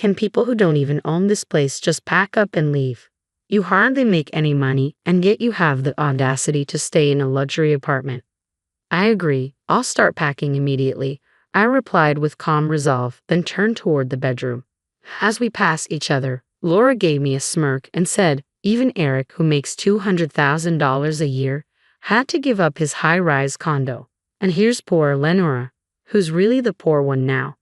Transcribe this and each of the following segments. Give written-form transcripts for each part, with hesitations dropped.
Can people who don't even own this place just pack up and leave? You hardly make any money, and yet you have the audacity to stay in a luxury apartment. I agree, I'll start packing immediately, I replied with calm resolve, then turned toward the bedroom. As we passed each other, Laura gave me a smirk and said, even Eric, who makes $200,000 a year, had to give up his high-rise condo. And here's poor Lenora, who's really the poor one now.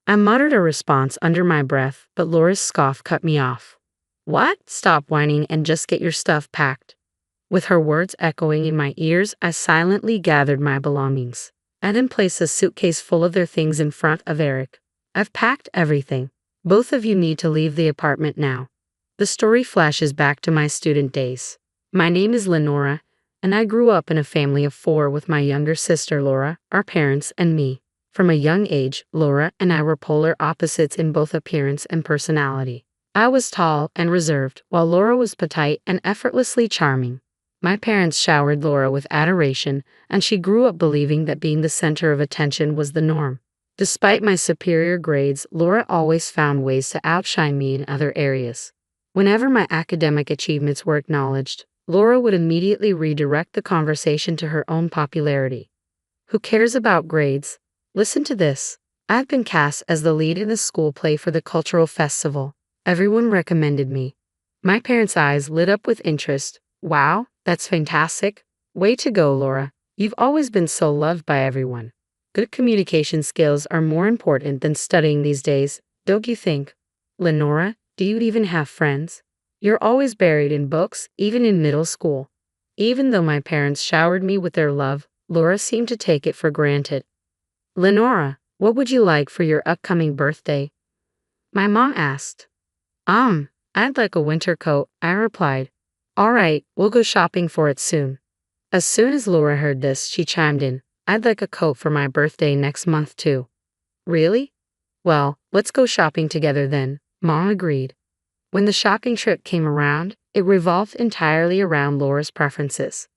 I muttered a response under my breath, but Laura's scoff cut me off. What? Stop whining and just get your stuff packed. With her words echoing in my ears, I silently gathered my belongings. I then placed a suitcase full of their things in front of Eric. I've packed everything. Both of you need to leave the apartment now. The story flashes back to my student days. My name is Lenora, and I grew up in a family of 4 with my younger sister Laura, our parents, and me. From a young age, Laura and I were polar opposites in both appearance and personality. I was tall and reserved, while Laura was petite and effortlessly charming. My parents showered Laura with adoration, and she grew up believing that being the center of attention was the norm. Despite my superior grades, Laura always found ways to outshine me in other areas. Whenever my academic achievements were acknowledged, Laura would immediately redirect the conversation to her own popularity. Who cares about grades? Listen to this. I've been cast as the lead in the school play for the cultural festival. Everyone recommended me. My parents' eyes lit up with interest. Wow, that's fantastic. Way to go, Laura. You've always been so loved by everyone. Good communication skills are more important than studying these days, don't you think? Lenora, do you even have friends? You're always buried in books, even in middle school. Even though my parents showered me with their love, Laura seemed to take it for granted. Lenora, what would you like for your upcoming birthday? My mom asked. I'd like a winter coat, I replied. All right, we'll go shopping for it soon. As soon as Laura heard this, she chimed in. I'd like a coat for my birthday next month too. Really? Well, let's go shopping together then, Mom agreed. When the shopping trip came around, it revolved entirely around Laura's preferences.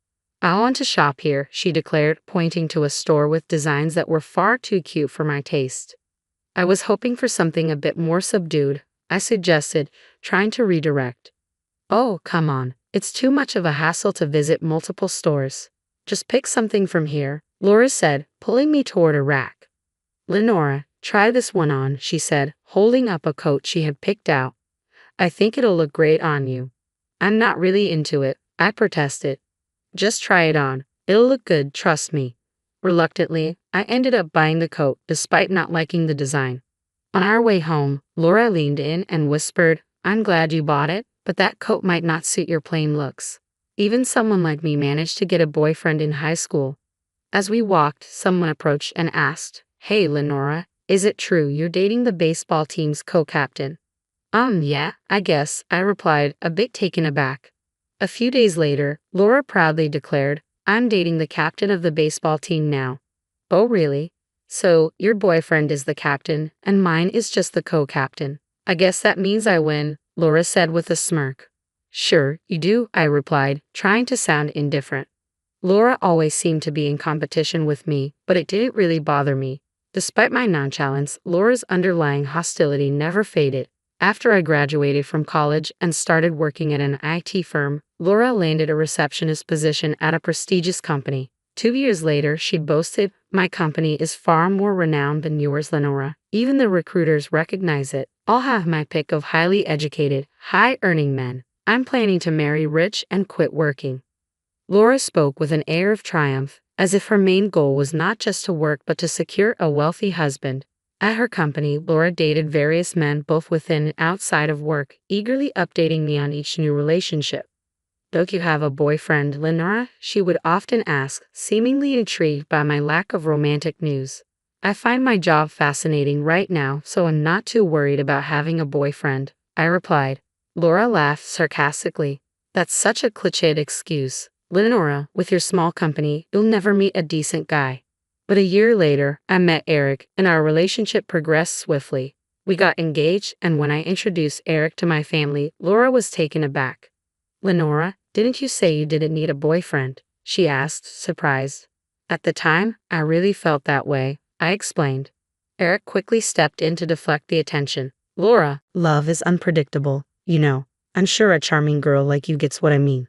I want to shop here, she declared, pointing to a store with designs that were far too cute for my taste. I was hoping for something a bit more subdued, I suggested, trying to redirect. Oh, come on, it's too much of a hassle to visit multiple stores. Just pick something from here, Laura said, pulling me toward a rack. Lenora, try this one on, she said, holding up a coat she had picked out. I think it'll look great on you. I'm not really into it, I protested. Just try it on. It'll look good, trust me. Reluctantly, I ended up buying the coat, despite not liking the design. On our way home, Laura leaned in and whispered, I'm glad you bought it, but that coat might not suit your plain looks. Even someone like me managed to get a boyfriend in high school. As we walked, someone approached and asked, Hey Lenora, is it true you're dating the baseball team's co-captain? Yeah, I guess, I replied, a bit taken aback. A few days later, Laura proudly declared, I'm dating the captain of the baseball team now. Oh really? So, your boyfriend is the captain, and mine is just the co-captain. I guess that means I win, Laura said with a smirk. Sure, you do, I replied, trying to sound indifferent. Laura always seemed to be in competition with me, but it didn't really bother me. Despite my nonchalance, Laura's underlying hostility never faded. After I graduated from college and started working at an IT firm, Laura landed a receptionist position at a prestigious company. 2 years later, she boasted, my company is far more renowned than yours, Lenora. Even the recruiters recognize it. I'll have my pick of highly educated, high-earning men. I'm planning to marry rich and quit working. Laura spoke with an air of triumph, as if her main goal was not just to work but to secure a wealthy husband. At her company, Laura dated various men both within and outside of work, eagerly updating me on each new relationship. Don't you have a boyfriend, Lenora? She would often ask, seemingly intrigued by my lack of romantic news. I find my job fascinating right now, so I'm not too worried about having a boyfriend, I replied. Laura laughed sarcastically. That's such a cliched excuse. Lenora, with your small company, you'll never meet a decent guy. But a year later, I met Eric, and our relationship progressed swiftly. We got engaged, and when I introduced Eric to my family, Laura was taken aback. Lenora, didn't you say you didn't need a boyfriend? She asked, surprised. At the time, I really felt that way, I explained. Eric quickly stepped in to deflect the attention. Laura, love is unpredictable, you know. I'm sure a charming girl like you gets what I mean.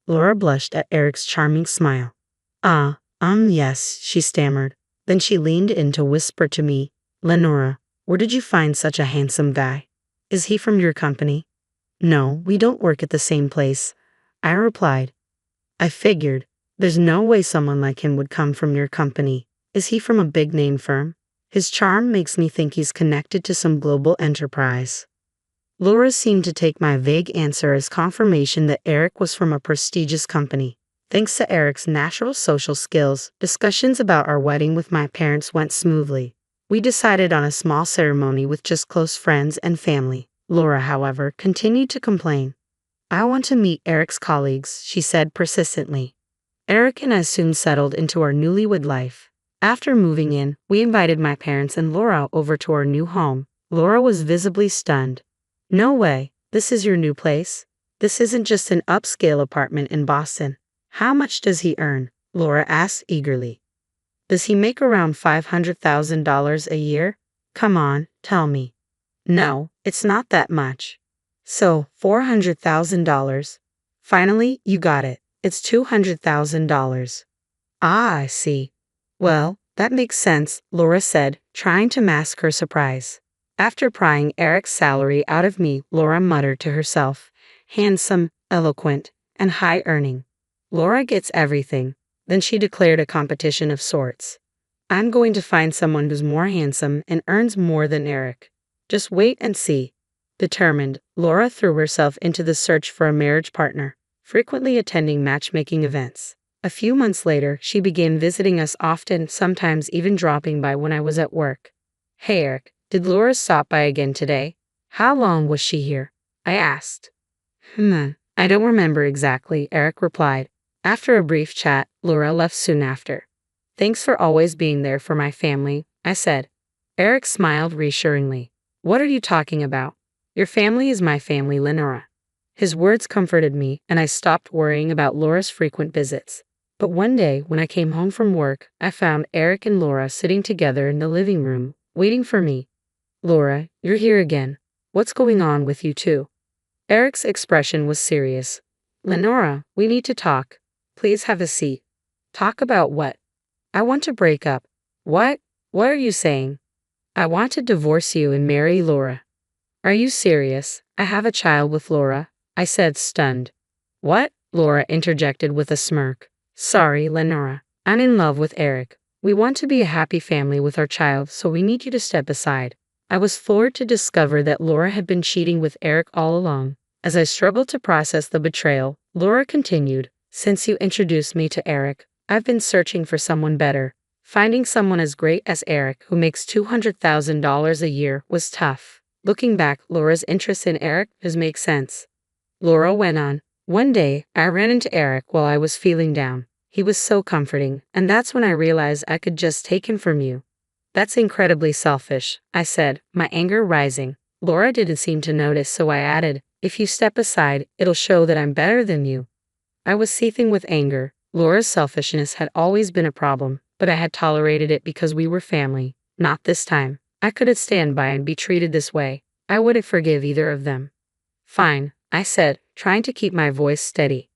Laura blushed at Eric's charming smile. Yes, she stammered. Then she leaned in to whisper to me, Lenora, where did you find such a handsome guy? Is he from your company? No, we don't work at the same place, I replied. I figured. There's no way someone like him would come from your company. Is he from a big name firm? His charm makes me think he's connected to some global enterprise. Laura seemed to take my vague answer as confirmation that Eric was from a prestigious company. Thanks to Eric's natural social skills, discussions about our wedding with my parents went smoothly. We decided on a small ceremony with just close friends and family. Laura, however, continued to complain. I want to meet Eric's colleagues, she said persistently. Eric and I soon settled into our newlywed life. After moving in, we invited my parents and Laura over to our new home. Laura was visibly stunned. No way, this is your new place? This isn't just an upscale apartment in Boston. How much does he earn? Laura asked eagerly. Does he make around $500,000 a year? Come on, tell me. No, it's not that much. So, $400,000. Finally, you got it. It's $200,000. Ah, I see. Well, that makes sense, Laura said, trying to mask her surprise. After prying Eric's salary out of me, Laura muttered to herself, handsome, eloquent, and high-earning. Laura gets everything. Then she declared a competition of sorts. I'm going to find someone who's more handsome and earns more than Eric. Just wait and see. Determined, Laura threw herself into the search for a marriage partner, frequently attending matchmaking events. A few months later, she began visiting us often, sometimes even dropping by when I was at work. Hey Eric, did Laura stop by again today? How long was she here? I asked. I don't remember exactly, Eric replied. After a brief chat, Laura left soon after. Thanks for always being there for my family, I said. Eric smiled reassuringly. What are you talking about? Your family is my family, Lenora. His words comforted me, and I stopped worrying about Laura's frequent visits. But one day, when I came home from work, I found Eric and Laura sitting together in the living room, waiting for me. Laura, you're here again. What's going on with you two? Eric's expression was serious. Lenora, we need to talk. Please have a seat. Talk about what? I want to break up. What? What are you saying? I want to divorce you and marry Laura. Are you serious? I have a child with Laura, I said, stunned. What? Laura interjected with a smirk. Sorry, Lenora. I'm in love with Eric. We want to be a happy family with our child, so we need you to step aside. I was floored to discover that Laura had been cheating with Eric all along. As I struggled to process the betrayal, Laura continued, Since you introduced me to Eric, I've been searching for someone better. Finding someone as great as Eric, who makes $200,000 a year, was tough. Looking back, Laura's interest in Eric does make sense. Laura went on, One day, I ran into Eric while I was feeling down. He was so comforting, and that's when I realized I could just take him from you. That's incredibly selfish, I said, my anger rising. Laura didn't seem to notice, so I added, If you step aside, it'll show that I'm better than you. I was seething with anger. Laura's selfishness had always been a problem, but I had tolerated it because we were family. Not this time. I couldn't stand by and be treated this way. I wouldn't forgive either of them. Fine, I said, trying to keep my voice steady.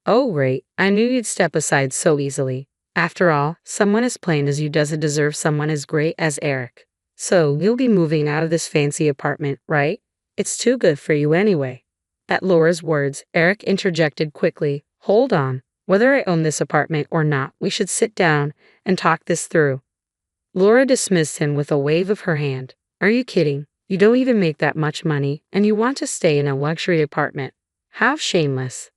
Oh, great, I knew you'd step aside so easily. After all, someone as plain as you doesn't deserve someone as great as Eric. So, you'll be moving out of this fancy apartment, right? It's too good for you anyway. At Laura's words, Eric interjected quickly, Hold on. Whether I own this apartment or not, we should sit down and talk this through. Laura dismissed him with a wave of her hand. Are you kidding? You don't even make that much money, and you want to stay in a luxury apartment. How shameless.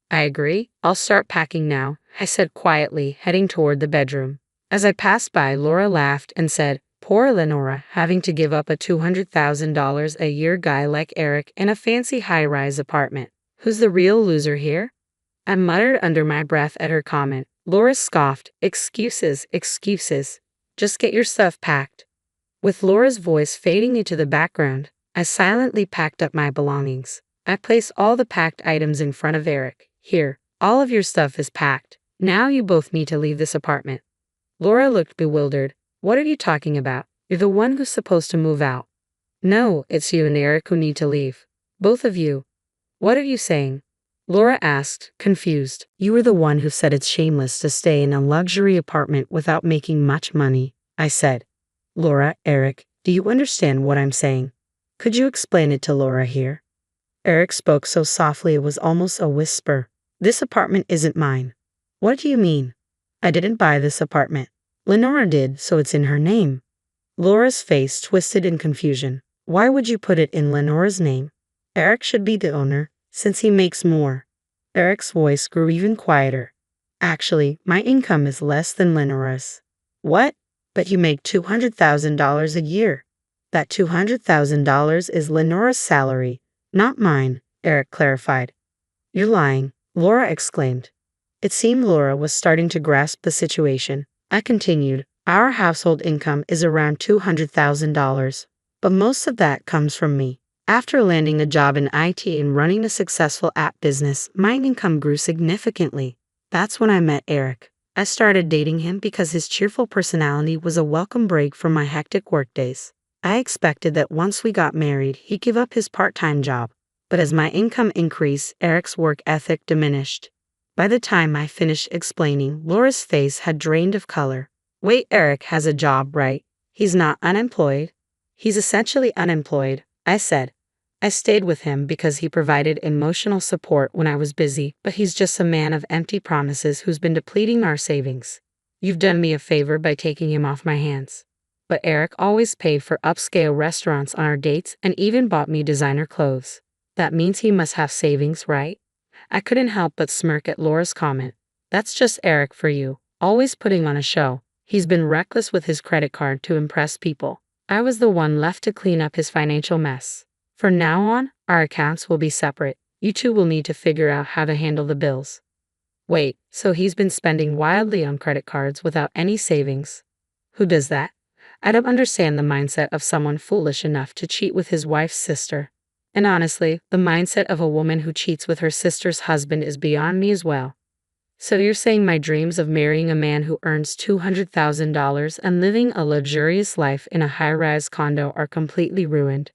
I agree. I'll start packing now, I said quietly, heading toward the bedroom. As I passed by, Laura laughed and said, Poor Lenora, having to give up a $200,000 a year guy like Eric in a fancy high-rise apartment. Who's the real loser here? I muttered under my breath at her comment. Laura scoffed, Excuses, excuses. Just get your stuff packed. With Laura's voice fading into the background, I silently packed up my belongings. I placed all the packed items in front of Eric. Here, all of your stuff is packed. Now you both need to leave this apartment. Laura looked bewildered. What are you talking about? You're the one who's supposed to move out. No, it's you and Eric who need to leave. Both of you. What are you saying? Laura asked, confused. You were the one who said it's shameless to stay in a luxury apartment without making much money, I said. Laura, Eric, do you understand what I'm saying? Could you explain it to Laura here? Eric spoke so softly it was almost a whisper. This apartment isn't mine. What do you mean? I didn't buy this apartment. Lenora did, so it's in her name. Laura's face twisted in confusion. Why would you put it in Lenora's name? Eric should be the owner, since he makes more. Eric's voice grew even quieter. Actually, my income is less than Lenora's. What? But you make $200,000 a year. That $200,000 is Lenora's salary, not mine, Eric clarified. You're lying, Laura exclaimed. It seemed Laura was starting to grasp the situation. I continued, our household income is around $200,000, but most of that comes from me. After landing a job in IT and running a successful app business, my income grew significantly. That's when I met Eric. I started dating him because his cheerful personality was a welcome break from my hectic workdays. I expected that once we got married, he'd give up his part-time job. But as my income increased, Eric's work ethic diminished. By the time I finished explaining, Laura's face had drained of color. Wait, Eric has a job, right? He's not unemployed? He's essentially unemployed, I said. I stayed with him because he provided emotional support when I was busy, but he's just a man of empty promises who's been depleting our savings. You've done me a favor by taking him off my hands. But Eric always paid for upscale restaurants on our dates and even bought me designer clothes. That means he must have savings, right? I couldn't help but smirk at Laura's comment. That's just Eric for you, always putting on a show. He's been reckless with his credit card to impress people. I was the one left to clean up his financial mess. From now on, our accounts will be separate. You two will need to figure out how to handle the bills. Wait, so he's been spending wildly on credit cards without any savings? Who does that? I don't understand the mindset of someone foolish enough to cheat with his wife's sister. And honestly, the mindset of a woman who cheats with her sister's husband is beyond me as well. So you're saying my dreams of marrying a man who earns $200,000 and living a luxurious life in a high-rise condo are completely ruined?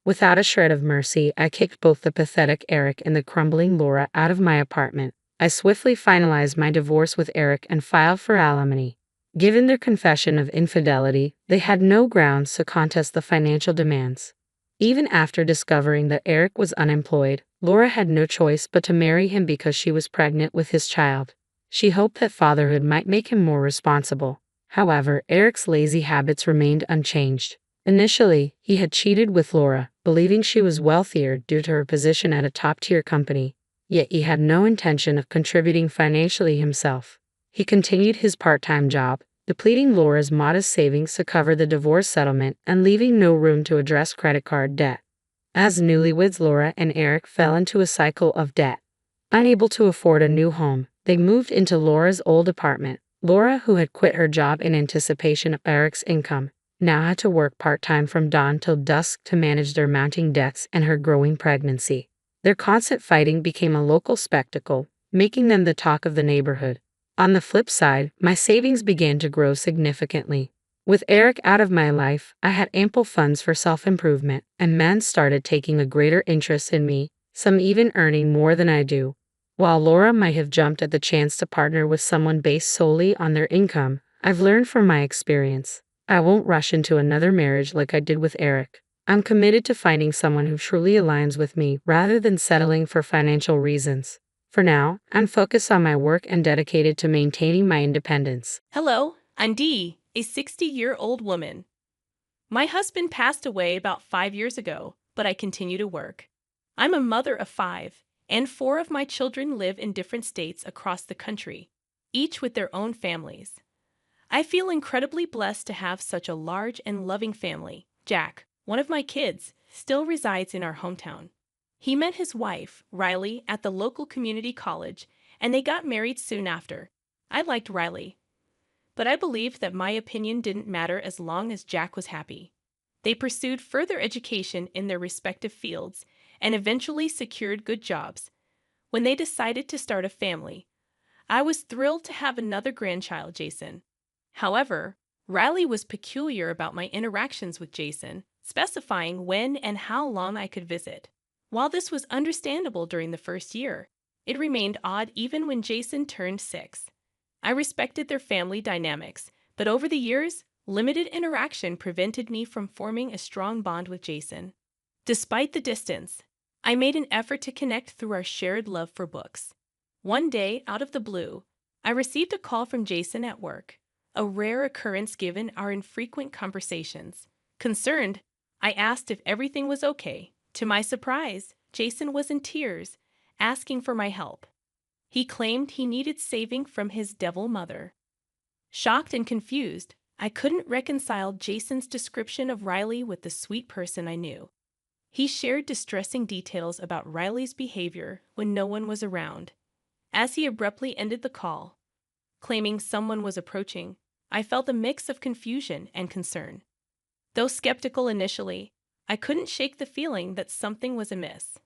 Without a shred of mercy, I kicked both the pathetic Eric and the crumbling Laura out of my apartment. I swiftly finalized my divorce with Eric and filed for alimony. Given their confession of infidelity, they had no grounds to contest the financial demands. Even after discovering that Eric was unemployed, Laura had no choice but to marry him because she was pregnant with his child. She hoped that fatherhood might make him more responsible. However, Eric's lazy habits remained unchanged. Initially, he had cheated with Laura, believing she was wealthier due to her position at a top-tier company. Yet he had no intention of contributing financially himself. He continued his part-time job, depleting Laura's modest savings to cover the divorce settlement and leaving no room to address credit card debt. As newlyweds, Laura and Eric fell into a cycle of debt. Unable to afford a new home, they moved into Laura's old apartment. Laura, who had quit her job in anticipation of Eric's income, now had to work part-time from dawn till dusk to manage their mounting debts and her growing pregnancy. Their constant fighting became a local spectacle, making them the talk of the neighborhood. On the flip side, my savings began to grow significantly. With Eric out of my life, I had ample funds for self-improvement, and men started taking a greater interest in me, some even earning more than I do. While Laura might have jumped at the chance to partner with someone based solely on their income, I've learned from my experience. I won't rush into another marriage like I did with Eric. I'm committed to finding someone who truly aligns with me rather than settling for financial reasons. For now, I'm focused on my work and dedicated to maintaining my independence. Hello, I'm Dee, a 60-year-old woman. My husband passed away about 5 years ago, but I continue to work. I'm a mother of 5, and 4 of my children live in different states across the country, each with their own families. I feel incredibly blessed to have such a large and loving family. Jack, one of my kids, still resides in our hometown. He met his wife, Riley, at the local community college, and they got married soon after. I liked Riley, but I believed that my opinion didn't matter as long as Jack was happy. They pursued further education in their respective fields and eventually secured good jobs. When they decided to start a family, I was thrilled to have another grandchild, Jason. However, Riley was peculiar about my interactions with Jason, specifying when and how long I could visit. While this was understandable during the first year, it remained odd even when Jason turned 6. I respected their family dynamics, but over the years, limited interaction prevented me from forming a strong bond with Jason. Despite the distance, I made an effort to connect through our shared love for books. One day, out of the blue, I received a call from Jason at work, a rare occurrence given our infrequent conversations. Concerned, I asked if everything was okay. To my surprise, Jason was in tears, asking for my help. He claimed he needed saving from his devil mother. Shocked and confused, I couldn't reconcile Jason's description of Riley with the sweet person I knew. He shared distressing details about Riley's behavior when no one was around. As he abruptly ended the call, claiming someone was approaching, I felt a mix of confusion and concern. Though skeptical initially, I couldn't shake the feeling that something was amiss.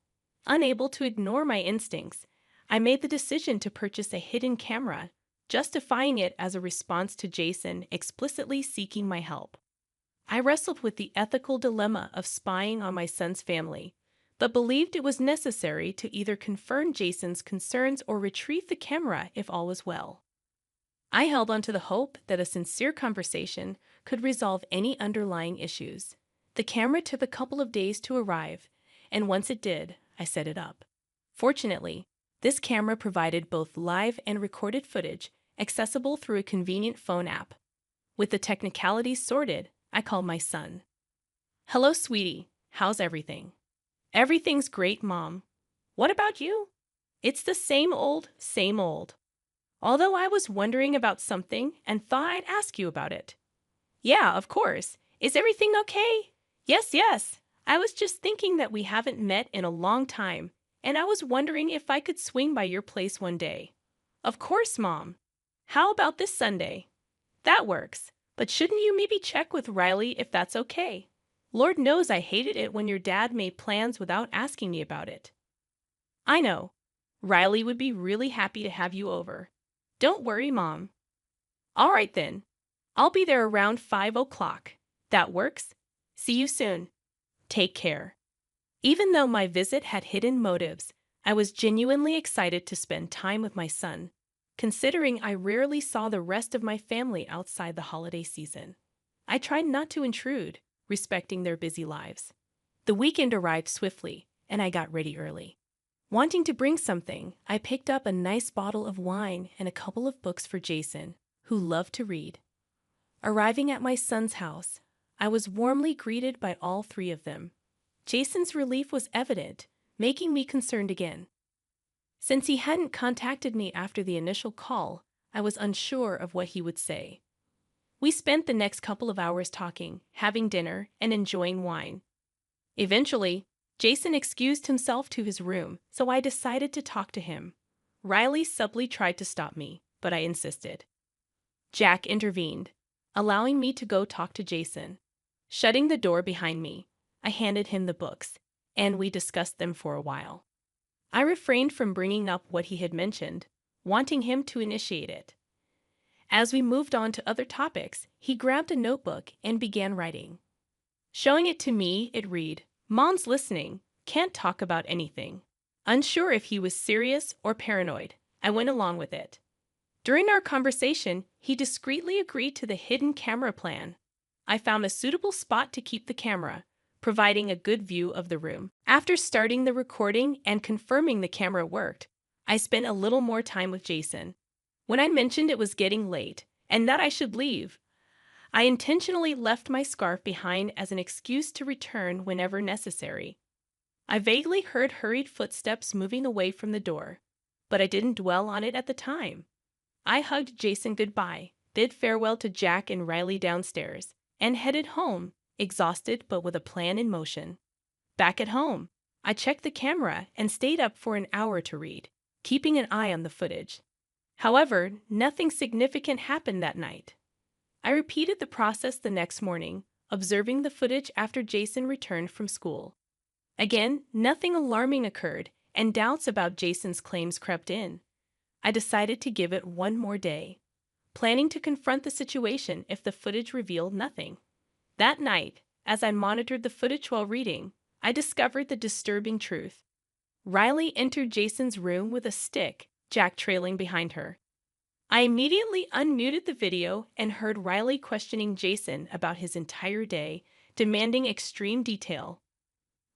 Unable to ignore my instincts, I made the decision to purchase a hidden camera, justifying it as a response to Jason explicitly seeking my help. I wrestled with the ethical dilemma of spying on my son's family, but believed it was necessary to either confirm Jason's concerns or retrieve the camera if all was well. I held on to the hope that a sincere conversation could resolve any underlying issues. The camera took a couple of days to arrive, and once it did, I set it up. Fortunately, this camera provided both live and recorded footage accessible through a convenient phone app. With the technicalities sorted, I called my son. "Hello, sweetie. How's everything?" "Everything's great, Mom. What about you?" "It's the same old, same old. Although I was wondering about something and thought I'd ask you about it." "Yeah, of course. Is everything okay?" Yes. I was just thinking that we haven't met in a long time, and I was wondering if I could swing by your place one day." "Of course, Mom. How about this Sunday?" "That works. But shouldn't you maybe check with Riley if that's okay? Lord knows I hated it when your dad made plans without asking me about it." "I know. Riley would be really happy to have you over. Don't worry, Mom." "All right then. I'll be there around 5 o'clock. That works. See you soon. Take care." Even though my visit had hidden motives, I was genuinely excited to spend time with my son, considering I rarely saw the rest of my family outside the holiday season. I tried not to intrude, respecting their busy lives. The weekend arrived swiftly, and I got ready early. Wanting to bring something, I picked up a nice bottle of wine and a couple of books for Jason, who loved to read. Arriving at my son's house, I was warmly greeted by all 3 of them. Jason's relief was evident, making me concerned again. Since he hadn't contacted me after the initial call, I was unsure of what he would say. We spent the next couple of hours talking, having dinner, and enjoying wine. Eventually, Jason excused himself to his room, so I decided to talk to him. Riley subtly tried to stop me, but I insisted. Jack intervened, allowing me to go talk to Jason. Shutting the door behind me, I handed him the books, and we discussed them for a while. I refrained from bringing up what he had mentioned, wanting him to initiate it. As we moved on to other topics, he grabbed a notebook and began writing. Showing it to me, it read, "Mom's listening, can't talk about anything." Unsure if he was serious or paranoid, I went along with it. During our conversation, he discreetly agreed to the hidden camera plan. I found a suitable spot to keep the camera, providing a good view of the room. After starting the recording and confirming the camera worked, I spent a little more time with Jason. When I mentioned it was getting late and that I should leave, I intentionally left my scarf behind as an excuse to return whenever necessary. I vaguely heard hurried footsteps moving away from the door, but I didn't dwell on it at the time. I hugged Jason goodbye, bid farewell to Jack and Riley downstairs, and headed home, exhausted but with a plan in motion. Back at home, I checked the camera and stayed up for an hour to read, keeping an eye on the footage. However, nothing significant happened that night. I repeated the process the next morning, observing the footage after Jason returned from school. Again, nothing alarming occurred, and doubts about Jason's claims crept in. I decided to give it one more day, planning to confront the situation if the footage revealed nothing. That night, As I monitored the footage while reading, I discovered the disturbing truth. Riley entered Jason's room with a stick, Jack trailing behind her. I immediately unmuted the video and heard Riley questioning Jason about his entire day, demanding extreme detail.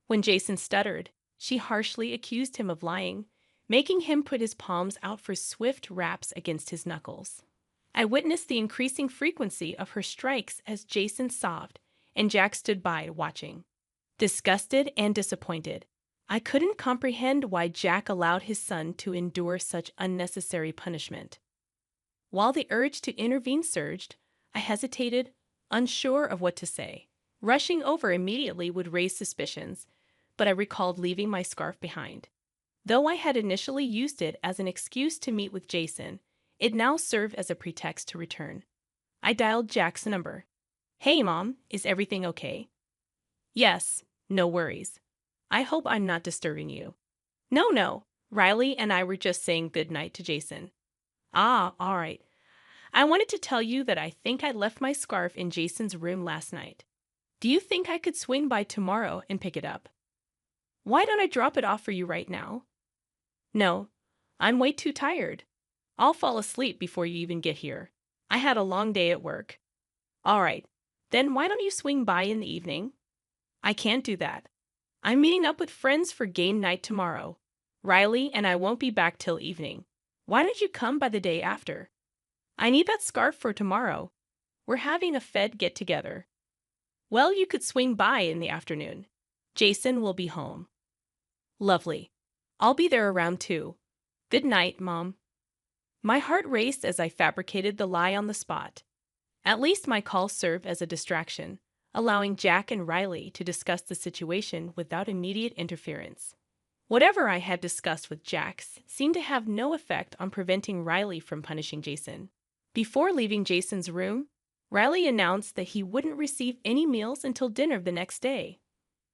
When Jason stuttered, she harshly accused him of lying, making him put his palms out for swift raps against his knuckles. I witnessed the increasing frequency of her strikes as Jason sobbed, and Jack stood by watching. Disgusted and disappointed, I couldn't comprehend why Jack allowed his son to endure such unnecessary punishment. While the urge to intervene surged, I hesitated, unsure of what to say. Rushing over immediately would raise suspicions, but I recalled leaving my scarf behind. Though I had initially used it as an excuse to meet with Jason, it now served as a pretext to return. I dialed Jack's number. "Hey, Mom, is everything okay?" "Yes, no worries. I hope I'm not disturbing you." No, Riley and I were just saying goodnight to Jason." "Ah, all right. I wanted to tell you that I think I left my scarf in Jason's room last night. Do you think I could swing by tomorrow and pick it up?" "Why don't I drop it off for you right now?" "No, I'm way too tired. I'll fall asleep before you even get here. I had a long day at work." "All right, then why don't you swing by in the evening?" "I can't do that. I'm meeting up with friends for game night tomorrow. Riley and I won't be back till evening. Why don't you come by the day after?" "I need that scarf for tomorrow. We're having a Fed get-together." "Well, you could swing by in the afternoon. Jason will be home." "Lovely. I'll be there around 2. Good night, Mom." My heart raced as I fabricated the lie on the spot. At least my call served as a distraction, allowing Jack and Riley to discuss the situation without immediate interference. Whatever I had discussed with Jack seemed to have no effect on preventing Riley from punishing Jason. Before leaving Jason's room, Riley announced that he wouldn't receive any meals until dinner the next day.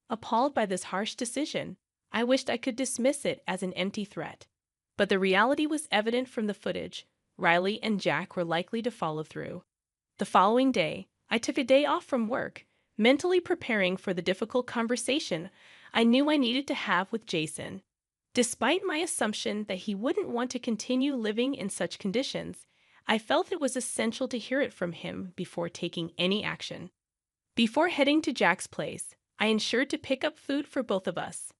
Appalled by this harsh decision, I wished I could dismiss it as an empty threat. But the reality was evident from the footage. Riley and Jack were likely to follow through. The following day, I took a day off from work, mentally preparing for the difficult conversation I knew I needed to have with Jason. Despite my assumption that he wouldn't want to continue living in such conditions, I felt it was essential to hear it from him before taking any action. Before heading to Jack's place, I ensured to pick up food for both of us.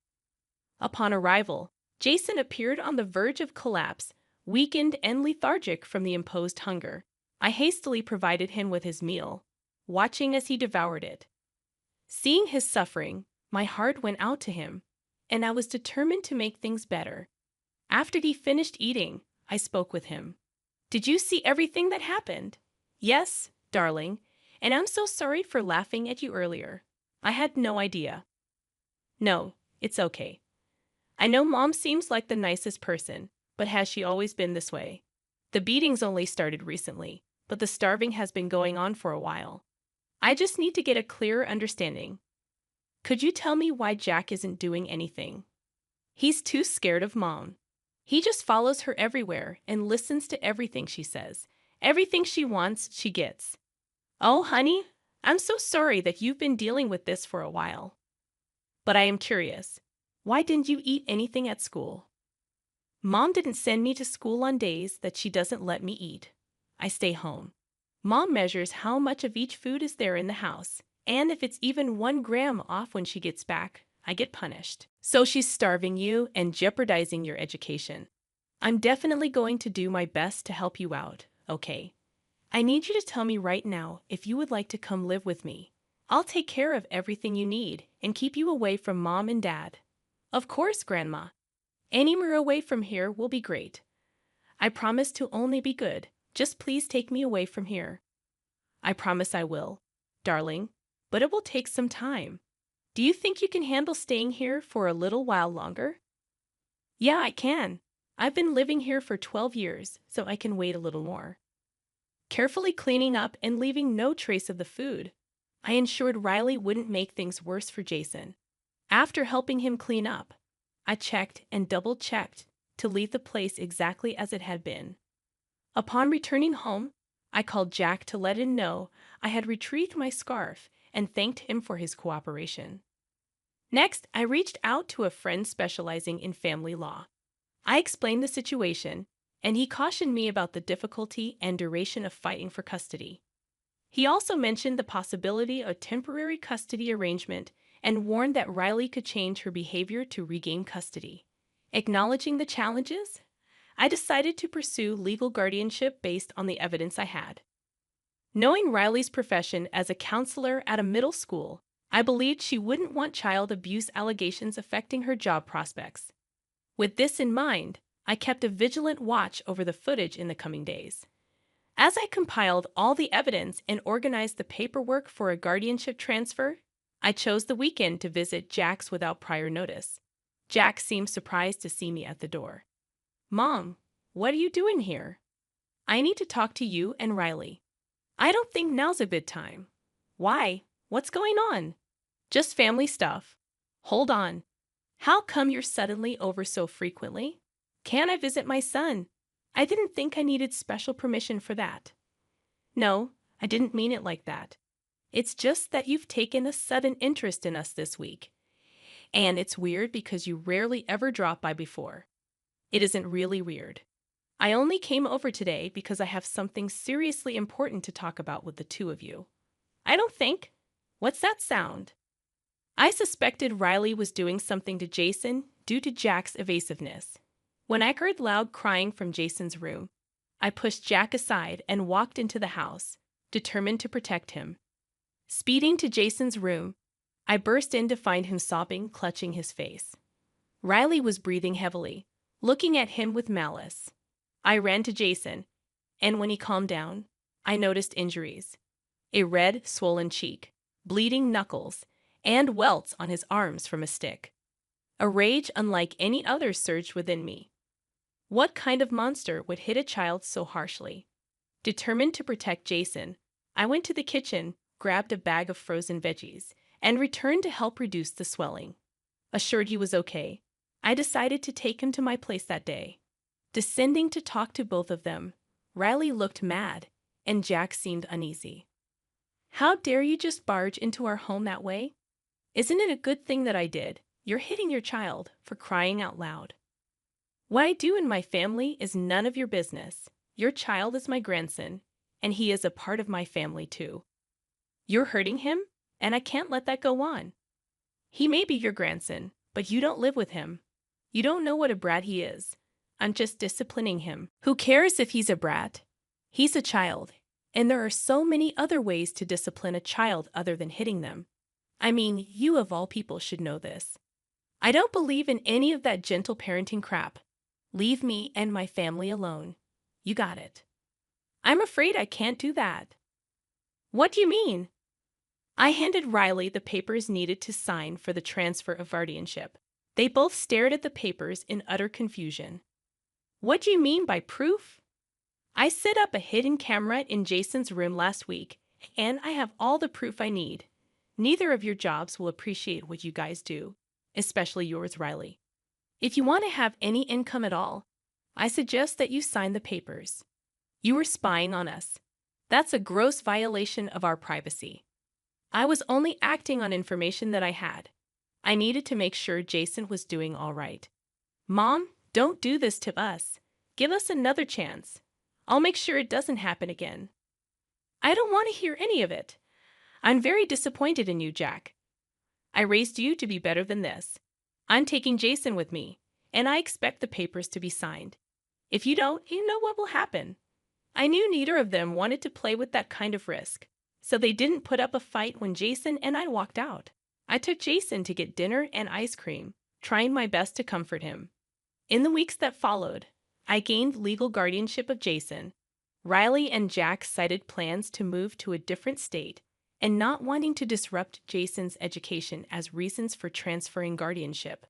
Upon arrival, Jason appeared on the verge of collapse, weakened and lethargic from the imposed hunger. I hastily provided him with his meal, watching as he devoured it. Seeing his suffering, my heart went out to him, and I was determined to make things better. After he finished eating, I spoke with him. "Did you see everything that happened?" "Yes, darling, and I'm so sorry for laughing at you earlier. I had no idea." "No, it's okay. I know Mom seems like the nicest person, but has she always been this way? The beatings only started recently, but the starving has been going on for a while. I just need to get a clearer understanding. Could you tell me why Jack isn't doing anything?" "He's too scared of Mom. He just follows her everywhere and listens to everything she says. Everything she wants, she gets." "Oh, honey, I'm so sorry that you've been dealing with this for a while. But I am curious. Why didn't you eat anything at school?" "Mom didn't send me to school on days that she doesn't let me eat. I stay home. Mom measures how much of each food is there in the house, and if it's even 1 gram off when she gets back, I get punished. So she's starving you and jeopardizing your education. I'm definitely going to do my best to help you out, okay? I need you to tell me right now if you would like to come live with me. I'll take care of everything you need and keep you away from Mom and Dad." "Of course, Grandma. Anywhere away from here will be great. I promise to only be good. Just please take me away from here." "I promise I will, darling, but it will take some time. Do you think you can handle staying here for a little while longer?" "Yeah, I can. I've been living here for 12 years, so I can wait a little more." Carefully cleaning up and leaving no trace of the food, I ensured Riley wouldn't make things worse for Jason. After helping him clean up, I checked and double-checked to leave the place exactly as it had been. Upon returning home, I called Jack to let him know I had retrieved my scarf and thanked him for his cooperation. Next, I reached out to a friend specializing in family law. I explained the situation, and he cautioned me about the difficulty and duration of fighting for custody. He also mentioned the possibility of a temporary custody arrangement and warned that Riley could change her behavior to regain custody. Acknowledging the challenges, I decided to pursue legal guardianship based on the evidence I had. Knowing Riley's profession as a counselor at a middle school, I believed she wouldn't want child abuse allegations affecting her job prospects. With this in mind, I kept a vigilant watch over the footage in the coming days. As I compiled all the evidence and organized the paperwork for a guardianship transfer, I chose the weekend to visit Jack's without prior notice. Jack seemed surprised to see me at the door. "Mom, what are you doing here?" "I need to talk to you and Riley." "I don't think now's a good time." "Why? What's going on?" "Just family stuff." "Hold on. How come you're suddenly over so frequently?" "Can I visit my son?" "I didn't think I needed special permission for that." "No, I didn't mean it like that. It's just that you've taken a sudden interest in us this week. And it's weird because you rarely ever drop by before." "It isn't really weird. I only came over today because I have something seriously important to talk about with the two of you." "I don't think." "What's that sound?" I suspected Riley was doing something to Jason due to Jack's evasiveness. When I heard loud crying from Jason's room, I pushed Jack aside and walked into the house, determined to protect him. Speeding to Jason's room, I burst in to find him sobbing, clutching his face. Riley was breathing heavily, looking at him with malice. I ran to Jason, and when he calmed down, I noticed injuries: a red, swollen cheek, bleeding knuckles, and welts on his arms from a stick. A rage unlike any other surged within me. What kind of monster would hit a child so harshly? Determined to protect Jason, I went to the kitchen, grabbed a bag of frozen veggies, and returned to help reduce the swelling. Assured he was okay, I decided to take him to my place that day. Descending to talk to both of them, Riley looked mad, and Jack seemed uneasy. "How dare you just barge into our home that way? Isn't it a good thing that I did? You're hitting your child, for crying out loud." "What I do in my family is none of your business. Your child is my grandson, and he is a part of my family too. You're hurting him, and I can't let that go on. He may be your grandson, but you don't live with him. You don't know what a brat he is. I'm just disciplining him. Who cares if he's a brat? He's a child, and there are so many other ways to discipline a child other than hitting them. I mean, you of all people should know this. I don't believe in any of that gentle parenting crap. Leave me and my family alone. You got it." "I'm afraid I can't do that." "What do you mean?" I handed Riley the papers needed to sign for the transfer of guardianship. They both stared at the papers in utter confusion. "What do you mean by proof?" "I set up a hidden camera in Jason's room last week, and I have all the proof I need. Neither of your jobs will appreciate what you guys do, especially yours, Riley. If you want to have any income at all, I suggest that you sign the papers. You were spying on us. That's a gross violation of our privacy. I was only acting on information that I had. I needed to make sure Jason was doing all right. Mom, don't do this to us. Give us another chance. I'll make sure it doesn't happen again." "I don't want to hear any of it. I'm very disappointed in you, Jack. I raised you to be better than this. I'm taking Jason with me, and I expect the papers to be signed. If you don't, you know what will happen." I knew neither of them wanted to play with that kind of risk, so they didn't put up a fight when Jason and I walked out. I took Jason to get dinner and ice cream, trying my best to comfort him. In the weeks that followed, I gained legal guardianship of Jason. Riley and Jack cited plans to move to a different state and not wanting to disrupt Jason's education as reasons for transferring guardianship.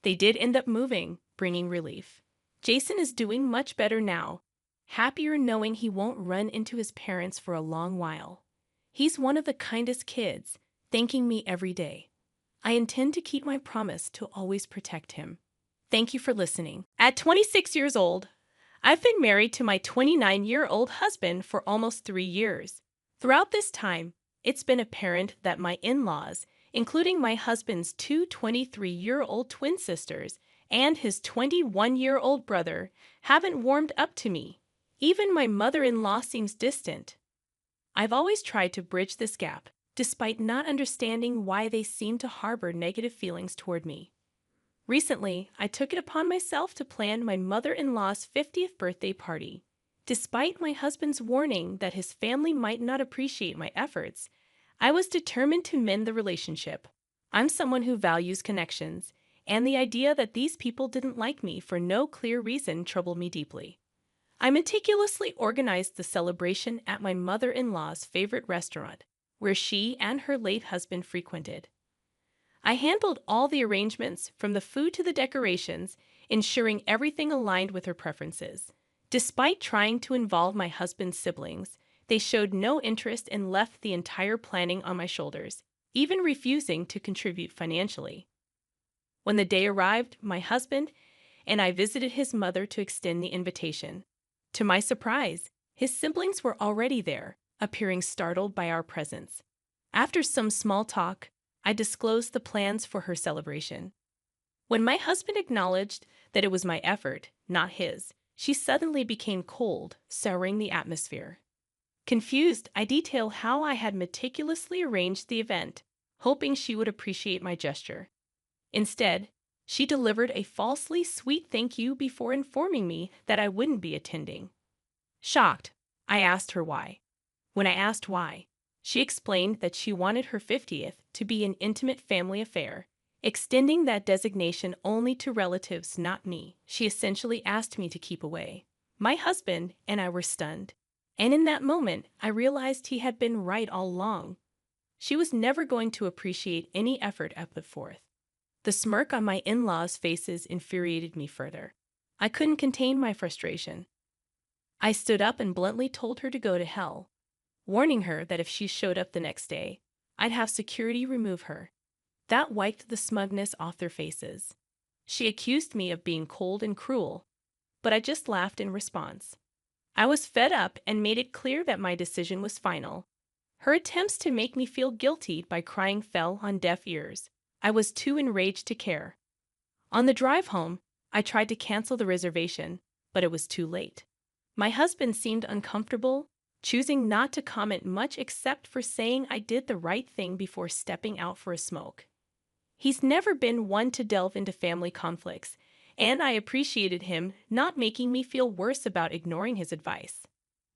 They did end up moving, bringing relief. Jason is doing much better now, happier knowing he won't run into his parents for a long while. He's one of the kindest kids, thanking me every day. I intend to keep my promise to always protect him. Thank you for listening. At 26 years old, I've been married to my 29-year-old husband for almost 3 years. Throughout this time, it's been apparent that my in-laws, including my husband's two 23-year-old twin sisters and his 21-year-old brother, haven't warmed up to me. Even my mother-in-law seems distant. I've always tried to bridge this gap, despite not understanding why they seem to harbor negative feelings toward me. Recently, I took it upon myself to plan my mother-in-law's 50th birthday party. Despite my husband's warning that his family might not appreciate my efforts, I was determined to mend the relationship. I'm someone who values connections, and the idea that these people didn't like me for no clear reason troubled me deeply. I meticulously organized the celebration at my mother-in-law's favorite restaurant, where she and her late husband frequented. I handled all the arrangements, from the food to the decorations, ensuring everything aligned with her preferences. Despite trying to involve my husband's siblings, they showed no interest and left the entire planning on my shoulders, even refusing to contribute financially. When the day arrived, my husband and I visited his mother to extend the invitation. To my surprise, his siblings were already there, appearing startled by our presence. After some small talk, I disclosed the plans for her celebration. When my husband acknowledged that it was my effort, not his, she suddenly became cold, souring the atmosphere. Confused, I detailed how I had meticulously arranged the event, hoping she would appreciate my gesture. Instead, she delivered a falsely sweet thank you before informing me that I wouldn't be attending. Shocked, I asked her why. When I asked why, she explained that she wanted her 50th to be an intimate family affair, extending that designation only to relatives, not me. She essentially asked me to keep away. My husband and I were stunned, and in that moment, I realized he had been right all along. She was never going to appreciate any effort I put forth. The smirk on my in-laws' faces infuriated me further. I couldn't contain my frustration. I stood up and bluntly told her to go to hell, warning her that if she showed up the next day, I'd have security remove her. That wiped the smugness off their faces. She accused me of being cold and cruel, but I just laughed in response. I was fed up and made it clear that my decision was final. Her attempts to make me feel guilty by crying fell on deaf ears. I was too enraged to care. On the drive home, I tried to cancel the reservation, but it was too late. My husband seemed uncomfortable, choosing not to comment much except for saying I did the right thing before stepping out for a smoke. He's never been one to delve into family conflicts, and I appreciated him not making me feel worse about ignoring his advice.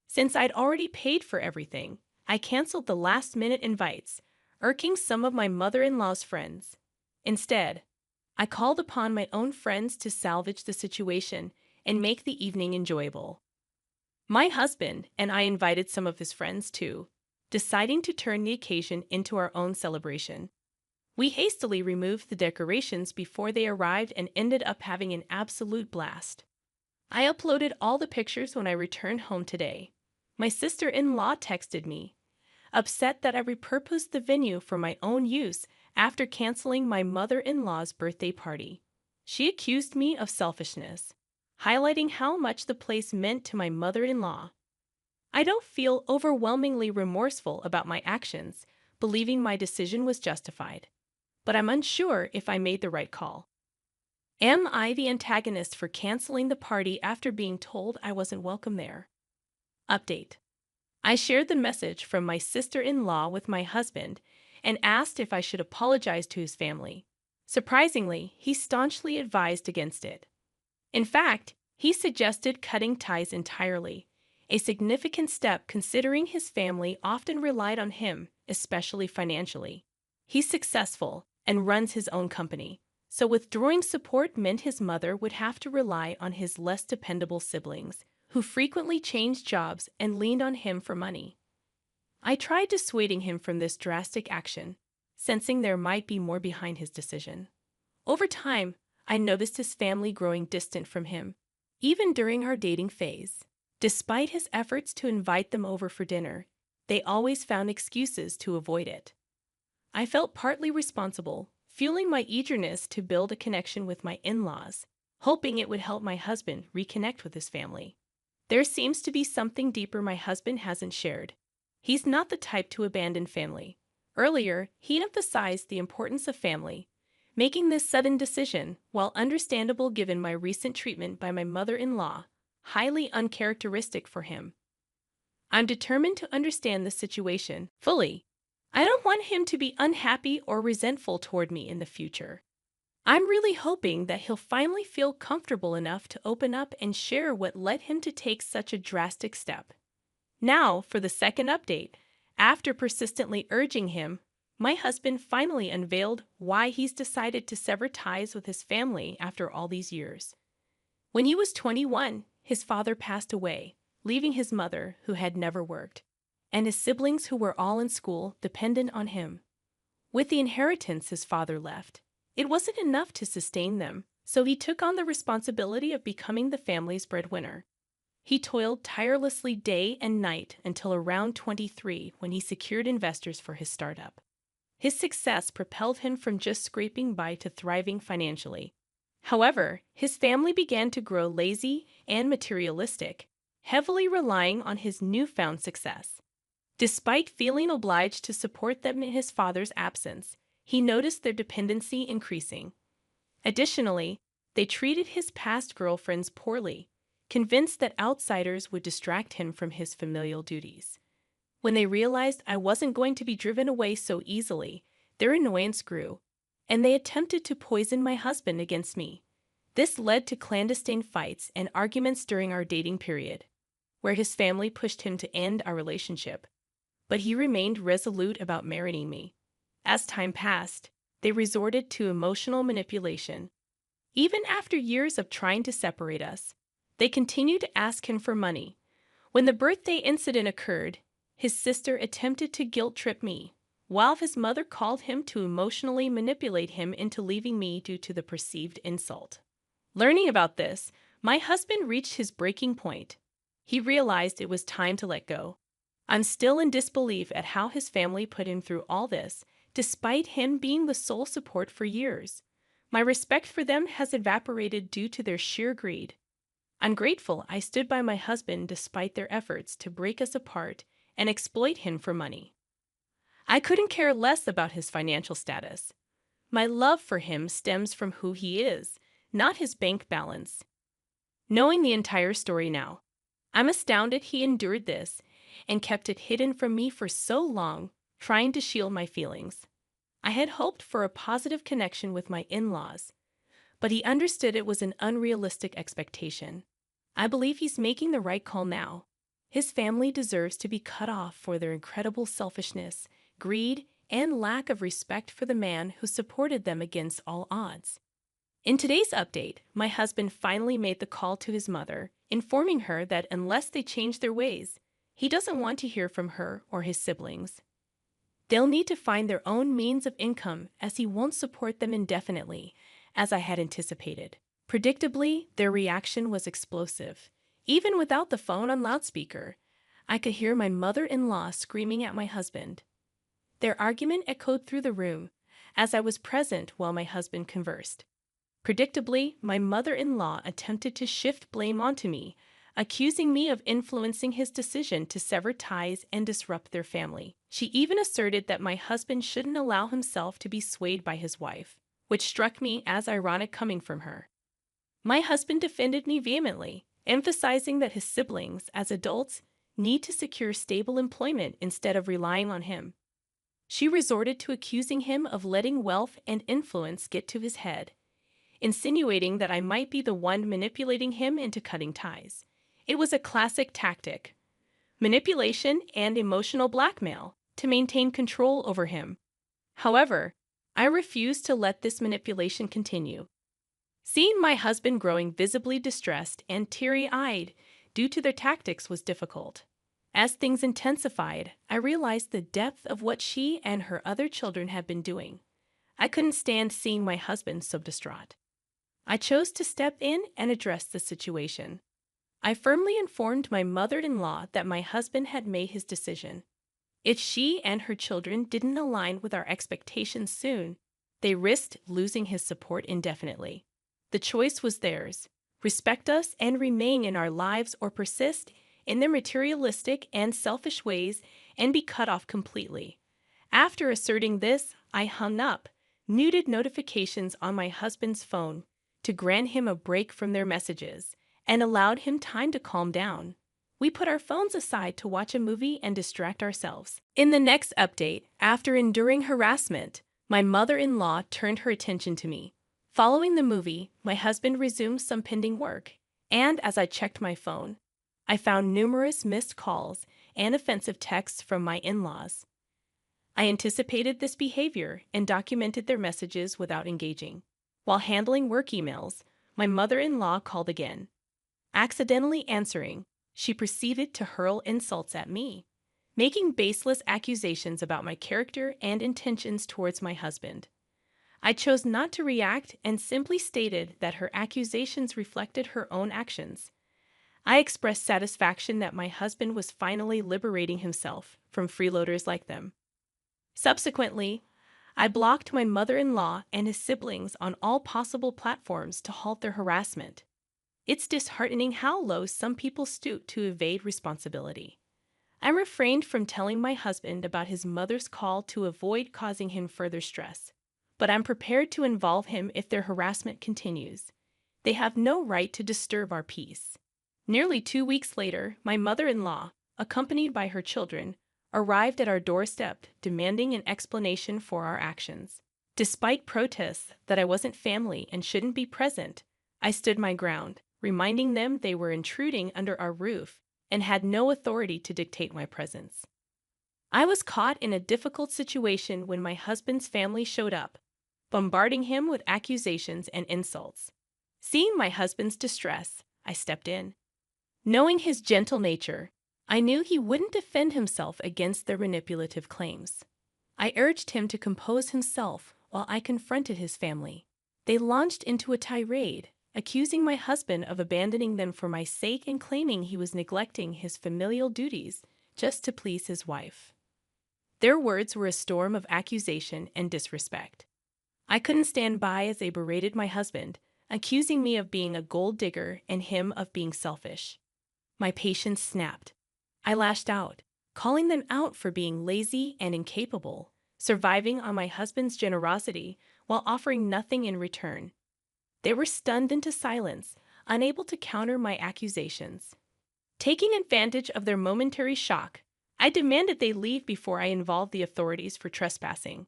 Since I'd already paid for everything, I canceled the last-minute invites, irking some of my mother-in-law's friends. Instead, I called upon my own friends to salvage the situation and make the evening enjoyable. My husband and I invited some of his friends too, deciding to turn the occasion into our own celebration. We hastily removed the decorations before they arrived and ended up having an absolute blast. I uploaded all the pictures when I returned home today. My sister-in-law texted me, upset that I repurposed the venue for my own use after canceling my mother-in-law's birthday party. She accused me of selfishness, highlighting how much the place meant to my mother-in-law. I don't feel overwhelmingly remorseful about my actions, believing my decision was justified, but I'm unsure if I made the right call. Am I the antagonist for canceling the party after being told I wasn't welcome there? Update. I shared the message from my sister-in-law with my husband and asked if I should apologize to his family. Surprisingly, he staunchly advised against it. In fact, he suggested cutting ties entirely, a significant step considering his family often relied on him, especially financially. He's successful and runs his own company, so withdrawing support meant his mother would have to rely on his less dependable siblings, who frequently changed jobs and leaned on him for money. I tried dissuading him from this drastic action, sensing there might be more behind his decision. Over time, I noticed his family growing distant from him, even during our dating phase. Despite his efforts to invite them over for dinner, they always found excuses to avoid it. I felt partly responsible, fueling my eagerness to build a connection with my in-laws, hoping it would help my husband reconnect with his family. There seems to be something deeper my husband hasn't shared, He's not the type to abandon family. Earlier, he emphasized the importance of family, making this sudden decision, while understandable given my recent treatment by my mother-in-law, highly uncharacteristic for him. I'm determined to understand the situation fully. I don't want him to be unhappy or resentful toward me in the future. I'm really hoping that he'll finally feel comfortable enough to open up and share what led him to take such a drastic step. Now, for the second update. After persistently urging him, my husband finally unveiled why he's decided to sever ties with his family after all these years. When he was 21, his father passed away, leaving his mother, who had never worked, and his siblings, who were all in school, dependent on him. With the inheritance his father left, it wasn't enough to sustain them, so he took on the responsibility of becoming the family's breadwinner. He toiled tirelessly day and night until around 23 when he secured investors for his startup. His success propelled him from just scraping by to thriving financially. However, his family began to grow lazy and materialistic, heavily relying on his newfound success. Despite feeling obliged to support them in his father's absence, he noticed their dependency increasing. Additionally, they treated his past girlfriends poorly, convinced that outsiders would distract him from his familial duties. When they realized I wasn't going to be driven away so easily, their annoyance grew, and they attempted to poison my husband against me. This led to clandestine fights and arguments during our dating period, where his family pushed him to end our relationship, but he remained resolute about marrying me. As time passed, they resorted to emotional manipulation. Even after years of trying to separate us, they continued to ask him for money. When the birthday incident occurred, his sister attempted to guilt-trip me, while his mother called him to emotionally manipulate him into leaving me due to the perceived insult. Learning about this, my husband reached his breaking point. He realized it was time to let go. I'm still in disbelief at how his family put him through all this, despite him being the sole support for years. My respect for them has evaporated due to their sheer greed. I'm grateful I stood by my husband despite their efforts to break us apart and exploit him for money. I couldn't care less about his financial status. My love for him stems from who he is, not his bank balance. Knowing the entire story now, I'm astounded he endured this and kept it hidden from me for so long, trying to shield my feelings. I had hoped for a positive connection with my in-laws, but he understood it was an unrealistic expectation. I believe he's making the right call now. His family deserves to be cut off for their incredible selfishness, greed, and lack of respect for the man who supported them against all odds. In today's update, my husband finally made the call to his mother, informing her that unless they change their ways, he doesn't want to hear from her or his siblings. They'll need to find their own means of income as he won't support them indefinitely, as I had anticipated. Predictably, their reaction was explosive. Even without the phone on loudspeaker, I could hear my mother-in-law screaming at my husband. Their argument echoed through the room, as I was present while my husband conversed. Predictably, my mother-in-law attempted to shift blame onto me, accusing me of influencing his decision to sever ties and disrupt their family. She even asserted that my husband shouldn't allow himself to be swayed by his wife, which struck me as ironic coming from her. My husband defended me vehemently, emphasizing that his siblings, as adults, need to secure stable employment instead of relying on him. She resorted to accusing him of letting wealth and influence get to his head, insinuating that I might be the one manipulating him into cutting ties. It was a classic tactic: manipulation and emotional blackmail to maintain control over him. However, I refused to let this manipulation continue. Seeing my husband growing visibly distressed and teary-eyed due to their tactics was difficult. As things intensified, I realized the depth of what she and her other children had been doing. I couldn't stand seeing my husband so distraught. I chose to step in and address the situation. I firmly informed my mother-in-law that my husband had made his decision. If she and her children didn't align with our expectations soon, they risked losing his support indefinitely. The choice was theirs: respect us and remain in our lives, or persist in their materialistic and selfish ways and be cut off completely. After asserting this, I hung up, muted notifications on my husband's phone to grant him a break from their messages, and allowed him time to calm down. We put our phones aside to watch a movie and distract ourselves. In the next update, after enduring harassment, my mother-in-law turned her attention to me. Following the movie, my husband resumed some pending work, and as I checked my phone, I found numerous missed calls and offensive texts from my in-laws. I anticipated this behavior and documented their messages without engaging. While handling work emails, my mother-in-law called again. Accidentally answering, she proceeded to hurl insults at me, making baseless accusations about my character and intentions towards my husband. I chose not to react and simply stated that her accusations reflected her own actions. I expressed satisfaction that my husband was finally liberating himself from freeloaders like them. Subsequently, I blocked my mother-in-law and his siblings on all possible platforms to halt their harassment. It's disheartening how low some people stoop to evade responsibility. I refrained from telling my husband about his mother's call to avoid causing him further stress, but I'm prepared to involve him if their harassment continues. They have no right to disturb our peace. Nearly 2 weeks later, my mother-in-law, accompanied by her children, arrived at our doorstep demanding an explanation for our actions. Despite protests that I wasn't family and shouldn't be present, I stood my ground, reminding them they were intruding under our roof and had no authority to dictate my presence. I was caught in a difficult situation when my husband's family showed up, bombarding him with accusations and insults. Seeing my husband's distress, I stepped in. Knowing his gentle nature, I knew he wouldn't defend himself against their manipulative claims. I urged him to compose himself while I confronted his family. They launched into a tirade, accusing my husband of abandoning them for my sake and claiming he was neglecting his familial duties just to please his wife. Their words were a storm of accusation and disrespect. I couldn't stand by as they berated my husband, accusing me of being a gold digger and him of being selfish. My patience snapped. I lashed out, calling them out for being lazy and incapable, surviving on my husband's generosity while offering nothing in return. They were stunned into silence, unable to counter my accusations. Taking advantage of their momentary shock, I demanded they leave before I involved the authorities for trespassing.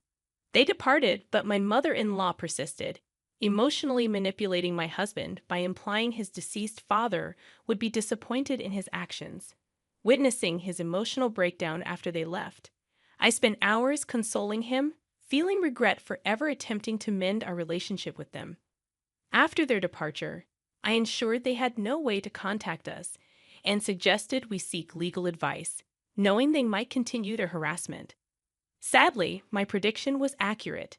They departed, but my mother-in-law persisted, emotionally manipulating my husband by implying his deceased father would be disappointed in his actions. Witnessing his emotional breakdown after they left, I spent hours consoling him, feeling regret for ever attempting to mend our relationship with them. After their departure, I ensured they had no way to contact us and suggested we seek legal advice, knowing they might continue their harassment. Sadly, my prediction was accurate.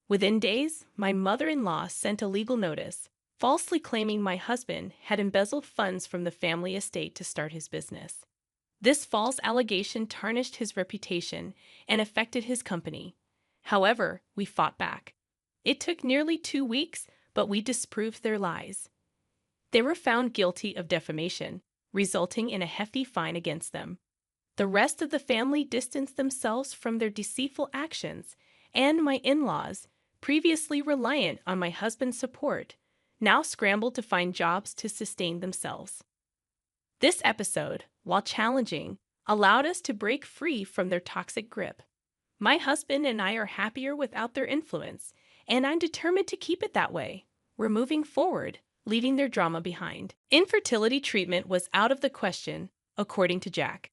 Within days, my mother-in-law sent a legal notice, falsely claiming my husband had embezzled funds from the family estate to start his business. This false allegation tarnished his reputation and affected his company. However, we fought back. It took nearly 2 weeks, but we disproved their lies. They were found guilty of defamation, resulting in a hefty fine against them. The rest of the family distanced themselves from their deceitful actions, and my in-laws, previously reliant on my husband's support, now scrambled to find jobs to sustain themselves. This episode, while challenging, allowed us to break free from their toxic grip. My husband and I are happier without their influence, and I'm determined to keep it that way. We're moving forward, leaving their drama behind. Infertility treatment was out of the question, according to Jack.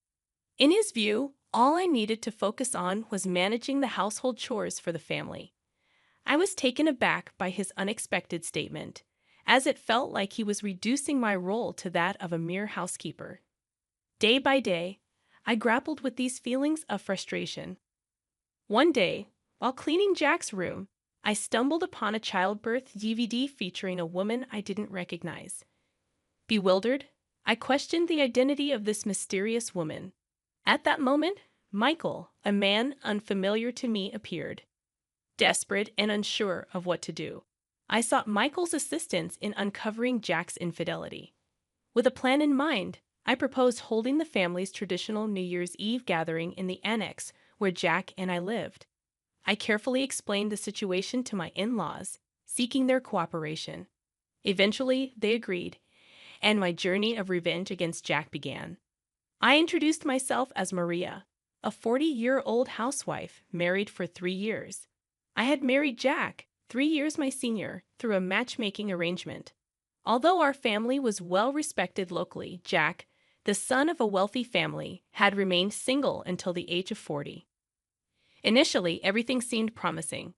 In his view, all I needed to focus on was managing the household chores for the family. I was taken aback by his unexpected statement, as it felt like he was reducing my role to that of a mere housekeeper. Day by day, I grappled with these feelings of frustration. One day, while cleaning Jack's room, I stumbled upon a childbirth DVD featuring a woman I didn't recognize. Bewildered, I questioned the identity of this mysterious woman. At that moment, Michael, a man unfamiliar to me, appeared. Desperate and unsure of what to do, I sought Michael's assistance in uncovering Jack's infidelity. With a plan in mind, I proposed holding the family's traditional New Year's Eve gathering in the annex where Jack and I lived. I carefully explained the situation to my in-laws, seeking their cooperation. Eventually, they agreed, and my journey of revenge against Jack began. I introduced myself as Maria, a 40-year-old housewife married for 3 years. I had married Jack, 3 years my senior, through a matchmaking arrangement. Although our family was well respected locally, Jack, the son of a wealthy family, had remained single until the age of 40. Initially, everything seemed promising.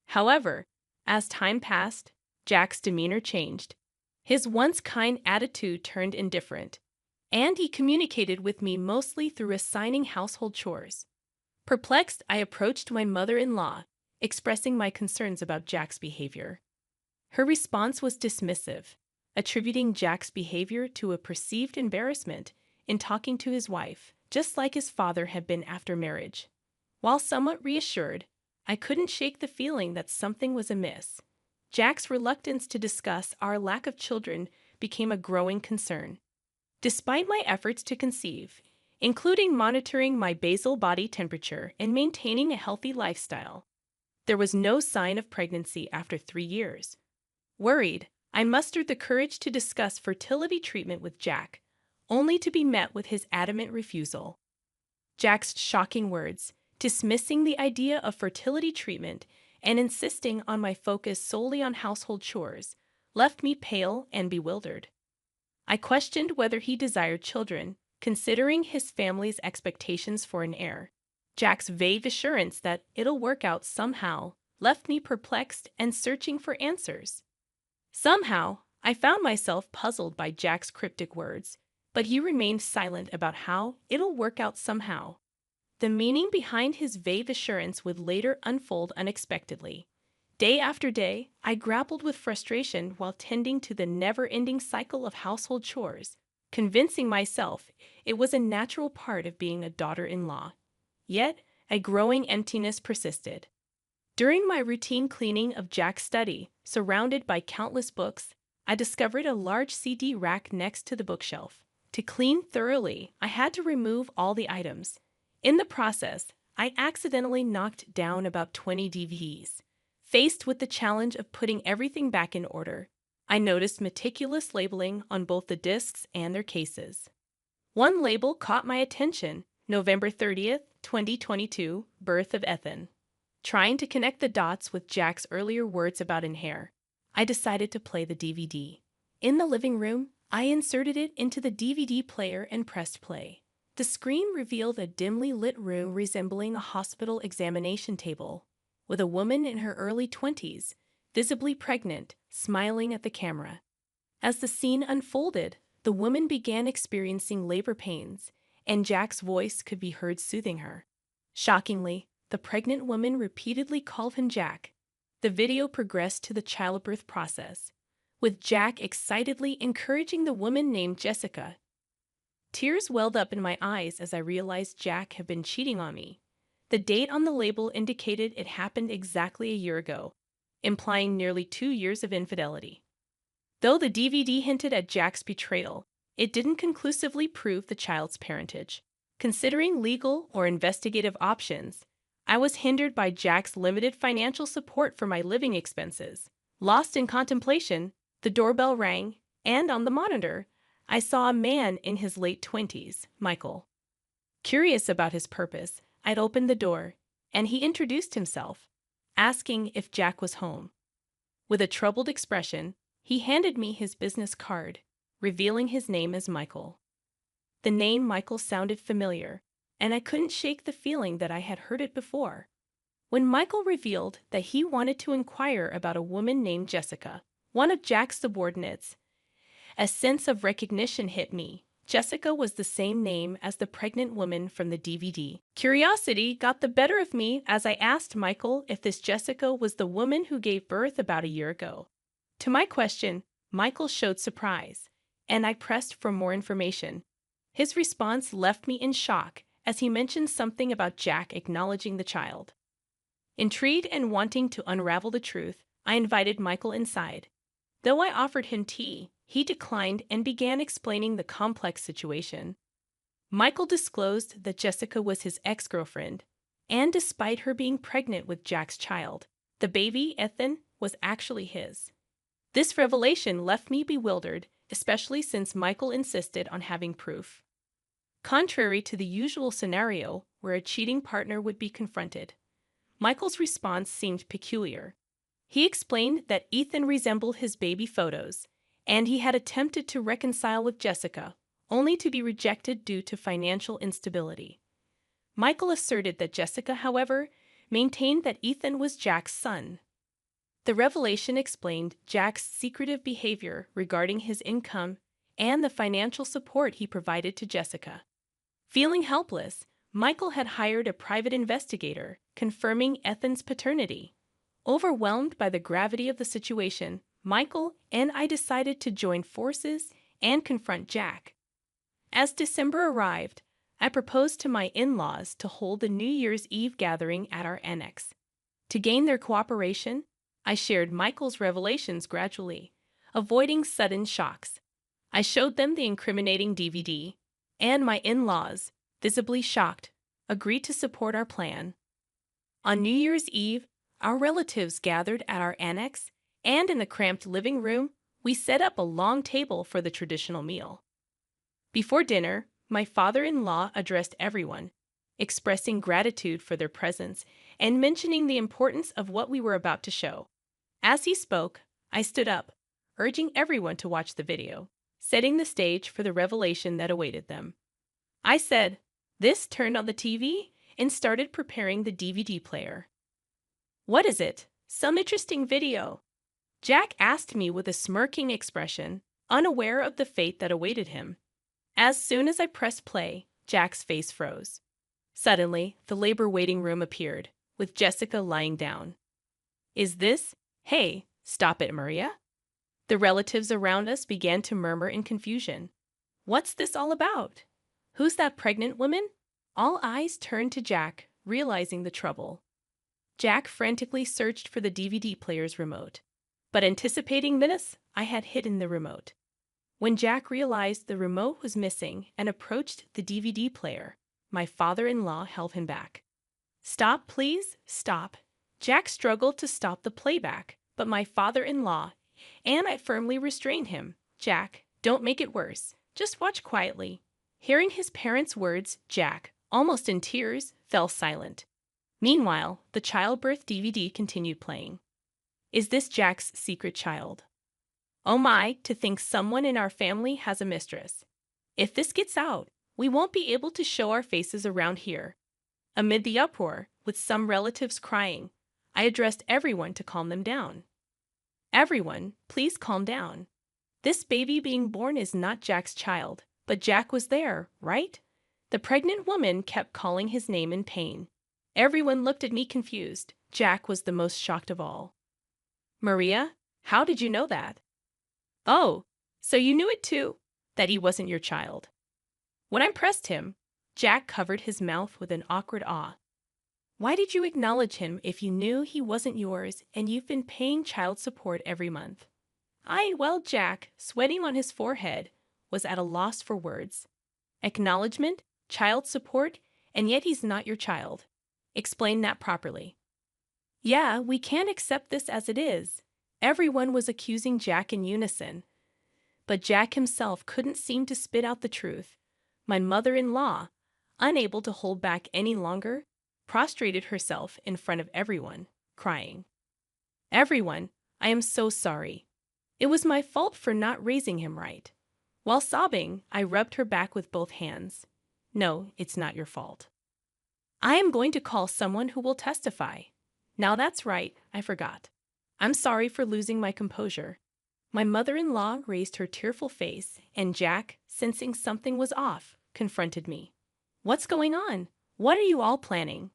However, as time passed, Jack's demeanor changed. His once kind attitude turned indifferent, and he communicated with me mostly through assigning household chores. Perplexed, I approached my mother-in-law, expressing my concerns about Jack's behavior. Her response was dismissive, attributing Jack's behavior to a perceived embarrassment in talking to his wife, just like his father had been after marriage. While somewhat reassured, I couldn't shake the feeling that something was amiss. Jack's reluctance to discuss our lack of children became a growing concern. Despite my efforts to conceive, including monitoring my basal body temperature and maintaining a healthy lifestyle, there was no sign of pregnancy after 3 years. Worried, I mustered the courage to discuss fertility treatment with Jack, only to be met with his adamant refusal. Jack's shocking words, dismissing the idea of fertility treatment and insisting on my focus solely on household chores, left me pale and bewildered. I questioned whether he desired children, considering his family's expectations for an heir. Jack's vague assurance that it'll work out somehow left me perplexed and searching for answers. Somehow, I found myself puzzled by Jack's cryptic words, but he remained silent about how it'll work out somehow. The meaning behind his vague assurance would later unfold unexpectedly. Day after day, I grappled with frustration while tending to the never-ending cycle of household chores, convincing myself it was a natural part of being a daughter-in-law. Yet, a growing emptiness persisted. During my routine cleaning of Jack's study, surrounded by countless books, I discovered a large CD rack next to the bookshelf. To clean thoroughly, I had to remove all the items. In the process, I accidentally knocked down about 20 DVDs. Faced with the challenge of putting everything back in order, I noticed meticulous labeling on both the discs and their cases. One label caught my attention: November 30th, 2022, Birth of Ethan. Trying to connect the dots with Jack's earlier words about an heir, I decided to play the DVD. In the living room, I inserted it into the DVD player and pressed play. The screen revealed a dimly lit room resembling a hospital examination table, with a woman in her early 20s, visibly pregnant, smiling at the camera. As the scene unfolded, the woman began experiencing labor pains, and Jack's voice could be heard soothing her. Shockingly, the pregnant woman repeatedly called him Jack. The video progressed to the childbirth process, with Jack excitedly encouraging the woman named Jessica. Tears welled up in my eyes as I realized Jack had been cheating on me. The date on the label indicated it happened exactly a year ago, implying nearly 2 years of infidelity. Though the DVD hinted at Jack's betrayal, it didn't conclusively prove the child's parentage. Considering legal or investigative options, I was hindered by Jack's limited financial support for my living expenses. Lost in contemplation, the doorbell rang, and on the monitor, I saw a man in his late 20s, Michael. Curious about his purpose, I'd opened the door, and he introduced himself, asking if Jack was home. With a troubled expression, he handed me his business card, revealing his name as Michael. The name Michael sounded familiar, and I couldn't shake the feeling that I had heard it before. When Michael revealed that he wanted to inquire about a woman named Jessica, one of Jack's subordinates, a sense of recognition hit me. Jessica was the same name as the pregnant woman from the DVD. Curiosity got the better of me as I asked Michael if this Jessica was the woman who gave birth about a year ago. To my question, Michael showed surprise, and I pressed for more information. His response left me in shock as he mentioned something about Jack acknowledging the child. Intrigued and wanting to unravel the truth, I invited Michael inside. Though I offered him tea, he declined and began explaining the complex situation. Michael disclosed that Jessica was his ex-girlfriend, and despite her being pregnant with Jack's child, the baby, Ethan, was actually his. This revelation left me bewildered, especially since Michael insisted on having proof. Contrary to the usual scenario where a cheating partner would be confronted, Michael's response seemed peculiar. He explained that Ethan resembled his baby photos, and he had attempted to reconcile with Jessica, only to be rejected due to financial instability. Michael asserted that Jessica, however, maintained that Ethan was Jack's son. The revelation explained Jack's secretive behavior regarding his income and the financial support he provided to Jessica. Feeling helpless, Michael had hired a private investigator, confirming Ethan's paternity. Overwhelmed by the gravity of the situation, Michael and I decided to join forces and confront Jack. As December arrived, I proposed to my in-laws to hold a New Year's Eve gathering at our annex. To gain their cooperation, I shared Michael's revelations gradually, avoiding sudden shocks. I showed them the incriminating DVD, and my in-laws, visibly shocked, agreed to support our plan. On New Year's Eve, our relatives gathered at our annex, and in the cramped living room, we set up a long table for the traditional meal. Before dinner, my father-in-law addressed everyone, expressing gratitude for their presence and mentioning the importance of what we were about to show. As he spoke, I stood up, urging everyone to watch the video, setting the stage for the revelation that awaited them. I said, "This," turned on the TV, and started preparing the DVD player. "What is it? Some interesting video?" Jack asked me with a smirking expression, unaware of the fate that awaited him. As soon as I pressed play, Jack's face froze. Suddenly, the labor waiting room appeared, with Jessica lying down. "Is this? Hey, stop it, Maria." The relatives around us began to murmur in confusion. "What's this all about? Who's that pregnant woman?" All eyes turned to Jack, realizing the trouble. Jack frantically searched for the DVD player's remote. But anticipating this, I had hidden the remote. When Jack realized the remote was missing and approached the DVD player, my father-in-law held him back. "Stop, please, stop." Jack struggled to stop the playback, but my father-in-law and I firmly restrained him. "Jack, don't make it worse. Just watch quietly." Hearing his parents' words, Jack, almost in tears, fell silent. Meanwhile, the childbirth DVD continued playing. Is this Jack's secret child? Oh my, to think someone in our family has a mistress. If this gets out, we won't be able to show our faces around here. Amid the uproar, with some relatives crying, I addressed everyone to calm them down. "Everyone, please calm down. This baby being born is not Jack's child, but Jack was there, right?" The pregnant woman kept calling his name in pain. Everyone looked at me confused. Jack was the most shocked of all. "Maria, how did you know that?" "Oh, so you knew it too, that he wasn't your child." When I pressed him, Jack covered his mouth with an awkward awe. "Why did you acknowledge him if you knew he wasn't yours and you've been paying child support every month?" Well, Jack, sweating on his forehead, was at a loss for words. "Acknowledgement, child support, and yet he's not your child. Explain that properly." "Yeah, we can't accept this as it is." Everyone was accusing Jack in unison. But Jack himself couldn't seem to spit out the truth. My mother-in-law, unable to hold back any longer, prostrated herself in front of everyone, crying. "Everyone, I am so sorry. It was my fault for not raising him right." While sobbing, I rubbed her back with both hands. "No, it's not your fault. I am going to call someone who will testify. Now that's right, I forgot. I'm sorry for losing my composure." My mother-in-law raised her tearful face, and Jack, sensing something was off, confronted me. "What's going on? What are you all planning?"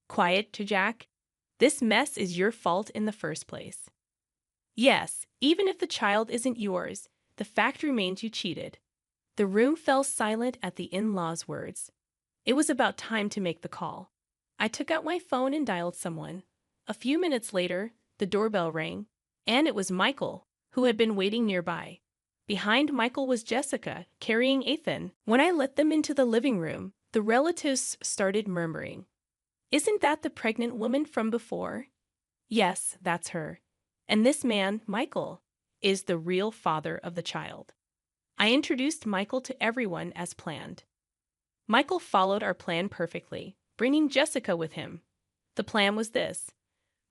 "Quiet," to Jack. "This mess is your fault in the first place. Yes, even if the child isn't yours, the fact remains you cheated." The room fell silent at the in-laws' words. It was about time to make the call. I took out my phone and dialed someone. A few minutes later, the doorbell rang, and it was Michael, who had been waiting nearby. Behind Michael was Jessica, carrying Ethan. When I let them into the living room, the relatives started murmuring. Isn't that the pregnant woman from before? Yes, that's her. And this man, Michael, is the real father of the child. I introduced Michael to everyone as planned. Michael followed our plan perfectly, bringing Jessica with him. The plan was this.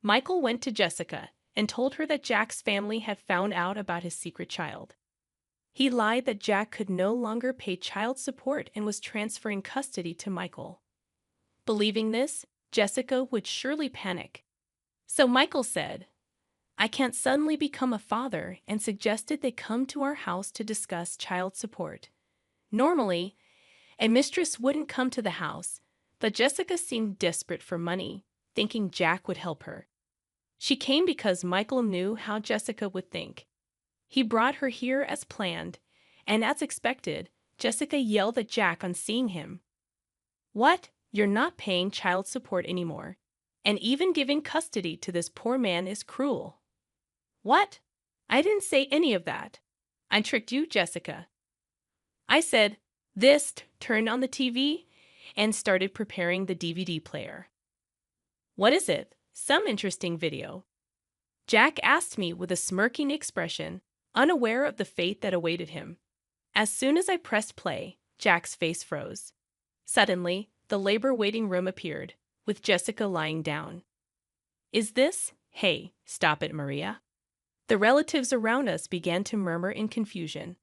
Michael went to Jessica and told her that Jack's family had found out about his secret child. He lied that Jack could no longer pay child support and was transferring custody to Michael. Believing this, Jessica would surely panic. So Michael said, I can't suddenly become a father, and suggested they come to our house to discuss child support. Normally, a mistress wouldn't come to the house, but Jessica seemed desperate for money, thinking Jack would help her. She came because Michael knew how Jessica would think. He brought her here as planned, and as expected, Jessica yelled at Jack on seeing him. What? You're not paying child support anymore, and even giving custody to this poor man is cruel. What? I didn't say any of that. I tricked you, Jessica. I said, this, turned on the TV, and started preparing the DVD player. What is it? Some interesting video. Jack asked me with a smirking expression, unaware of the fate that awaited him. As soon as I pressed play, Jack's face froze. Suddenly, the labor waiting room appeared, with Jessica lying down. Is this? Hey, stop it, Maria. The relatives around us began to murmur in confusion.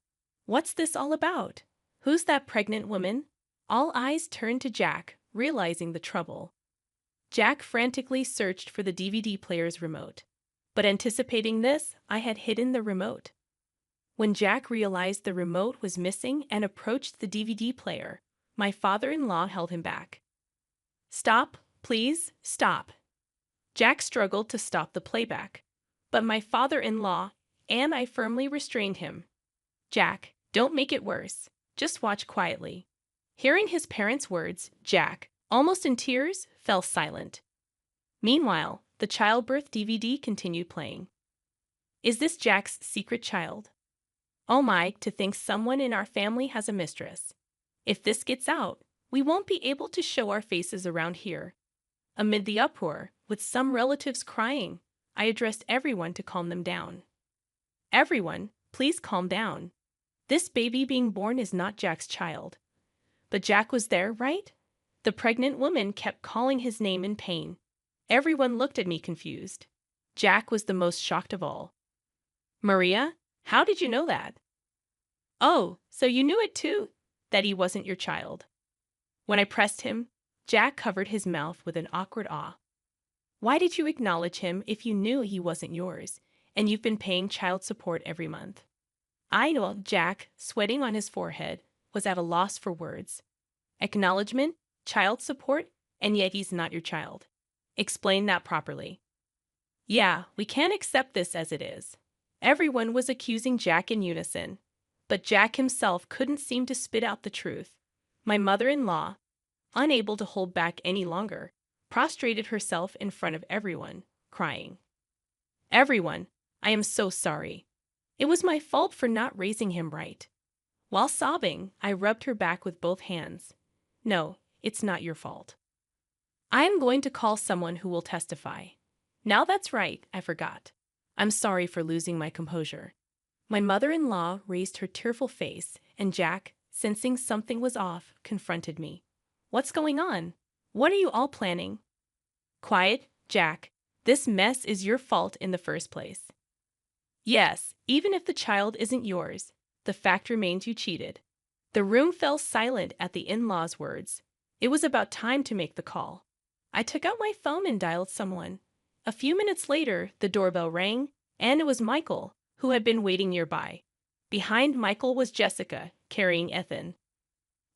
What's this all about? Who's that pregnant woman? All eyes turned to Jack, realizing the trouble. Jack frantically searched for the DVD player's remote. But anticipating this, I had hidden the remote. When Jack realized the remote was missing and approached the DVD player, my father-in-law held him back. Stop, please, stop. Jack struggled to stop the playback, but my father-in-law and I firmly restrained him. Jack, don't make it worse. Just watch quietly. Hearing his parents' words, Jack, almost in tears, fell silent. Meanwhile, the childbirth DVD continued playing. Is this Jack's secret child? Oh my, to think someone in our family has a mistress. If this gets out, we won't be able to show our faces around here. Amid the uproar, with some relatives crying, I addressed everyone to calm them down. Everyone, please calm down. This baby being born is not Jack's child. But Jack was there, right? The pregnant woman kept calling his name in pain. Everyone looked at me confused. Jack was the most shocked of all. Maria, how did you know that? Oh, so you knew it too, that he wasn't your child. When I pressed him, Jack covered his mouth with an awkward awe. Why did you acknowledge him if you knew he wasn't yours, and you've been paying child support every month? I know Jack, sweating on his forehead, was at a loss for words. Acknowledgement, child support, and yet he's not your child. Explain that properly. Yeah, we can't accept this as it is. Everyone was accusing Jack in unison, but Jack himself couldn't seem to spit out the truth. My mother-in-law, unable to hold back any longer, prostrated herself in front of everyone, crying. Everyone, I am so sorry. It was my fault for not raising him right. While sobbing, I rubbed her back with both hands. No, it's not your fault. I am going to call someone who will testify. Now that's right, I forgot. I'm sorry for losing my composure. My mother-in-law raised her tearful face, and Jack, sensing something was off, confronted me. What's going on? What are you all planning? Quiet, Jack. This mess is your fault in the first place. Yes, even if the child isn't yours, the fact remains you cheated. The room fell silent at the in-laws' words. It was about time to make the call. I took out my phone and dialed someone. A few minutes later, the doorbell rang, and it was Michael, who had been waiting nearby. Behind Michael was Jessica, carrying Ethan.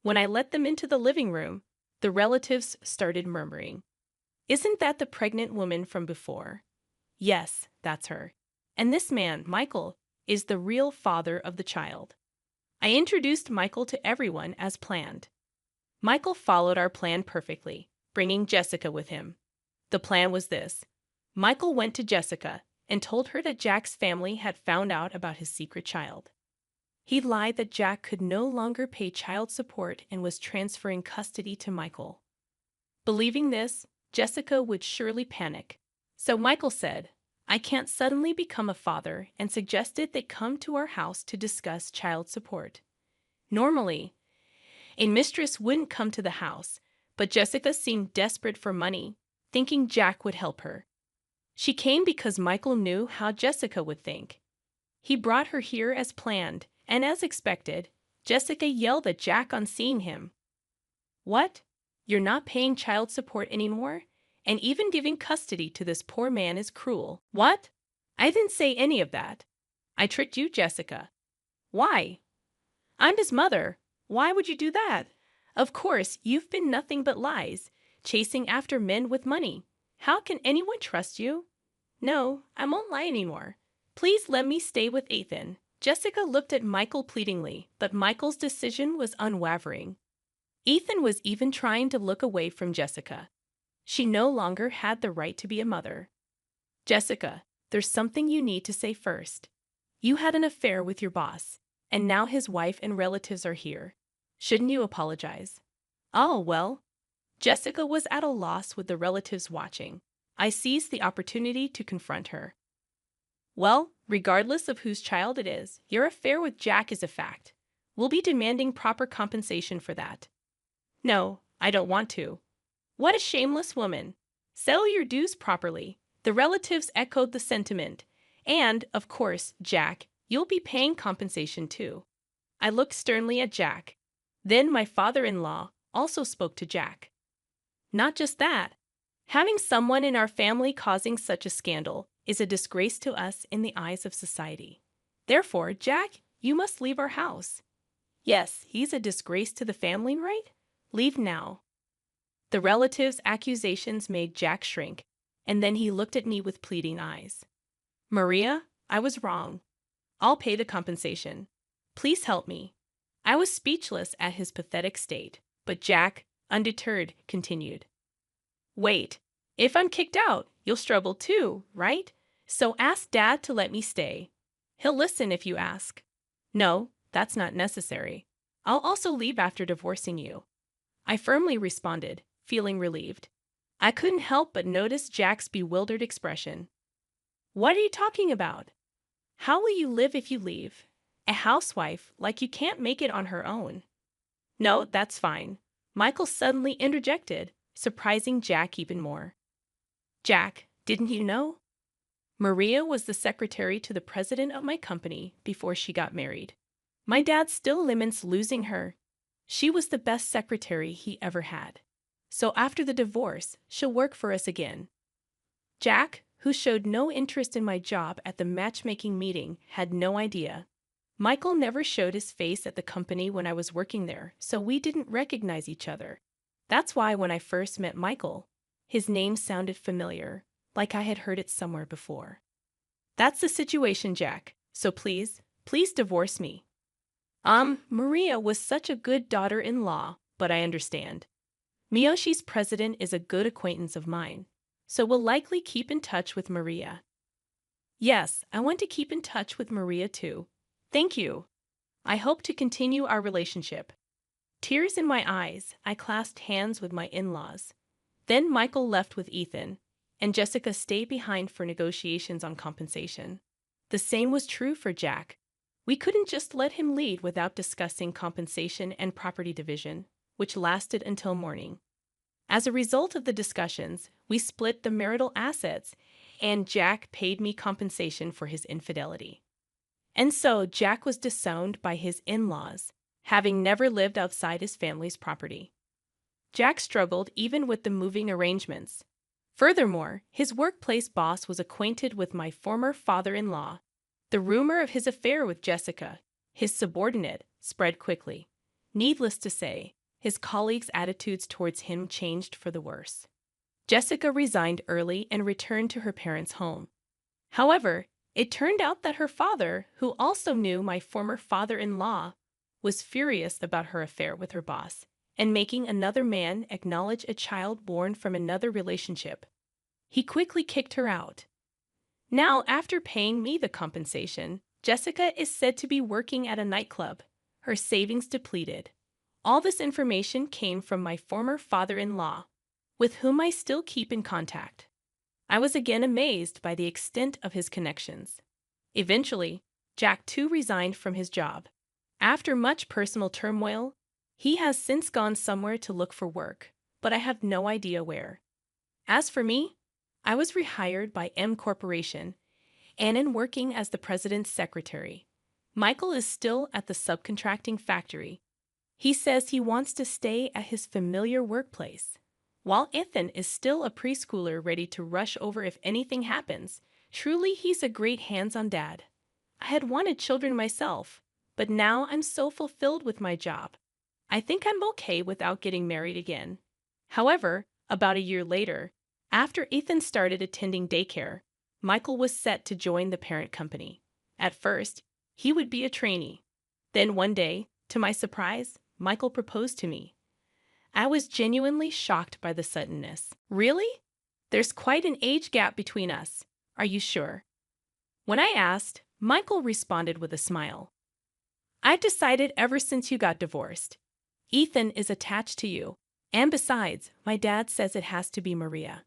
When I let them into the living room, the relatives started murmuring. Isn't that the pregnant woman from before? Yes, that's her. And this man, Michael, is the real father of the child. I introduced Michael to everyone as planned. Michael followed our plan perfectly, bringing Jessica with him. The plan was this. Michael went to Jessica and told her that Jack's family had found out about his secret child. He lied that Jack could no longer pay child support and was transferring custody to Michael. Believing this, Jessica would surely panic. So Michael said, "I can't suddenly become a father," and suggested they come to our house to discuss child support. Normally, a mistress wouldn't come to the house, but Jessica seemed desperate for money, thinking Jack would help her. She came because Michael knew how Jessica would think. He brought her here as planned, and as expected, Jessica yelled at Jack on seeing him. "What? You're not paying child support anymore? And even giving custody to this poor man is cruel." "What? I didn't say any of that. I tricked you, Jessica." "Why? I'm his mother. Why would you do that? Of course, you've been nothing but lies, chasing after men with money. How can anyone trust you?" "No, I won't lie anymore. Please let me stay with Ethan." Jessica looked at Michael pleadingly, but Michael's decision was unwavering. Ethan was even trying to look away from Jessica. She no longer had the right to be a mother. "Jessica, there's something you need to say first. You had an affair with your boss, and now his wife and relatives are here. Shouldn't you apologize?" "Oh, well." Jessica was at a loss with the relatives watching. I seized the opportunity to confront her. "Well, regardless of whose child it is, your affair with Jack is a fact. We'll be demanding proper compensation for that." "No, I don't want to." "What a shameless woman. Settle your dues properly." The relatives echoed the sentiment. "And, of course, Jack, you'll be paying compensation too." I looked sternly at Jack. Then my father-in-law also spoke to Jack. "Not just that. Having someone in our family causing such a scandal is a disgrace to us in the eyes of society. Therefore, Jack, you must leave our house." "Yes, he's a disgrace to the family, right? Leave now." The relatives' accusations made Jack shrink, and then he looked at me with pleading eyes. "Maria, I was wrong. I'll pay the compensation. Please help me." I was speechless at his pathetic state, but Jack, undeterred, continued. "Wait, if I'm kicked out, you'll struggle too, right? So ask Dad to let me stay. He'll listen if you ask." "No, that's not necessary. I'll also leave after divorcing you." I firmly responded, feeling relieved. I couldn't help but notice Jack's bewildered expression. "What are you talking about? How will you live if you leave? A housewife, like you can't make it on her own." "No, that's fine." Michael suddenly interjected, surprising Jack even more. "Jack, didn't you know? Maria was the secretary to the president of my company before she got married. My dad still laments losing her. She was the best secretary he ever had. So after the divorce, she'll work for us again." Jack, who showed no interest in my job at the matchmaking meeting, had no idea. Michael never showed his face at the company when I was working there, so we didn't recognize each other. That's why when I first met Michael, his name sounded familiar, like I had heard it somewhere before. "That's the situation, Jack. So please divorce me." Maria was such a good daughter-in-law, but I understand. Miyoshi's president is a good acquaintance of mine, so we'll likely keep in touch with Maria. "Yes, I want to keep in touch with Maria too. Thank you. I hope to continue our relationship." Tears in my eyes, I clasped hands with my in-laws. Then Michael left with Ethan, and Jessica stayed behind for negotiations on compensation. The same was true for Jack. We couldn't just let him lead without discussing compensation and property division, which lasted until morning. As a result of the discussions, we split the marital assets, and Jack paid me compensation for his infidelity. And so Jack was disowned by his in-laws, having never lived outside his family's property. Jack struggled even with the moving arrangements. Furthermore, his workplace boss was acquainted with my former father-in-law. The rumor of his affair with Jessica, his subordinate, spread quickly. Needless to say, his colleagues' attitudes towards him changed for the worse. Jessica resigned early and returned to her parents' home. However, it turned out that her father, who also knew my former father-in-law, was furious about her affair with her boss and making another man acknowledge a child born from another relationship. He quickly kicked her out. Now, after paying me the compensation, Jessica is said to be working at a nightclub, her savings depleted. All this information came from my former father-in-law, with whom I still keep in contact. I was again amazed by the extent of his connections. Eventually, Jack too resigned from his job. After much personal turmoil, he has since gone somewhere to look for work, but I have no idea where. As for me, I was rehired by M Corporation and am working as the president's secretary. Michael is still at the subcontracting factory. He says he wants to stay at his familiar workplace, while Ethan is still a preschooler ready to rush over if anything happens. Truly, he's a great hands-on dad. I had wanted children myself, but now I'm so fulfilled with my job. I think I'm okay without getting married again. However, about a year later, after Ethan started attending daycare, Michael was set to join the parent company. At first, he would be a trainee. Then one day, to my surprise, Michael proposed to me. I was genuinely shocked by the suddenness. Really? There's quite an age gap between us. Are you sure? When I asked, Michael responded with a smile. I've decided ever since you got divorced. Ethan is attached to you. And besides, my dad says it has to be Maria.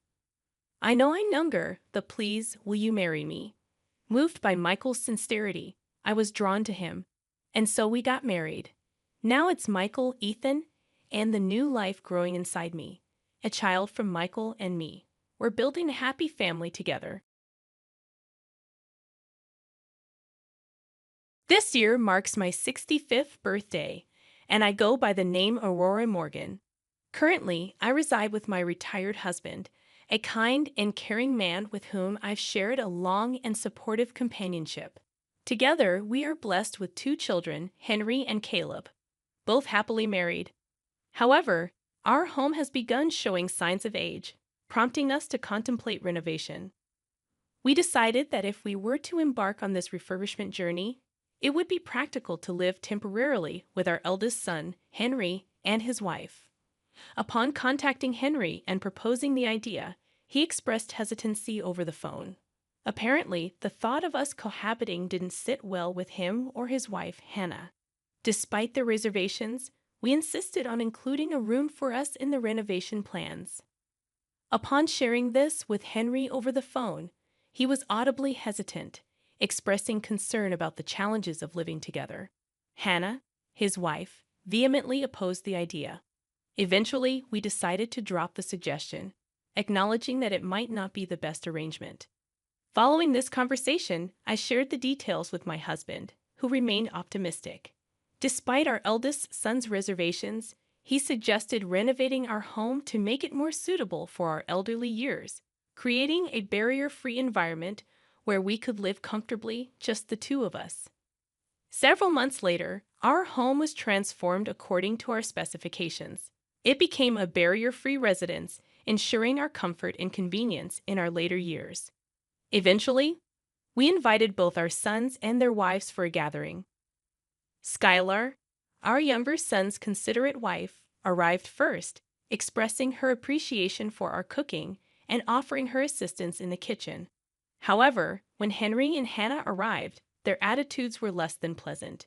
I know I'm younger, but please, will you marry me? Moved by Michael's sincerity, I was drawn to him, and so we got married. Now it's Michael, Ethan, and the new life growing inside me. A child from Michael and me. We're building a happy family together. This year marks my 65th birthday, and I go by the name Aurora Morgan. Currently, I reside with my retired husband, a kind and caring man with whom I've shared a long and supportive companionship. Together, we are blessed with 2 children, Henry and Caleb, both happily married. However, our home has begun showing signs of age, prompting us to contemplate renovation. We decided that if we were to embark on this refurbishment journey, it would be practical to live temporarily with our eldest son, Henry, and his wife. Upon contacting Henry and proposing the idea, he expressed hesitancy over the phone. Apparently, the thought of us cohabiting didn't sit well with him or his wife, Hannah. Despite their reservations, we insisted on including a room for us in the renovation plans. Upon sharing this with Henry over the phone, he was audibly hesitant, expressing concern about the challenges of living together. Hannah, his wife, vehemently opposed the idea. Eventually, we decided to drop the suggestion, acknowledging that it might not be the best arrangement. Following this conversation, I shared the details with my husband, who remained optimistic. Despite our eldest son's reservations, he suggested renovating our home to make it more suitable for our elderly years, creating a barrier-free environment where we could live comfortably, just the 2 of us. Several months later, our home was transformed according to our specifications. It became a barrier-free residence, ensuring our comfort and convenience in our later years. Eventually, we invited both our sons and their wives for a gathering. Skylar, our younger son's considerate wife, arrived first, expressing her appreciation for our cooking and offering her assistance in the kitchen. However, when Henry and Hannah arrived, their attitudes were less than pleasant.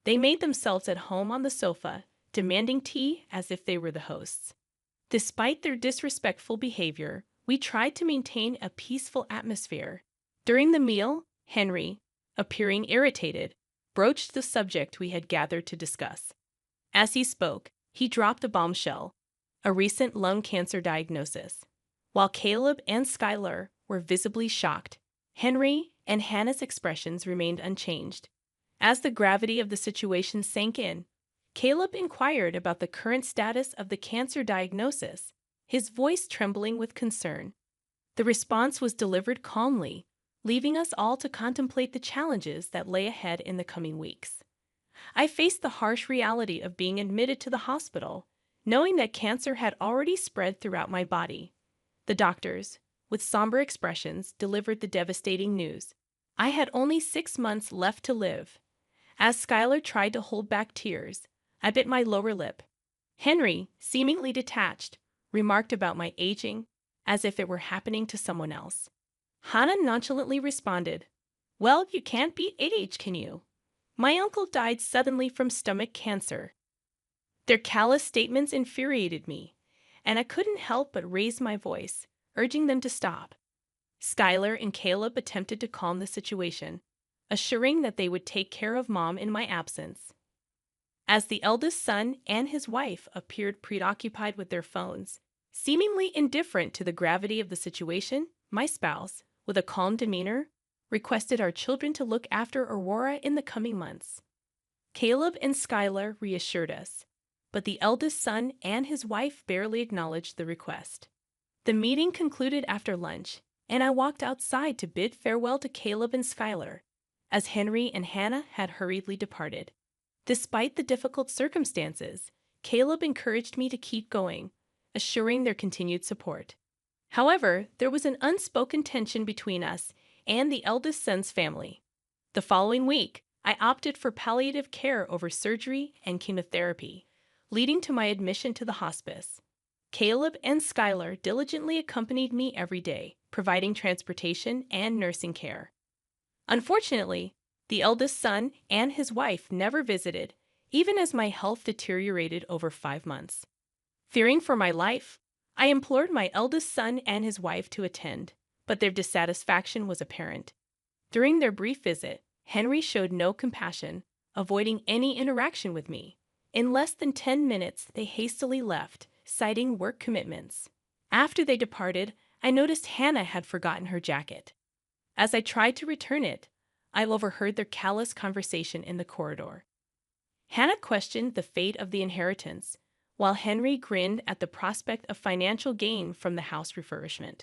They made themselves at home on the sofa, demanding tea as if they were the hosts. Despite their disrespectful behavior, we tried to maintain a peaceful atmosphere. During the meal, Henry, appearing irritated, broached the subject we had gathered to discuss. As he spoke, he dropped a bombshell, a recent lung cancer diagnosis. While Caleb and Skylar were visibly shocked, Henry and Hannah's expressions remained unchanged. As the gravity of the situation sank in, Caleb inquired about the current status of the cancer diagnosis, his voice trembling with concern. The response was delivered calmly, leaving us all to contemplate the challenges that lay ahead in the coming weeks. I faced the harsh reality of being admitted to the hospital, knowing that cancer had already spread throughout my body. The doctors, with somber expressions, delivered the devastating news. I had only 6 months left to live. As Skylar tried to hold back tears, I bit my lower lip. Henry, seemingly detached, remarked about my aging, as if it were happening to someone else. Hannah nonchalantly responded, Well, you can't beat age, can you? My uncle died suddenly from stomach cancer. Their callous statements infuriated me, and I couldn't help but raise my voice, urging them to stop. Skylar and Caleb attempted to calm the situation, assuring that they would take care of Mom in my absence. As the eldest son and his wife appeared preoccupied with their phones, seemingly indifferent to the gravity of the situation, my spouse, with a calm demeanor, requested our children to look after Aurora in the coming months. Caleb and Skylar reassured us, but the eldest son and his wife barely acknowledged the request. The meeting concluded after lunch, and I walked outside to bid farewell to Caleb and Skylar, as Henry and Hannah had hurriedly departed. Despite the difficult circumstances, Caleb encouraged me to keep going, assuring their continued support. However, there was an unspoken tension between us and the eldest son's family. The following week, I opted for palliative care over surgery and chemotherapy, leading to my admission to the hospice. Caleb and Skylar diligently accompanied me every day, providing transportation and nursing care. Unfortunately, the eldest son and his wife never visited, even as my health deteriorated over 5 months. Fearing for my life, I implored my eldest son and his wife to attend, but their dissatisfaction was apparent. During their brief visit, Henry showed no compassion, avoiding any interaction with me. In less than 10 minutes, they hastily left, citing work commitments. After they departed, I noticed Hannah had forgotten her jacket. As I tried to return it, I overheard their callous conversation in the corridor. Hannah questioned the fate of the inheritance, while Henry grinned at the prospect of financial gain from the house refurbishment.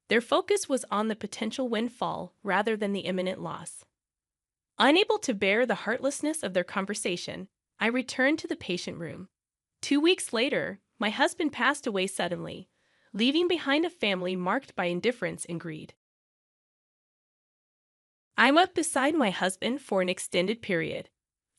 Their focus was on the potential windfall rather than the imminent loss. Unable to bear the heartlessness of their conversation, I returned to the patient room. 2 weeks later, my husband passed away suddenly, leaving behind a family marked by indifference and greed. I wept beside my husband for an extended period,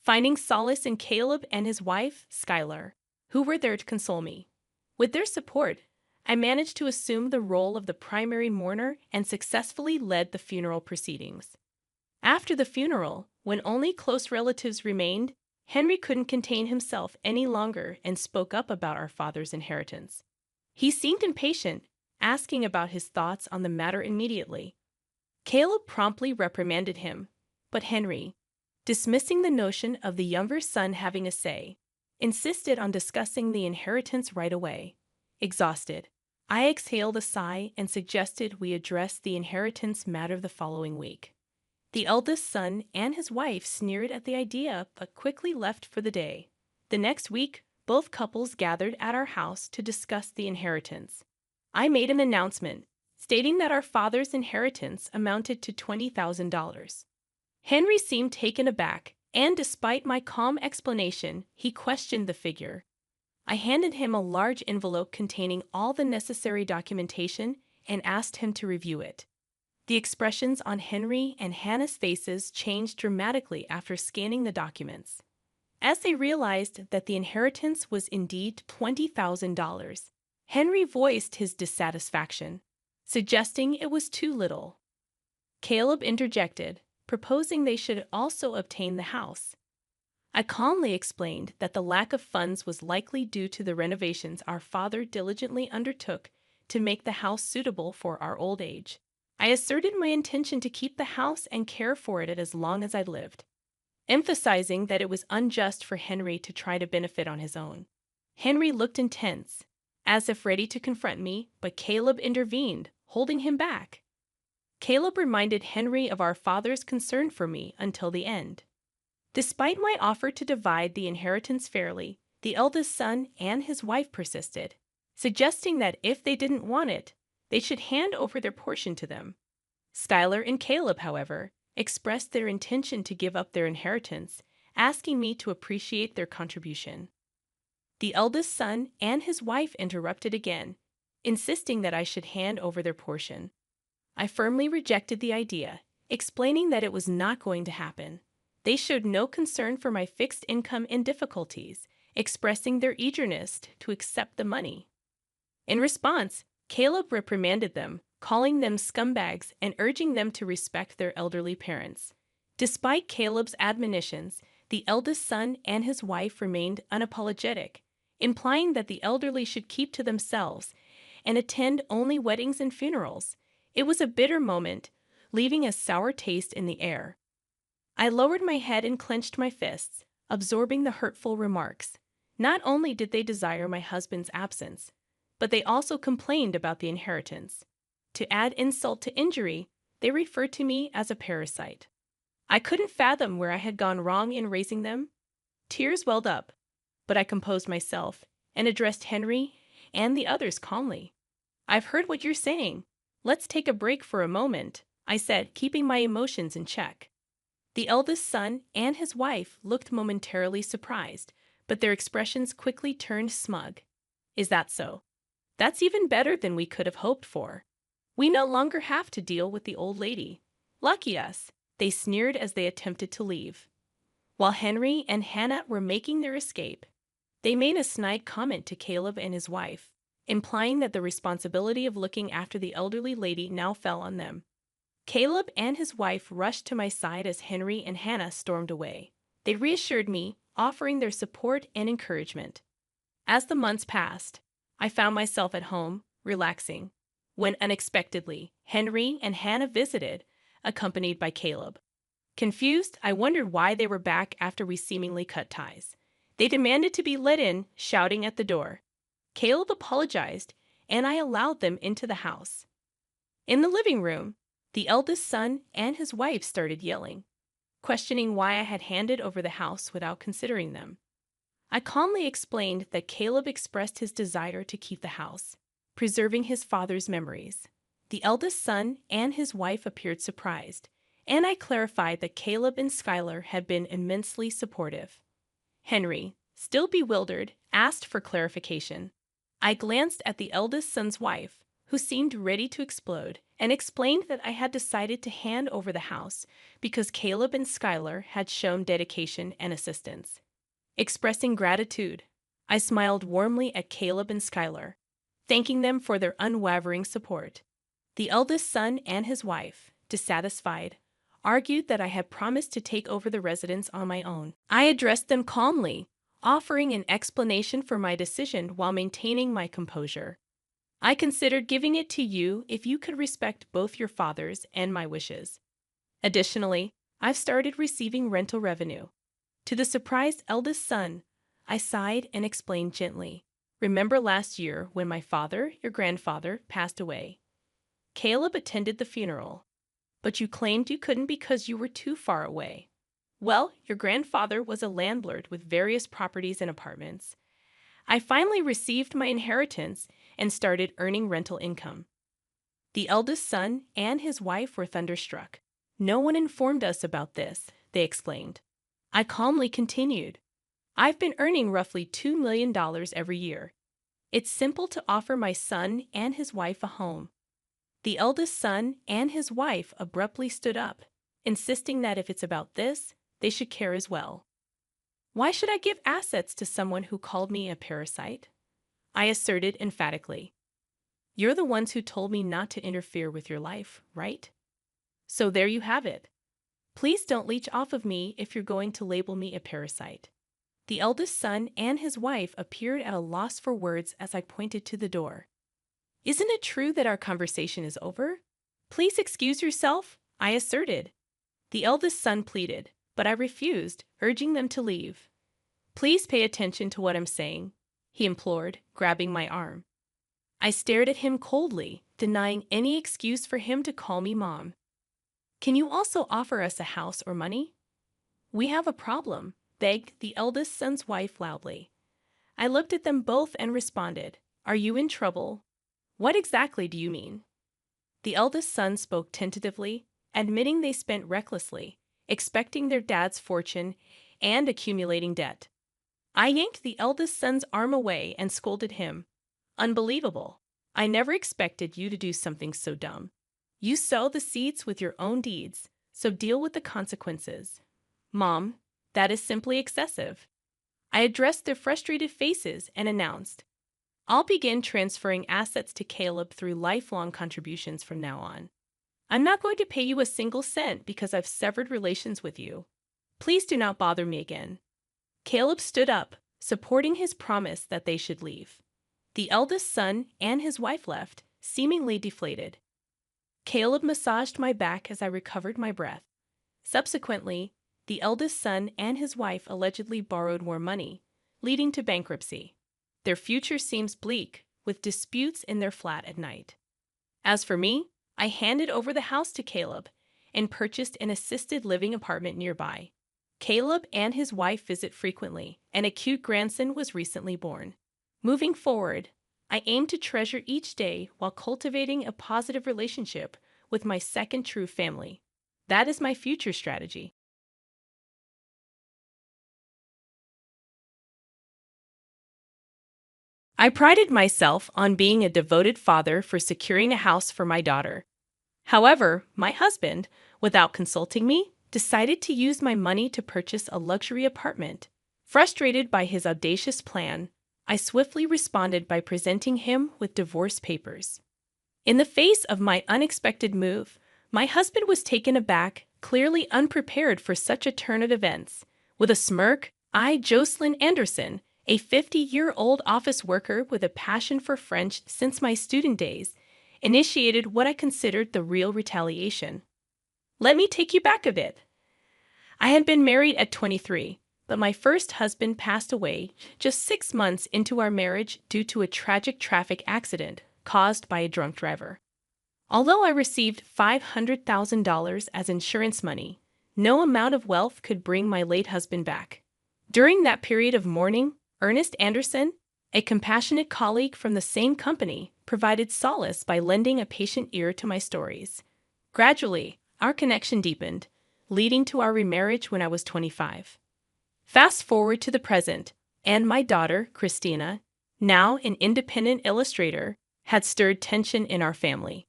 finding solace in Caleb and his wife, Skylar, who were there to console me. With their support, I managed to assume the role of the primary mourner and successfully led the funeral proceedings. After the funeral, when only close relatives remained, Henry couldn't contain himself any longer and spoke up about our father's inheritance. He seemed impatient, asking about his thoughts on the matter immediately. Caleb promptly reprimanded him, but Henry, dismissing the notion of the younger son having a say, insisted on discussing the inheritance right away. Exhausted, I exhaled a sigh and suggested we address the inheritance matter the following week. The eldest son and his wife sneered at the idea but quickly left for the day. The next week, both couples gathered at our house to discuss the inheritance. I made an announcement, stating that our father's inheritance amounted to $20,000. Henry seemed taken aback, and despite my calm explanation, he questioned the figure. I handed him a large envelope containing all the necessary documentation and asked him to review it. The expressions on Henry and Hannah's faces changed dramatically after scanning the documents. As they realized that the inheritance was indeed $20,000, Henry voiced his dissatisfaction, suggesting it was too little. Caleb interjected, proposing they should also obtain the house. I calmly explained that the lack of funds was likely due to the renovations our father diligently undertook to make the house suitable for our old age. I asserted my intention to keep the house and care for it as long as I lived, emphasizing that it was unjust for Henry to try to benefit on his own. Henry looked intense, as if ready to confront me, but Caleb intervened, holding him back. Caleb reminded Henry of our father's concern for me until the end. Despite my offer to divide the inheritance fairly, the eldest son and his wife persisted, suggesting that if they didn't want it, they should hand over their portion to them. Skylar and Caleb, however, expressed their intention to give up their inheritance, asking me to appreciate their contribution. The eldest son and his wife interrupted again, insisting that I should hand over their portion. I firmly rejected the idea, explaining that it was not going to happen. They showed no concern for my fixed income and difficulties, expressing their eagerness to accept the money. In response, Caleb reprimanded them, calling them scumbags and urging them to respect their elderly parents. Despite Caleb's admonitions, the eldest son and his wife remained unapologetic, implying that the elderly should keep to themselves and attend only weddings and funerals. It was a bitter moment, leaving a sour taste in the air. I lowered my head and clenched my fists, absorbing the hurtful remarks. Not only did they desire my husband's absence, but they also complained about the inheritance. To add insult to injury, they referred to me as a parasite. I couldn't fathom where I had gone wrong in raising them. Tears welled up, but I composed myself and addressed Henry and the others calmly. "I've heard what you're saying. Let's take a break for a moment," I said, keeping my emotions in check. The eldest son and his wife looked momentarily surprised, but their expressions quickly turned smug. "Is that so? That's even better than we could have hoped for. We no longer have to deal with the old lady. Lucky us," they sneered as they attempted to leave. While Henry and Hannah were making their escape, they made a snide comment to Caleb and his wife, implying that the responsibility of looking after the elderly lady now fell on them. Caleb and his wife rushed to my side as Henry and Hannah stormed away. They reassured me, offering their support and encouragement. As the months passed, I found myself at home, relaxing, when unexpectedly, Henry and Hannah visited, accompanied by Caleb. Confused, I wondered why they were back after we seemingly cut ties. They demanded to be let in, shouting at the door. Caleb apologized, and I allowed them into the house. In the living room, the eldest son and his wife started yelling, questioning why I had handed over the house without considering them. I calmly explained that Caleb expressed his desire to keep the house, preserving his father's memories. The eldest son and his wife appeared surprised, and I clarified that Caleb and Skylar had been immensely supportive. Henry, still bewildered, asked for clarification. I glanced at the eldest son's wife, who seemed ready to explode, and explained that I had decided to hand over the house because Caleb and Skylar had shown dedication and assistance. Expressing gratitude, I smiled warmly at Caleb and Skylar, thanking them for their unwavering support. The eldest son and his wife, dissatisfied, argued that I had promised to take over the residence on my own. I addressed them calmly, offering an explanation for my decision while maintaining my composure. "I considered giving it to you if you could respect both your father's and my wishes. Additionally, I've started receiving rental revenue." To the surprised eldest son, I sighed and explained gently, "Remember last year when my father, your grandfather, passed away? Caleb attended the funeral, but you claimed you couldn't because you were too far away. Well, your grandfather was a landlord with various properties and apartments. I finally received my inheritance and started earning rental income." The eldest son and his wife were thunderstruck. "No one informed us about this," they exclaimed. I calmly continued, "I've been earning roughly $2 million every year. It's simple to offer my son and his wife a home." The eldest son and his wife abruptly stood up, insisting that if it's about this, they should care as well. "Why should I give assets to someone who called me a parasite?" I asserted emphatically. "You're the ones who told me not to interfere with your life, right? So there you have it. Please don't leech off of me if you're going to label me a parasite." The eldest son and his wife appeared at a loss for words as I pointed to the door. "Isn't it true that our conversation is over? Please excuse yourself," I asserted. The eldest son pleaded, but I refused, urging them to leave. "Please pay attention to what I'm saying," he implored, grabbing my arm. I stared at him coldly, denying any excuse for him to call me Mom. "Can you also offer us a house or money?" "We have a problem," begged the eldest son's wife loudly. I looked at them both and responded, "Are you in trouble? What exactly do you mean?" The eldest son spoke tentatively, admitting they spent recklessly, expecting their dad's fortune and accumulating debt. I yanked the eldest son's arm away and scolded him. "Unbelievable. I never expected you to do something so dumb. You sow the seeds with your own deeds, so deal with the consequences." "Mom, that is simply excessive." I addressed their frustrated faces and announced, I'll begin transferring assets to Caleb through lifelong contributions from now on. I'm not going to pay you a single cent because I've severed relations with you. Please do not bother me again." Caleb stood up, supporting his promise that they should leave. The eldest son and his wife left, seemingly deflated. Caleb massaged my back as I recovered my breath. Subsequently, the eldest son and his wife allegedly borrowed more money, leading to bankruptcy. Their future seems bleak, with disputes in their flat at night. As for me, I handed over the house to Caleb and purchased an assisted living apartment nearby. Caleb and his wife visit frequently, and a cute grandson was recently born. Moving forward, I aim to treasure each day while cultivating a positive relationship with my second true family. That is my future strategy. I prided myself on being a devoted father for securing a house for my daughter. However, my husband, without consulting me, decided to use my money to purchase a luxury apartment. Frustrated by his audacious plan, I swiftly responded by presenting him with divorce papers. In the face of my unexpected move, my husband was taken aback, clearly unprepared for such a turn of events. With a smirk, Jocelyn Anderson, a 50-year-old office worker with a passion for French since my student days, initiated what I considered the real retaliation. Let me take you back a bit. I had been married at 23, but my first husband passed away just 6 months into our marriage due to a tragic traffic accident caused by a drunk driver. Although I received $500,000 as insurance money, no amount of wealth could bring my late husband back. During that period of mourning, Ernest Anderson, a compassionate colleague from the same company, provided solace by lending a patient ear to my stories. Gradually, our connection deepened, leading to our remarriage when I was 25. Fast forward to the present, and my daughter, Christina, now an independent illustrator, had stirred tension in our family.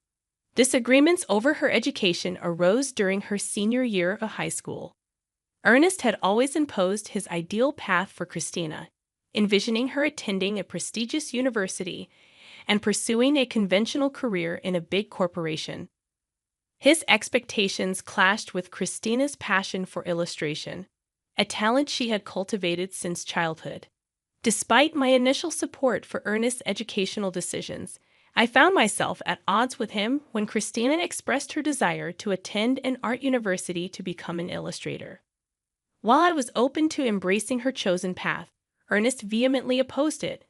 Disagreements over her education arose during her senior year of high school. Ernest had always imposed his ideal path for Christina, envisioning her attending a prestigious university and pursuing a conventional career in a big corporation. His expectations clashed with Christina's passion for illustration, a talent she had cultivated since childhood. Despite my initial support for Ernest's educational decisions, I found myself at odds with him when Christina expressed her desire to attend an art university to become an illustrator. While I was open to embracing her chosen path, Ernest vehemently opposed it,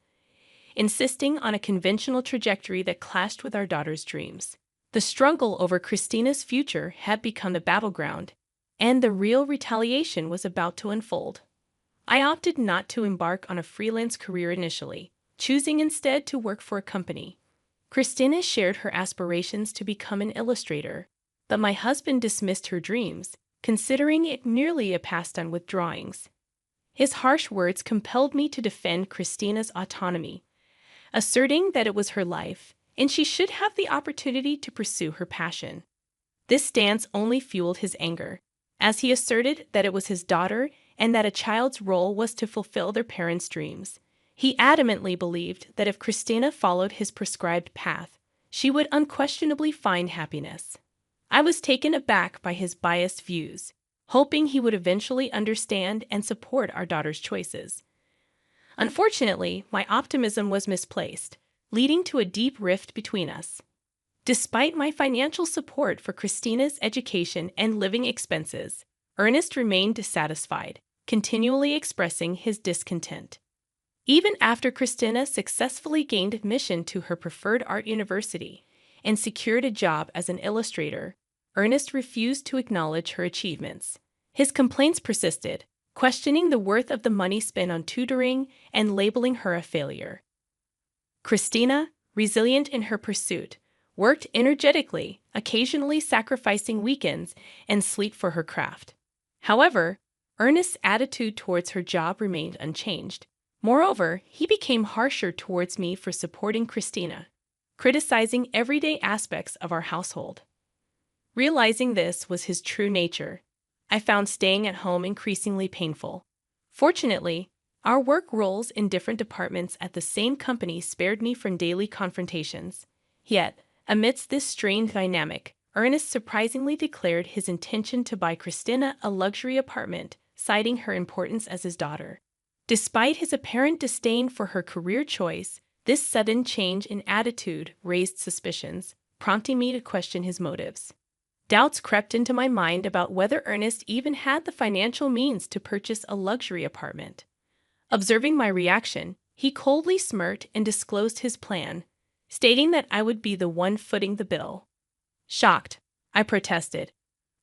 insisting on a conventional trajectory that clashed with our daughter's dreams. The struggle over Christina's future had become the battleground, and the real retaliation was about to unfold. I opted not to embark on a freelance career initially, choosing instead to work for a company. Christina shared her aspirations to become an illustrator, but my husband dismissed her dreams, considering it merely a pastime with drawings. His harsh words compelled me to defend Christina's autonomy, asserting that it was her life, and she should have the opportunity to pursue her passion. This stance only fueled his anger, as he asserted that it was his daughter and that a child's role was to fulfill their parents' dreams. He adamantly believed that if Christina followed his prescribed path, she would unquestionably find happiness. I was taken aback by his biased views, hoping he would eventually understand and support our daughter's choices. Unfortunately, my optimism was misplaced, leading to a deep rift between us. Despite my financial support for Christina's education and living expenses, Ernest remained dissatisfied, continually expressing his discontent. Even after Christina successfully gained admission to her preferred art university and secured a job as an illustrator, Ernest refused to acknowledge her achievements. His complaints persisted, questioning the worth of the money spent on tutoring and labeling her a failure. Christina, resilient in her pursuit, worked energetically, occasionally sacrificing weekends and sleep for her craft. However, Ernest's attitude towards her job remained unchanged. Moreover, he became harsher towards me for supporting Christina, criticizing everyday aspects of our household. Realizing this was his true nature, I found staying at home increasingly painful. Fortunately, Our work roles in different departments at the same company spared me from daily confrontations. Yet, amidst this strained dynamic, Ernest surprisingly declared his intention to buy Christina a luxury apartment, citing her importance as his daughter. Despite his apparent disdain for her career choice, this sudden change in attitude raised suspicions, prompting me to question his motives. Doubts crept into my mind about whether Ernest even had the financial means to purchase a luxury apartment. Observing my reaction, he coldly smirked and disclosed his plan, stating that I would be the one footing the bill. Shocked, I protested,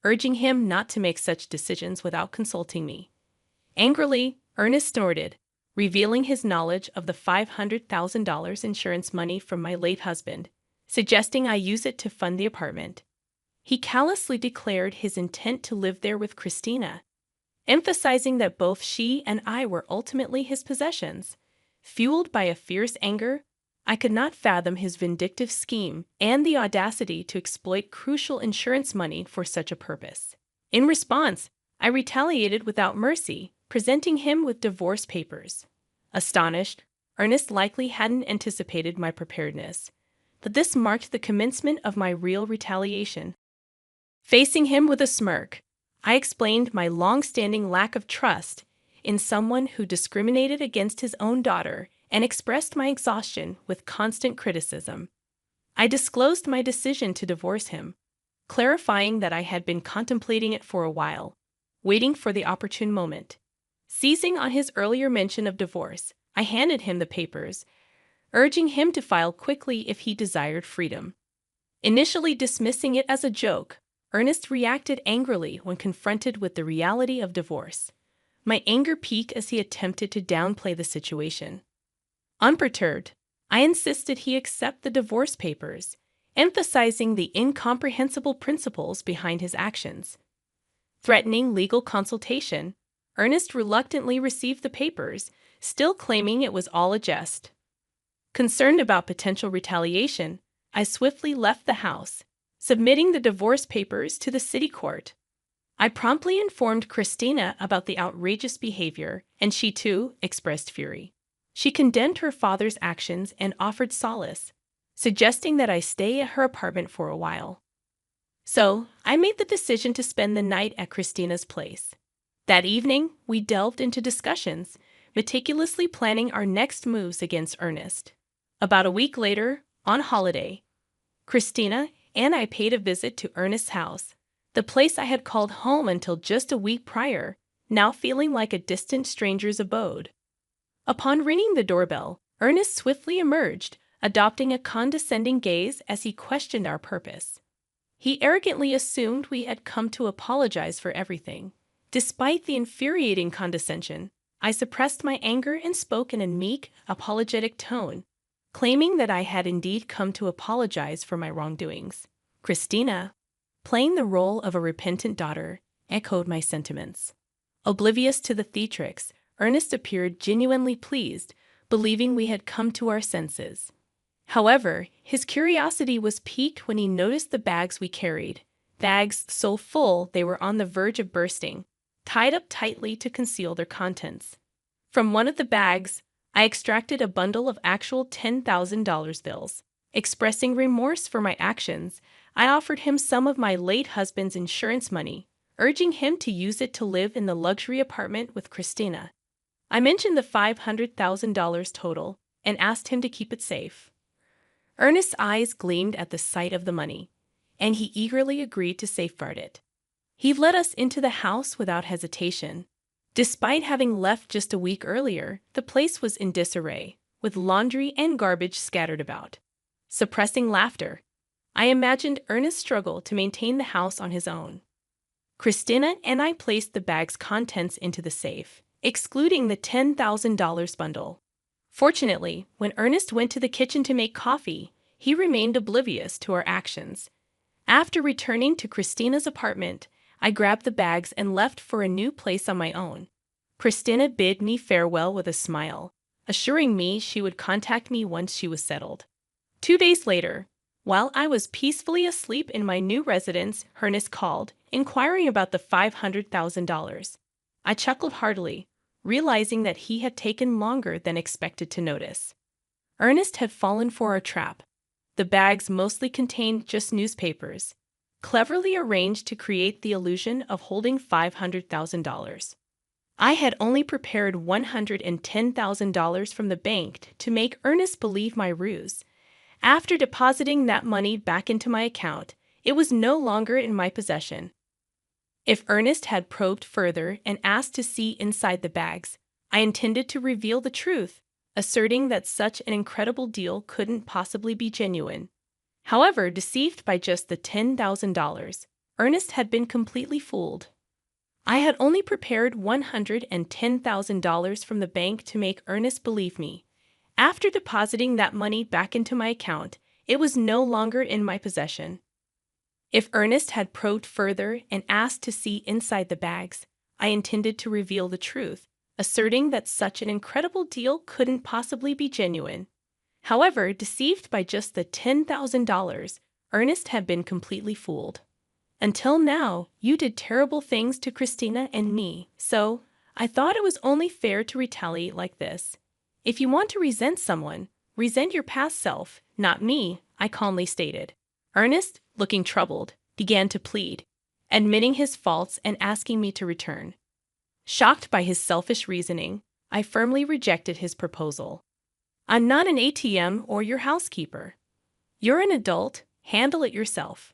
urging him not to make such decisions without consulting me. Angrily, Ernest snorted, revealing his knowledge of the $500,000 insurance money from my late husband, suggesting I use it to fund the apartment. He callously declared his intent to live there with Christina, emphasizing that both she and I were ultimately his possessions. Fueled by a fierce anger, I could not fathom his vindictive scheme and the audacity to exploit crucial insurance money for such a purpose. In response, I retaliated without mercy, presenting him with divorce papers. Astonished, Ernest likely hadn't anticipated my preparedness, but this marked the commencement of my real retaliation. Facing him with a smirk, I explained my long-standing lack of trust in someone who discriminated against his own daughter and expressed my exhaustion with constant criticism. I disclosed my decision to divorce him, clarifying that I had been contemplating it for a while, waiting for the opportune moment. Seizing on his earlier mention of divorce, I handed him the papers, urging him to file quickly if he desired freedom. Initially dismissing it as a joke, Ernest reacted angrily when confronted with the reality of divorce. My anger peaked as he attempted to downplay the situation. Unperturbed, I insisted he accept the divorce papers, emphasizing the incomprehensible principles behind his actions. Threatening legal consultation, Ernest reluctantly received the papers, still claiming it was all a jest. Concerned about potential retaliation, I swiftly left the house, submitting the divorce papers to the city court. I promptly informed Christina about the outrageous behavior, and she too expressed fury. She condemned her father's actions and offered solace, suggesting that I stay at her apartment for a while. So, I made the decision to spend the night at Christina's place. That evening, we delved into discussions, meticulously planning our next moves against Ernest. About a week later, on holiday, Christina and I paid a visit to Ernest's house, the place I had called home until just a week prior, now feeling like a distant stranger's abode. Upon ringing the doorbell, Ernest swiftly emerged, adopting a condescending gaze as he questioned our purpose. He arrogantly assumed we had come to apologize for everything. Despite the infuriating condescension, I suppressed my anger and spoke in a meek, apologetic tone, claiming that I had indeed come to apologize for my wrongdoings. Christina, playing the role of a repentant daughter, echoed my sentiments. Oblivious to the theatrics, Ernest appeared genuinely pleased, believing we had come to our senses. However, his curiosity was piqued when he noticed the bags we carried, bags so full they were on the verge of bursting, tied up tightly to conceal their contents. From one of the bags, I extracted a bundle of actual $10,000 bills. Expressing remorse for my actions, I offered him some of my late husband's insurance money, urging him to use it to live in the luxury apartment with Christina. I mentioned the $500,000 total and asked him to keep it safe. Ernest's eyes gleamed at the sight of the money, and he eagerly agreed to safeguard it. He led us into the house without hesitation. Despite having left just a week earlier, the place was in disarray, with laundry and garbage scattered about. Suppressing laughter, I imagined Ernest's struggle to maintain the house on his own. Christina and I placed the bag's contents into the safe, excluding the $10,000 bundle. Fortunately, when Ernest went to the kitchen to make coffee, he remained oblivious to our actions. After returning to Christina's apartment, I grabbed the bags and left for a new place on my own. Christina bid me farewell with a smile, assuring me she would contact me once she was settled. 2 days later, while I was peacefully asleep in my new residence, Ernest called, inquiring about the $500,000. I chuckled heartily, realizing that he had taken longer than expected to notice. Ernest had fallen for our trap. The bags mostly contained just newspapers, cleverly arranged to create the illusion of holding $500,000. I had only prepared $110,000 from the bank to make Ernest believe my ruse. After depositing that money back into my account, it was no longer in my possession. If Ernest had probed further and asked to see inside the bags, I intended to reveal the truth, asserting that such an incredible deal couldn't possibly be genuine. However, deceived by just the $10,000, Ernest had been completely fooled. I had only prepared $110,000 from the bank to make Ernest believe me. After depositing that money back into my account, it was no longer in my possession. If Ernest had probed further and asked to see inside the bags, I intended to reveal the truth, asserting that such an incredible deal couldn't possibly be genuine. However, deceived by just the $10,000, Ernest had been completely fooled. Until now, you did terrible things to Christina and me, so I thought it was only fair to retaliate like this. If you want to resent someone, resent your past self, not me, I calmly stated. Ernest, looking troubled, began to plead, admitting his faults and asking me to return. Shocked by his selfish reasoning, I firmly rejected his proposal. I'm not an ATM or your housekeeper. You're an adult, handle it yourself.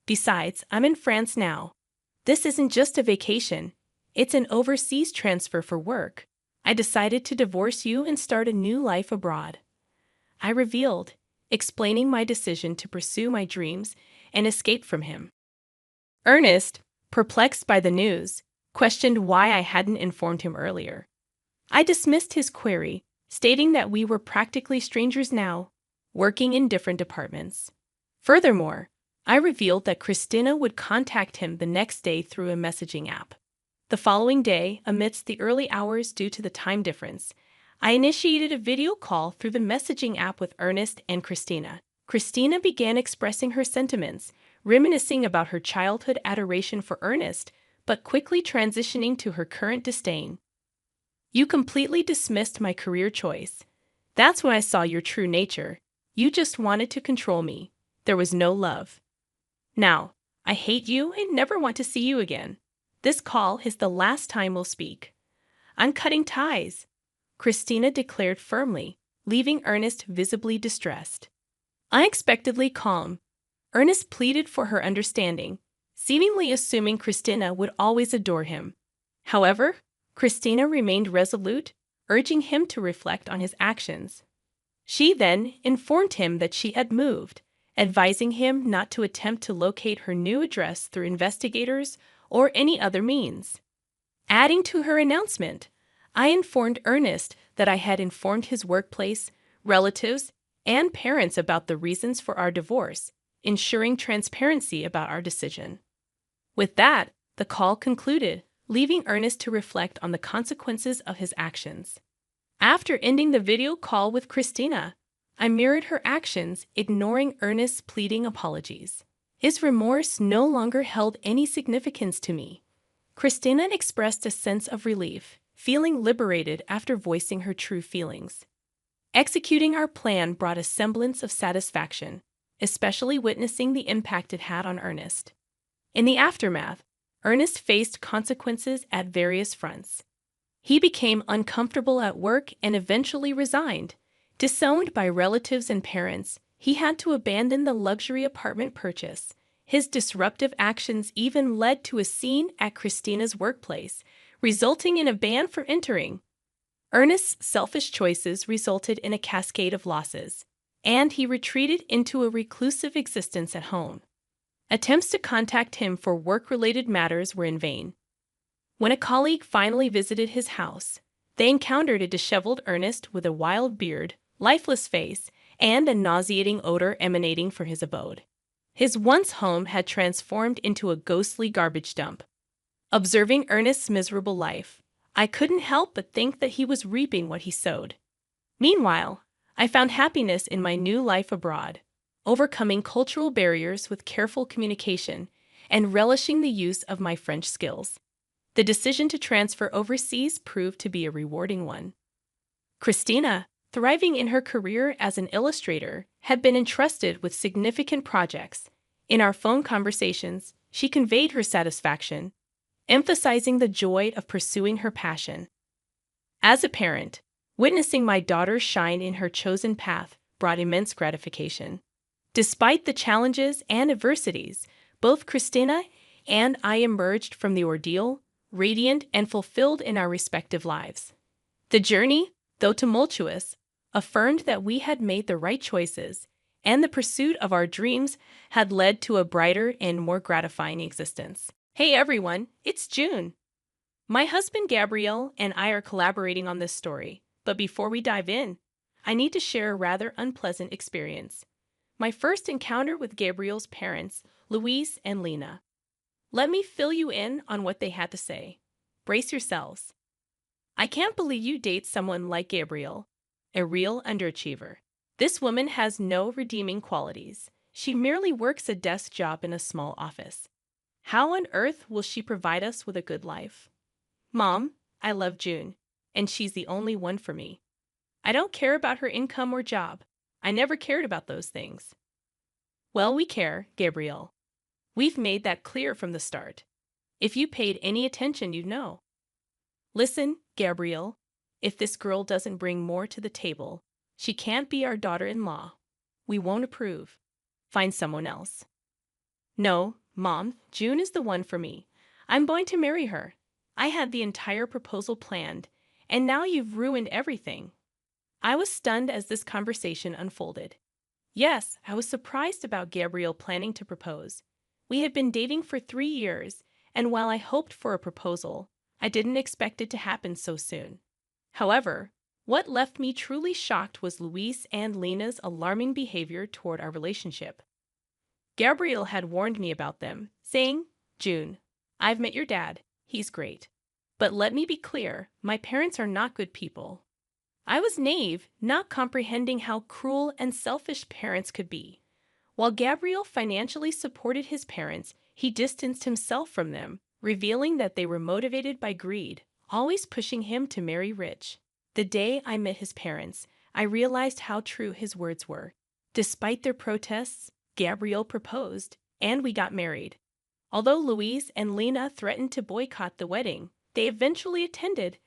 Besides, I'm in France now. This isn't just a vacation, it's an overseas transfer for work. I decided to divorce you and start a new life abroad. I revealed, explaining my decision to pursue my dreams and escape from him. Ernest, perplexed by the news, questioned why I hadn't informed him earlier. I dismissed his query, stating that we were practically strangers now, working in different departments. Furthermore, I revealed that Christina would contact him the next day through a messaging app. The following day, amidst the early hours due to the time difference, I initiated a video call through the messaging app with Ernest and Christina. Christina began expressing her sentiments, reminiscing about her childhood adoration for Ernest, but quickly transitioning to her current disdain. You completely dismissed my career choice. That's when I saw your true nature. You just wanted to control me. There was no love. Now, I hate you and never want to see you again. This call is the last time we'll speak. I'm cutting ties, Christina declared firmly, leaving Ernest visibly distressed. Unexpectedly calm, Ernest pleaded for her understanding, seemingly assuming Christina would always adore him. However, Christina remained resolute, urging him to reflect on his actions. She then informed him that she had moved, advising him not to attempt to locate her new address through investigators or any other means. Adding to her announcement, I informed Ernest that I had informed his workplace, relatives, and parents about the reasons for our divorce, ensuring transparency about our decision. With that, the call concluded, leaving Ernest to reflect on the consequences of his actions. After ending the video call with Christina, I mirrored her actions, ignoring Ernest's pleading apologies. His remorse no longer held any significance to me. Christina expressed a sense of relief, feeling liberated after voicing her true feelings. Executing our plan brought a semblance of satisfaction, especially witnessing the impact it had on Ernest. In the aftermath, Ernest faced consequences at various fronts. He became uncomfortable at work and eventually resigned. Disowned by relatives and parents, he had to abandon the luxury apartment purchase. His disruptive actions even led to a scene at Christina's workplace, resulting in a ban for entering. Ernest's selfish choices resulted in a cascade of losses, and he retreated into a reclusive existence at home. Attempts to contact him for work-related matters were in vain. When a colleague finally visited his house, they encountered a disheveled Ernest with a wild beard, lifeless face, and a nauseating odor emanating from his abode. His once home had transformed into a ghostly garbage dump. Observing Ernest's miserable life, I couldn't help but think that he was reaping what he sowed. Meanwhile, I found happiness in my new life abroad, overcoming cultural barriers with careful communication and relishing the use of my French skills. The decision to transfer overseas proved to be a rewarding one. Christina, thriving in her career as an illustrator, had been entrusted with significant projects. In our phone conversations, she conveyed her satisfaction, emphasizing the joy of pursuing her passion. As a parent, witnessing my daughter shine in her chosen path brought immense gratification. Despite the challenges and adversities, both Christina and I emerged from the ordeal radiant and fulfilled in our respective lives. The journey, though tumultuous, affirmed that we had made the right choices, and the pursuit of our dreams had led to a brighter and more gratifying existence. Hey everyone, it's June. My husband Gabrielle and I are collaborating on this story, but before we dive in, I need to share a rather unpleasant experience. My first encounter with Gabrielle's parents, Louise and Lena. Let me fill you in on what they had to say. Brace yourselves. I can't believe you date someone like Gabrielle, a real underachiever. This woman has no redeeming qualities. She merely works a desk job in a small office. How on earth will she provide us with a good life? Mom, I love June, and she's the only one for me. I don't care about her income or job. I never cared about those things. Well, we care, Gabrielle. We've made that clear from the start. If you paid any attention, you'd know. Listen, Gabrielle, if this girl doesn't bring more to the table, she can't be our daughter-in-law. We won't approve. Find someone else. No, Mom, June is the one for me. I'm going to marry her. I had the entire proposal planned, and now you've ruined everything. I was stunned as this conversation unfolded. Yes, I was surprised about Gabrielle planning to propose. We had been dating for 3 years, and while I hoped for a proposal, I didn't expect it to happen so soon. However, what left me truly shocked was Louise and Lena's alarming behavior toward our relationship. Gabrielle had warned me about them, saying, June, I've met your dad. He's great. But let me be clear, my parents are not good people. I was naive, not comprehending how cruel and selfish parents could be. While Gabrielle financially supported his parents, he distanced himself from them, revealing that they were motivated by greed, always pushing him to marry rich. The day I met his parents, I realized how true his words were. Despite their protests, Gabrielle proposed, and we got married. Although Louise and Lena threatened to boycott the wedding, they eventually attended,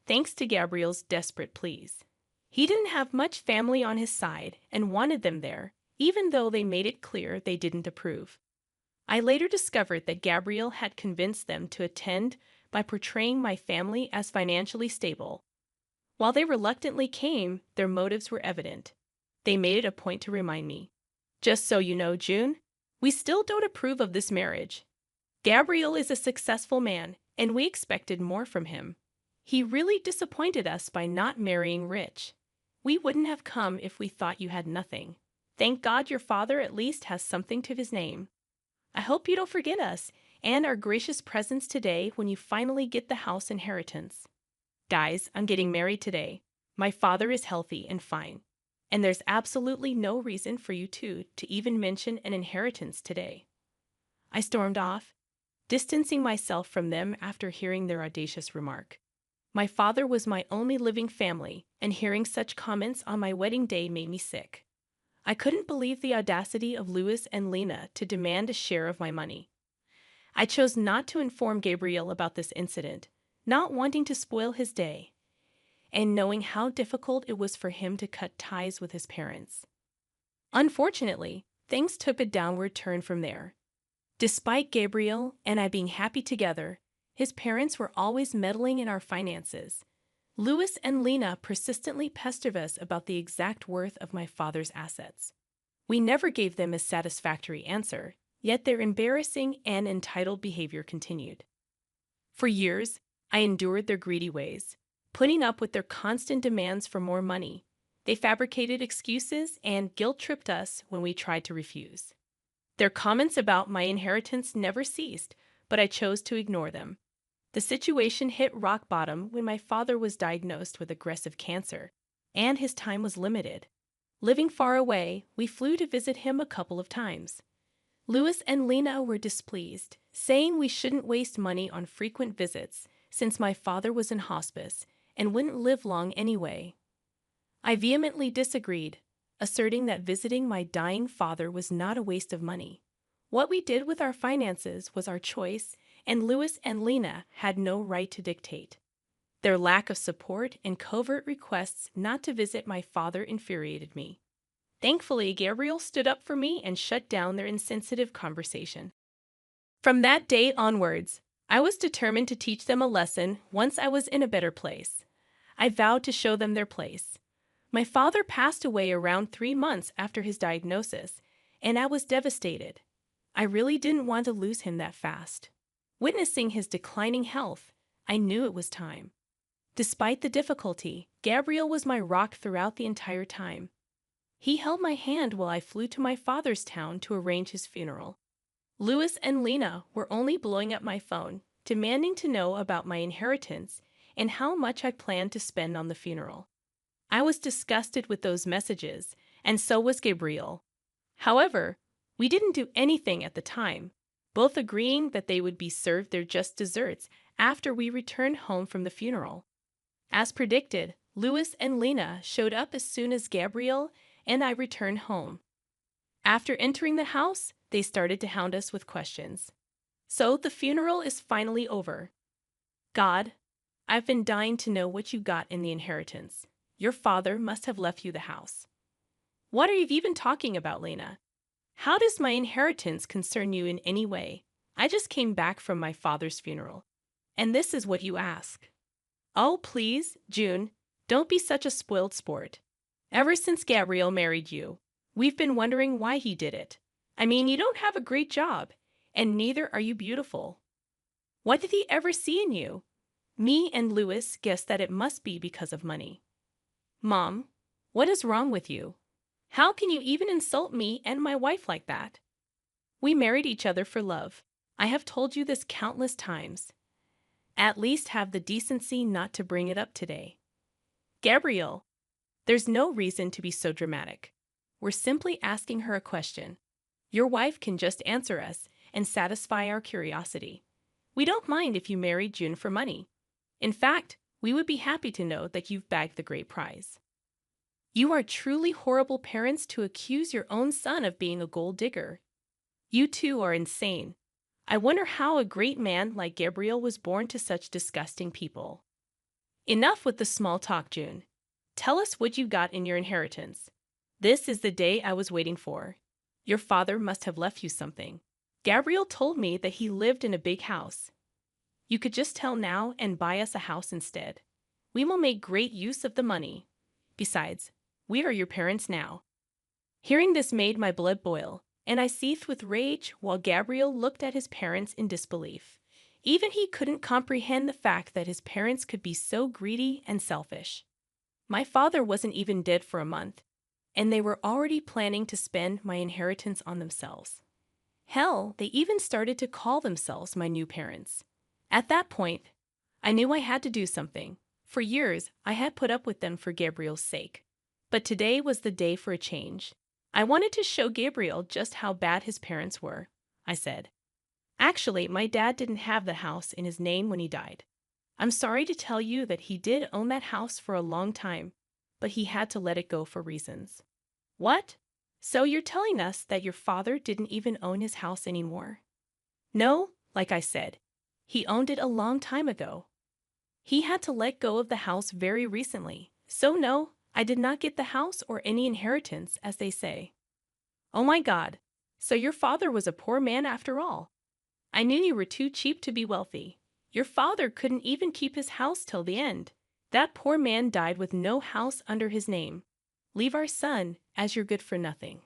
thanks to Gabrielle's desperate pleas. He didn't have much family on his side and wanted them there, even though they made it clear they didn't approve. I later discovered that Gabrielle had convinced them to attend by portraying my family as financially stable. While they reluctantly came, their motives were evident. They made it a point to remind me, just so you know, June, we still don't approve of this marriage. Gabrielle is a successful man, and we expected more from him. He really disappointed us by not marrying rich. We wouldn't have come if we thought you had nothing. Thank God your father at least has something to his name. I hope you don't forget us and our gracious presence today when you finally get the house inheritance. Guys, I'm getting married today. My father is healthy and fine, and there's absolutely no reason for you two to even mention an inheritance today. I stormed off, distancing myself from them after hearing their audacious remark. My father was my only living family, and hearing such comments on my wedding day made me sick. I couldn't believe the audacity of Louis and Lena to demand a share of my money. I chose not to inform Gabrielle about this incident, not wanting to spoil his day, and knowing how difficult it was for him to cut ties with his parents. Unfortunately, things took a downward turn from there. Despite Gabrielle and I being happy together, his parents were always meddling in our finances. Louis and Lena persistently pestered us about the exact worth of my father's assets. We never gave them a satisfactory answer, yet their embarrassing and entitled behavior continued. For years, I endured their greedy ways, putting up with their constant demands for more money. They fabricated excuses and guilt-tripped us when we tried to refuse. Their comments about my inheritance never ceased, but I chose to ignore them. The situation hit rock bottom when my father was diagnosed with aggressive cancer, and his time was limited. Living far away, we flew to visit him a couple of times. Louis and Lena were displeased, saying we shouldn't waste money on frequent visits since my father was in hospice and wouldn't live long anyway. I vehemently disagreed, asserting that visiting my dying father was not a waste of money. What we did with our finances was our choice, and Louis and Lena had no right to dictate. Their lack of support and covert requests not to visit my father infuriated me. Thankfully, Gabriel stood up for me and shut down their insensitive conversation. From that day onwards, I was determined to teach them a lesson once I was in a better place. I vowed to show them their place. My father passed away around 3 months after his diagnosis, and I was devastated. I really didn't want to lose him that fast. Witnessing his declining health, I knew it was time. Despite the difficulty, Gabriel was my rock throughout the entire time. He held my hand while I flew to my father's town to arrange his funeral. Louis and Lena were only blowing up my phone, demanding to know about my inheritance and how much I planned to spend on the funeral. I was disgusted with those messages, and so was Gabriel. However, we didn't do anything at the time, both agreeing that they would be served their just desserts after we returned home from the funeral. As predicted, Louis and Lena showed up as soon as Gabriel and I returned home. After entering the house, they started to hound us with questions. So the funeral is finally over. God, I've been dying to know what you got in the inheritance. Your father must have left you the house. What are you even talking about, Lena? How does my inheritance concern you in any way? I just came back from my father's funeral, and this is what you ask. Oh, please, June, don't be such a spoiled sport. Ever since Gabriel married you, we've been wondering why he did it. I mean, you don't have a great job, and neither are you beautiful. What did he ever see in you? Me and Louis guessed that it must be because of money. Mom, what is wrong with you? How can you even insult me and my wife like that? We married each other for love. I have told you this countless times. At least have the decency not to bring it up today. Gabriel, there's no reason to be so dramatic. We're simply asking her a question. Your wife can just answer us and satisfy our curiosity. We don't mind if you married June for money. In fact, we would be happy to know that you've bagged the great prize. You are truly horrible parents to accuse your own son of being a gold digger. You two are insane. I wonder how a great man like Gabriel was born to such disgusting people. Enough with the small talk, June. Tell us what you got in your inheritance. This is the day I was waiting for. Your father must have left you something. Gabriel told me that he lived in a big house. You could just tell now and buy us a house instead. We will make great use of the money. Besides, we are your parents now. Hearing this made my blood boil, and I seethed with rage while Gabriel looked at his parents in disbelief. Even he couldn't comprehend the fact that his parents could be so greedy and selfish. My father wasn't even dead for a month, and they were already planning to spend my inheritance on themselves. Hell, they even started to call themselves my new parents. At that point, I knew I had to do something. For years, I had put up with them for Gabriel's sake. But today was the day for a change. I wanted to show Gabriel just how bad his parents were, I said. Actually, my dad didn't have the house in his name when he died. I'm sorry to tell you that he did own that house for a long time, but he had to let it go for reasons. What? So you're telling us that your father didn't even own his house anymore? No, like I said, he owned it a long time ago. He had to let go of the house very recently, so no, I did not get the house or any inheritance, as they say. Oh my God, so your father was a poor man after all. I knew you were too cheap to be wealthy. Your father couldn't even keep his house till the end. That poor man died with no house under his name. Leave our son, as you're good for nothing.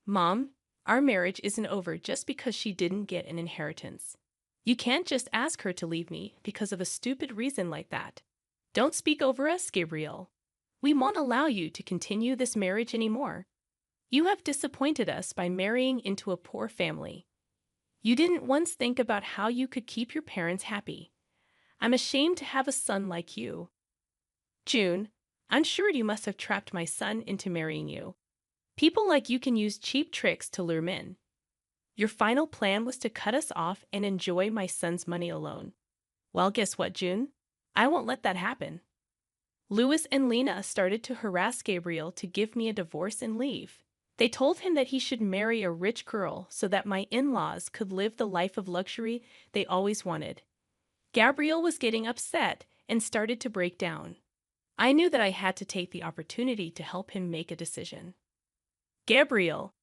Mom, our marriage isn't over just because she didn't get an inheritance. You can't just ask her to leave me because of a stupid reason like that. Don't speak over us, Gabriel. We won't allow you to continue this marriage anymore. You have disappointed us by marrying into a poor family. You didn't once think about how you could keep your parents happy. I'm ashamed to have a son like you. June, I'm sure you must have trapped my son into marrying you. People like you can use cheap tricks to lure men. Your final plan was to cut us off and enjoy my son's money alone. Well, guess what, June? I won't let that happen. Louis and Lena started to harass Gabriel to give me a divorce and leave. They told him that he should marry a rich girl so that my in-laws could live the life of luxury they always wanted. Gabriel was getting upset and started to break down. I knew that I had to take the opportunity to help him make a decision. Gabriel,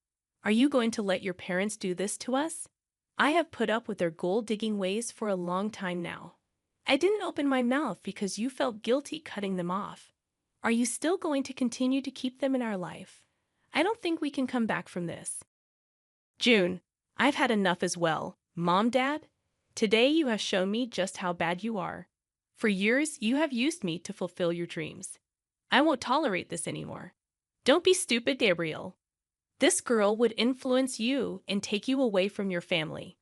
are you going to let your parents do this to us? I have put up with their gold-digging ways for a long time now. I didn't open my mouth because you felt guilty cutting them off. Are you still going to continue to keep them in our life? I don't think we can come back from this. June, I've had enough as well. Mom, Dad, today you have shown me just how bad you are. For years, you have used me to fulfill your dreams. I won't tolerate this anymore. Don't be stupid, Gabriel. This girl would influence you and take you away from your family.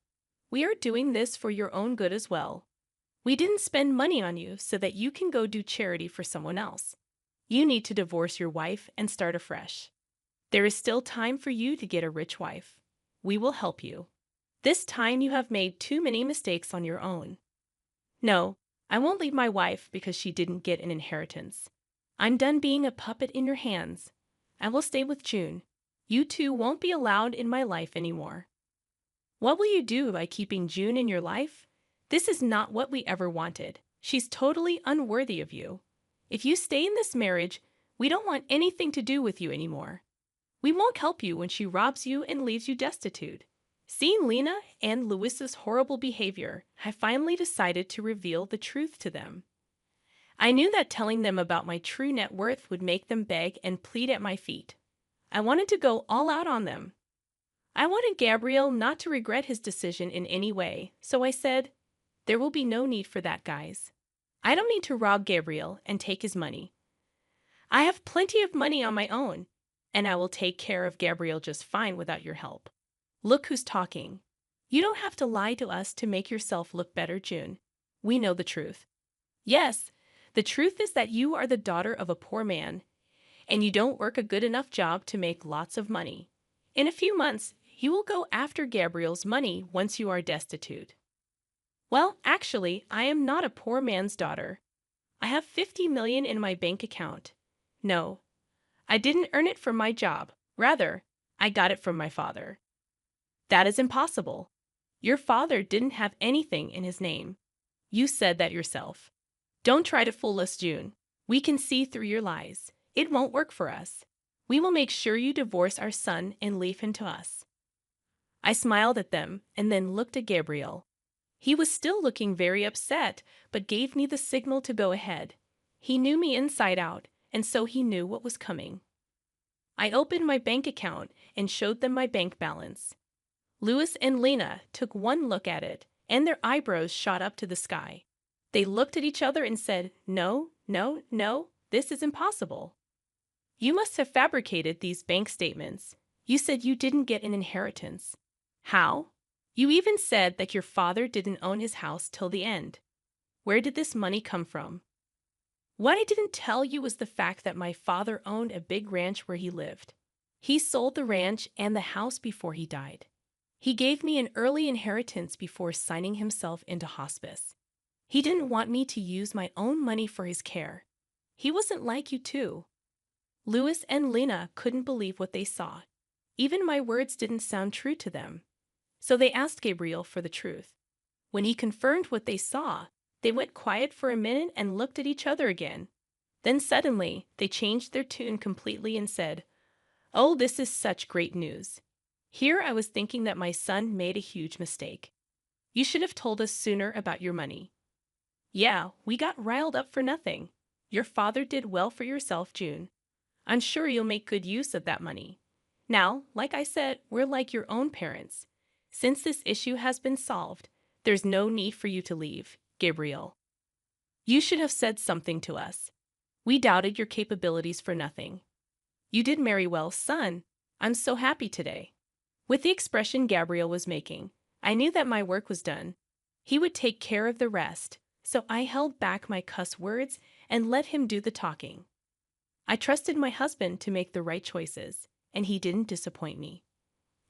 We are doing this for your own good as well. We didn't spend money on you so that you can go do charity for someone else. You need to divorce your wife and start afresh. There is still time for you to get a rich wife. We will help you. This time you have made too many mistakes on your own. No, I won't leave my wife because she didn't get an inheritance. I'm done being a puppet in your hands. I will stay with June. You two won't be allowed in my life anymore. What will you do by keeping June in your life? This is not what we ever wanted. She's totally unworthy of you. If you stay in this marriage, we don't want anything to do with you anymore. We won't help you when she robs you and leaves you destitute. Seeing Lena and Louis's horrible behavior, I finally decided to reveal the truth to them. I knew that telling them about my true net worth would make them beg and plead at my feet. I wanted to go all out on them. I wanted Gabriel not to regret his decision in any way, so I said, there will be no need for that, guys. I don't need to rob Gabriel and take his money. I have plenty of money on my own, and I will take care of Gabriel just fine without your help. Look who's talking. You don't have to lie to us to make yourself look better, June. We know the truth. Yes, the truth is that you are the daughter of a poor man, and you don't work a good enough job to make lots of money. In a few months, you will go after Gabriel's money once you are destitute. Well, actually, I am not a poor man's daughter. I have 50 million in my bank account. No, I didn't earn it from my job. Rather, I got it from my father. That is impossible. Your father didn't have anything in his name. You said that yourself. Don't try to fool us, June. We can see through your lies. It won't work for us. We will make sure you divorce our son and leave him to us. I smiled at them and then looked at Gabriel. He was still looking very upset, but gave me the signal to go ahead. He knew me inside out, and so he knew what was coming. I opened my bank account and showed them my bank balance. Louis and Lena took one look at it, and their eyebrows shot up to the sky. They looked at each other and said, "No, no, no, this is impossible. You must have fabricated these bank statements. You said you didn't get an inheritance. How? You even said that your father didn't own his house till the end. Where did this money come from?" What I didn't tell you was the fact that my father owned a big ranch where he lived. He sold the ranch and the house before he died. He gave me an early inheritance before signing himself into hospice. He didn't want me to use my own money for his care. He wasn't like you too. Louis and Lena couldn't believe what they saw. Even my words didn't sound true to them. So they asked Gabriel for the truth. When he confirmed what they saw, they went quiet for a minute and looked at each other again. Then suddenly, they changed their tune completely and said, "Oh, this is such great news. Here I was thinking that my son made a huge mistake. You should have told us sooner about your money." "Yeah, we got riled up for nothing. Your father did well for yourself, June. I'm sure you'll make good use of that money. Now, like I said, we're like your own parents. Since this issue has been solved, there's no need for you to leave, Gabriel. You should have said something to us. We doubted your capabilities for nothing. You did marry well, son. I'm so happy today." With the expression Gabriel was making, I knew that my work was done. He would take care of the rest, so I held back my cuss words and let him do the talking. I trusted my husband to make the right choices, and he didn't disappoint me.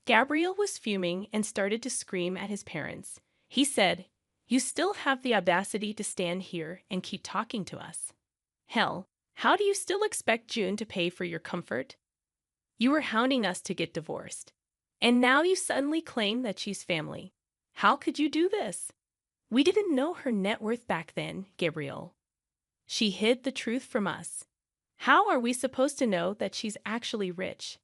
Gabriel was fuming and started to scream at his parents. He said, "You still have the audacity to stand here and keep talking to us? Hell, how do you still expect June to pay for your comfort? You were hounding us to get divorced. And now you suddenly claim that she's family. How could you do this? We didn't know her net worth back then, Gabriel. She hid the truth from us. How are we supposed to know that she's actually rich?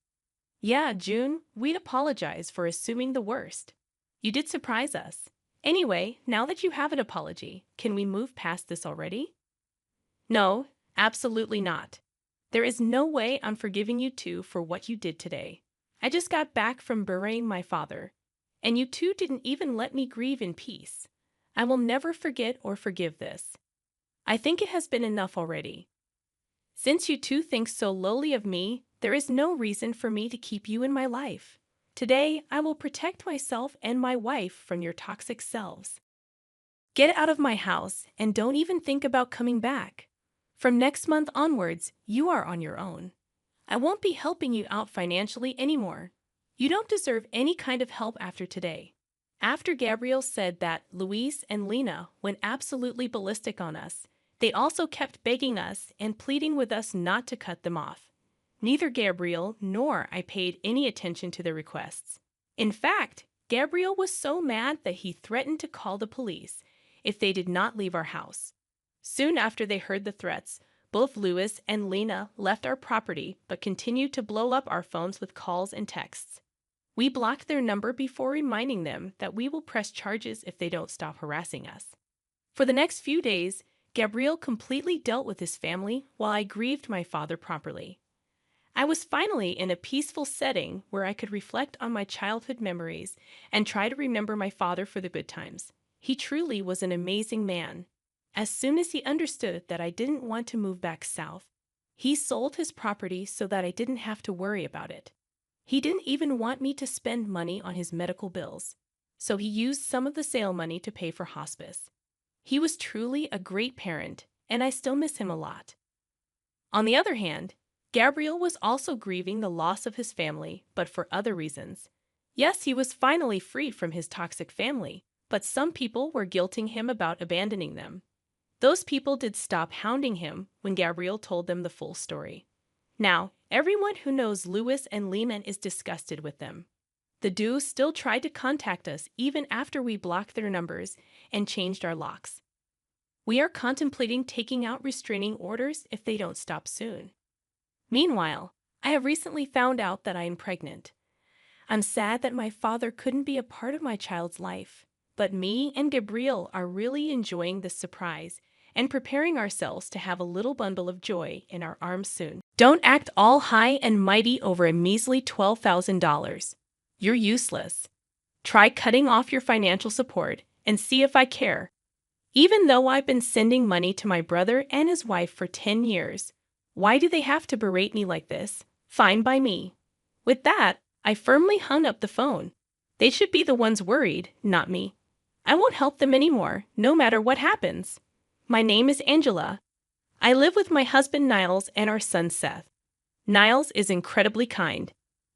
Yeah, June, we'd apologize for assuming the worst. You did surprise us. Anyway, now that you have an apology, can we move past this already?" "No, absolutely not. There is no way I'm forgiving you two for what you did today. I just got back from burying my father, and you two didn't even let me grieve in peace. I will never forget or forgive this. I think it has been enough already. Since you two think so lowly of me, there is no reason for me to keep you in my life. Today, I will protect myself and my wife from your toxic selves. Get out of my house and don't even think about coming back. From next month onwards, you are on your own. I won't be helping you out financially anymore. You don't deserve any kind of help after today." After Gabriel said that, Luis and Lena went absolutely ballistic on us. They also kept begging us and pleading with us not to cut them off. Neither Gabriel nor I paid any attention to their requests. In fact, Gabriel was so mad that he threatened to call the police if they did not leave our house. Soon after they heard the threats, both Luis and Lena left our property but continued to blow up our phones with calls and texts. We blocked their number before reminding them that we will press charges if they don't stop harassing us. For the next few days, Gabriel completely dealt with his family while I grieved my father properly. I was finally in a peaceful setting where I could reflect on my childhood memories and try to remember my father for the good times. He truly was an amazing man. As soon as he understood that I didn't want to move back south, he sold his property so that I didn't have to worry about it. He didn't even want me to spend money on his medical bills, so he used some of the sale money to pay for hospice. He was truly a great parent, and I still miss him a lot. On the other hand, Gabriel was also grieving the loss of his family, but for other reasons. Yes, he was finally free from his toxic family, but some people were guilting him about abandoning them. Those people did stop hounding him when Gabriel told them the full story. Now, everyone who knows Luis and Lehman is disgusted with them. The duo still tried to contact us even after we blocked their numbers and changed our locks. We are contemplating taking out restraining orders if they don't stop soon. Meanwhile, I have recently found out that I am pregnant. I'm sad that my father couldn't be a part of my child's life, but me and Gabriel are really enjoying this surprise and preparing ourselves to have a little bundle of joy in our arms soon. Don't act all high and mighty over a measly $12,000. You're useless. Try cutting off your financial support and see if I care. Even though I've been sending money to my brother and his wife for 10 years, why do they have to berate me like this? Fine by me. With that, I firmly hung up the phone. They should be the ones worried, not me. I won't help them anymore, no matter what happens. My name is Angela. I live with my husband Niles and our son Seth. Niles is incredibly kind.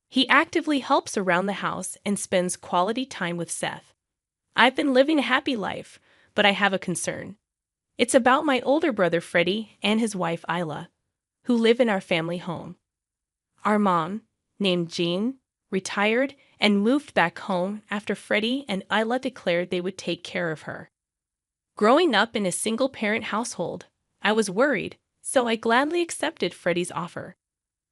He actively helps around the house and spends quality time with Seth. I've been living a happy life, but I have a concern. It's about my older brother Freddie and his wife Isla, who live in our family home. Our mom, named Jean, retired and moved back home after Freddie and Isla declared they would take care of her. Growing up in a single-parent household, I was worried, so I gladly accepted Freddie's offer.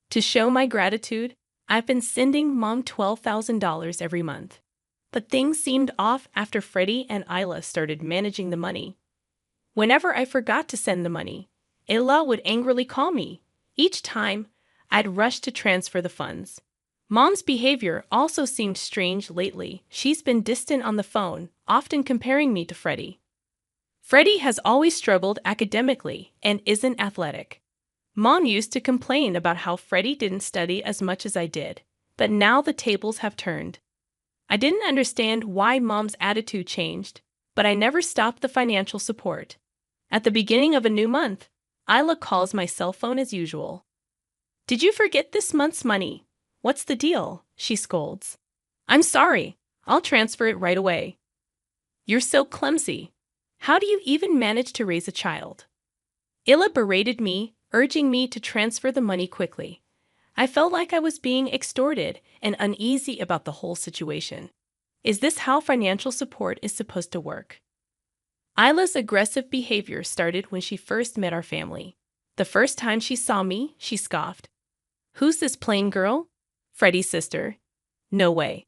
To show my gratitude, I've been sending Mom $12,000 every month. But things seemed off after Freddie and Isla started managing the money. Whenever I forgot to send the money, Isla would angrily call me. Each time, I'd rush to transfer the funds. Mom's behavior also seemed strange lately. She's been distant on the phone, often comparing me to Freddie. Freddie has always struggled academically and isn't athletic. Mom used to complain about how Freddie didn't study as much as I did, but now the tables have turned. I didn't understand why Mom's attitude changed, but I never stopped the financial support. At the beginning of a new month, Isla calls my cell phone as usual. "Did you forget this month's money? What's the deal?" she scolds. I'm sorry. I'll transfer it right away. You're so clumsy. How do you even manage to raise a child? Illa berated me, urging me to transfer the money quickly. I felt like I was being extorted and uneasy about the whole situation. Is this how financial support is supposed to work? Isla's aggressive behavior started when she first met our family. The first time she saw me, she scoffed. Who's this plain girl? Freddie's sister. No way.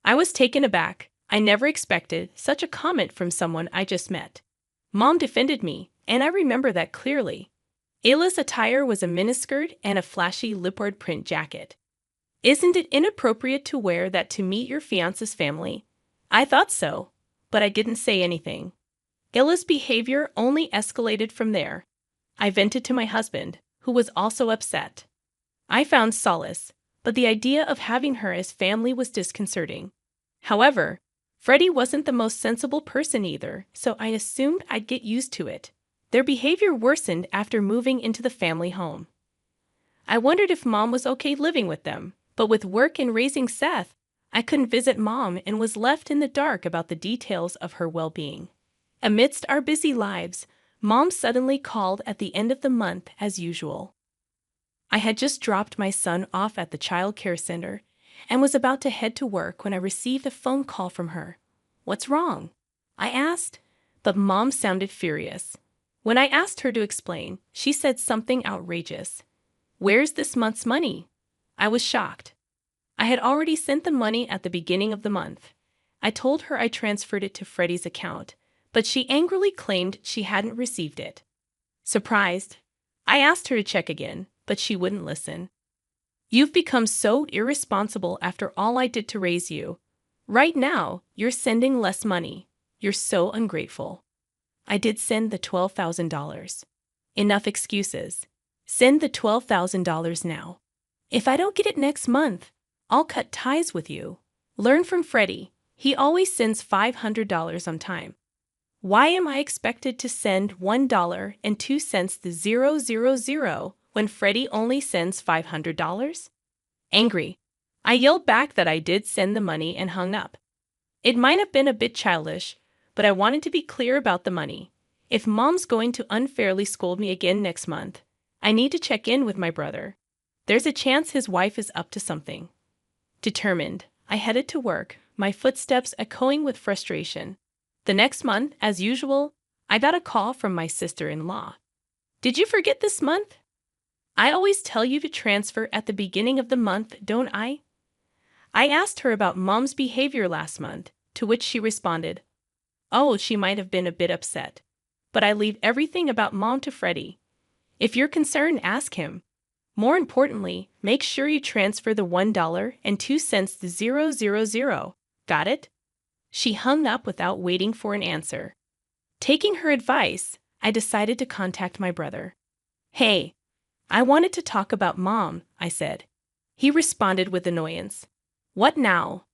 I was taken aback. I never expected such a comment from someone I just met. Mom defended me, and I remember that clearly. Ayla's attire was a miniskirt and a flashy leopard print jacket. Isn't it inappropriate to wear that to meet your fiance's family? I thought so, but I didn't say anything. Ayla's behavior only escalated from there. I vented to my husband, who was also upset. I found solace, but the idea of having her as family was disconcerting. However, Freddie wasn't the most sensible person either, so I assumed I'd get used to it. Their behavior worsened after moving into the family home. I wondered if Mom was okay living with them, but with work and raising Seth, I couldn't visit Mom and was left in the dark about the details of her well-being. Amidst our busy lives, Mom suddenly called at the end of the month as usual. I had just dropped my son off at the child care center and was about to head to work when I received a phone call from her. What's wrong? I asked, but Mom sounded furious. When I asked her to explain, she said something outrageous. Where's this month's money? I was shocked. I had already sent the money at the beginning of the month. I told her I transferred it to Freddie's account, but she angrily claimed she hadn't received it. Surprised, I asked her to check again, but she wouldn't listen. You've become so irresponsible after all I did to raise you. Right now, you're sending less money. You're so ungrateful. I did send the $12,000. Enough excuses. Send the $12,000 now. If I don't get it next month, I'll cut ties with you. Learn from Freddie. He always sends $500 on time. Why am I expected to send $1.02 to 000 when Freddie only sends $500? Angry, I yelled back that I did send the money and hung up. It might have been a bit childish, but I wanted to be clear about the money. If Mom's going to unfairly scold me again next month, I need to check in with my brother. There's a chance his wife is up to something. Determined, I headed to work, my footsteps echoing with frustration. The next month, as usual, I got a call from my sister-in-law. Did you forget this month? I always tell you to transfer at the beginning of the month, don't I? I asked her about Mom's behavior last month, to which she responded, oh, she might have been a bit upset. But I leave everything about Mom to Freddie. If you're concerned, ask him. More importantly, make sure you transfer the $1.02 to 000. Got it? She hung up without waiting for an answer. Taking her advice, I decided to contact my brother. Hey, I wanted to talk about Mom, I said. He responded with annoyance. What now?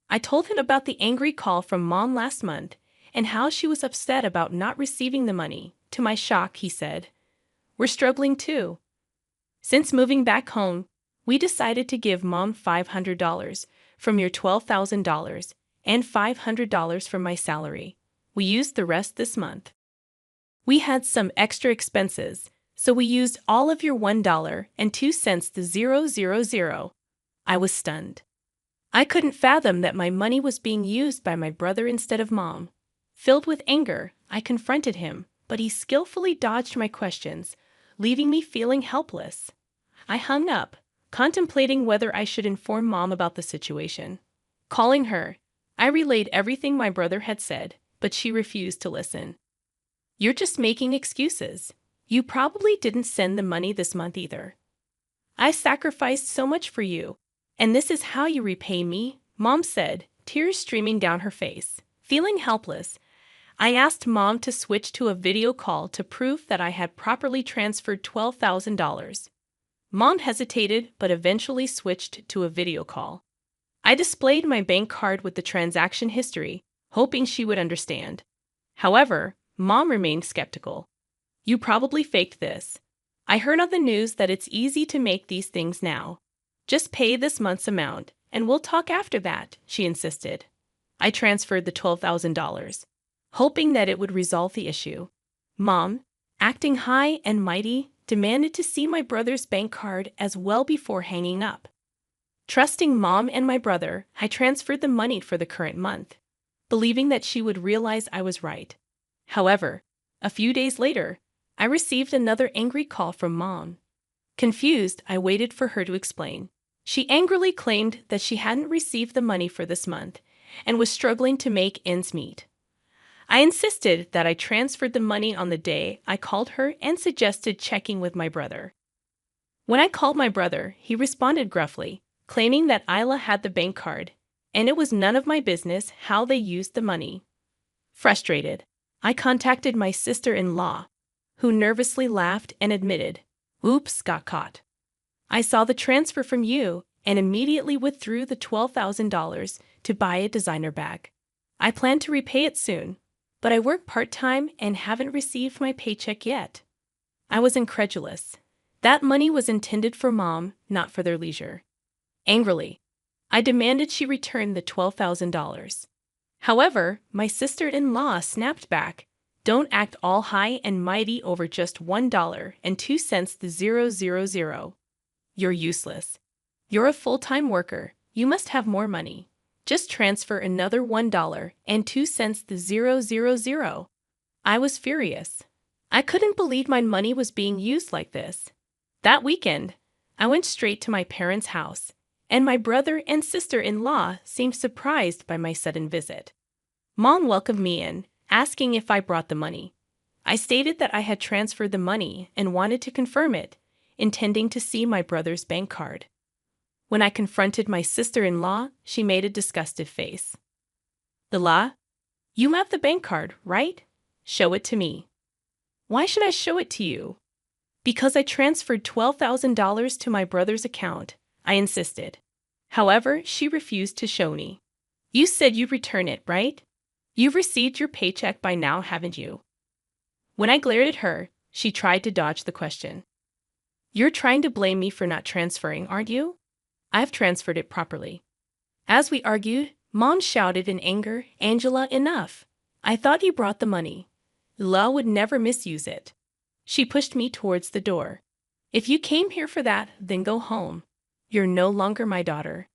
I told him about the angry call from Mom last month and how she was upset about not receiving the money. To my shock, he said, we're struggling too. Since moving back home, we decided to give Mom $500 from your $12,000 and $500 from my salary. We used the rest this month. We had some extra expenses, so we used all of your $1.02 to 000. I was stunned. I couldn't fathom that my money was being used by my brother instead of Mom. Filled with anger, I confronted him, but he skillfully dodged my questions, leaving me feeling helpless. I hung up, contemplating whether I should inform Mom about the situation. Calling her, I relayed everything my brother had said, but she refused to listen. You're just making excuses. You probably didn't send the money this month either. I sacrificed so much for you, and this is how you repay me, Mom said, tears streaming down her face. Feeling helpless, I asked Mom to switch to a video call to prove that I had properly transferred $12,000. Mom hesitated but eventually switched to a video call. I displayed my bank card with the transaction history, hoping she would understand. However, Mom remained skeptical. You probably faked this. I heard on the news that it's easy to make these things now. Just pay this month's amount, and we'll talk after that, she insisted. I transferred the $12,000, hoping that it would resolve the issue. Mom, acting high and mighty, demanded to see my brother's bank card as well before hanging up. Trusting Mom and my brother, I transferred the money for the current month, believing that she would realize I was right. However, a few days later, I received another angry call from Mom. Confused, I waited for her to explain. She angrily claimed that she hadn't received the money for this month and was struggling to make ends meet. I insisted that I transferred the money on the day I called her and suggested checking with my brother. When I called my brother, he responded gruffly, claiming that Isla had the bank card, and it was none of my business how they used the money. Frustrated, I contacted my sister-in-law, who nervously laughed and admitted, "Oops, got caught. I saw the transfer from you and immediately withdrew the $12,000 to buy a designer bag. I plan to repay it soon, but I work part-time and haven't received my paycheck yet." I was incredulous. That money was intended for Mom, not for their leisure. Angrily, I demanded she return the $12,000. However, my sister-in-law snapped back, "Don't act all high and mighty over just $1.02 the 000. You're useless. You're a full-time worker. You must have more money. Just transfer another $1.02 the 000. I was furious. I couldn't believe my money was being used like this. That weekend, I went straight to my parents' house, and my brother and sister-in-law seemed surprised by my sudden visit. Mom welcomed me in, asking if I brought the money. I stated that I had transferred the money and wanted to confirm it, intending to see my brother's bank card. When I confronted my sister-in-law, she made a disgusted face. "Lila, you have the bank card, right? Show it to me." "Why should I show it to you?" "Because I transferred $12,000 to my brother's account," I insisted. However, she refused to show me. "You said you'd return it, right? You've received your paycheck by now, haven't you?" When I glared at her, she tried to dodge the question. "You're trying to blame me for not transferring, aren't you? I've transferred it properly." As we argued, Mom shouted in anger, "Angela, enough. I thought you brought the money. Lila would never misuse it." She pushed me towards the door. "If you came here for that, then go home. You're no longer my daughter."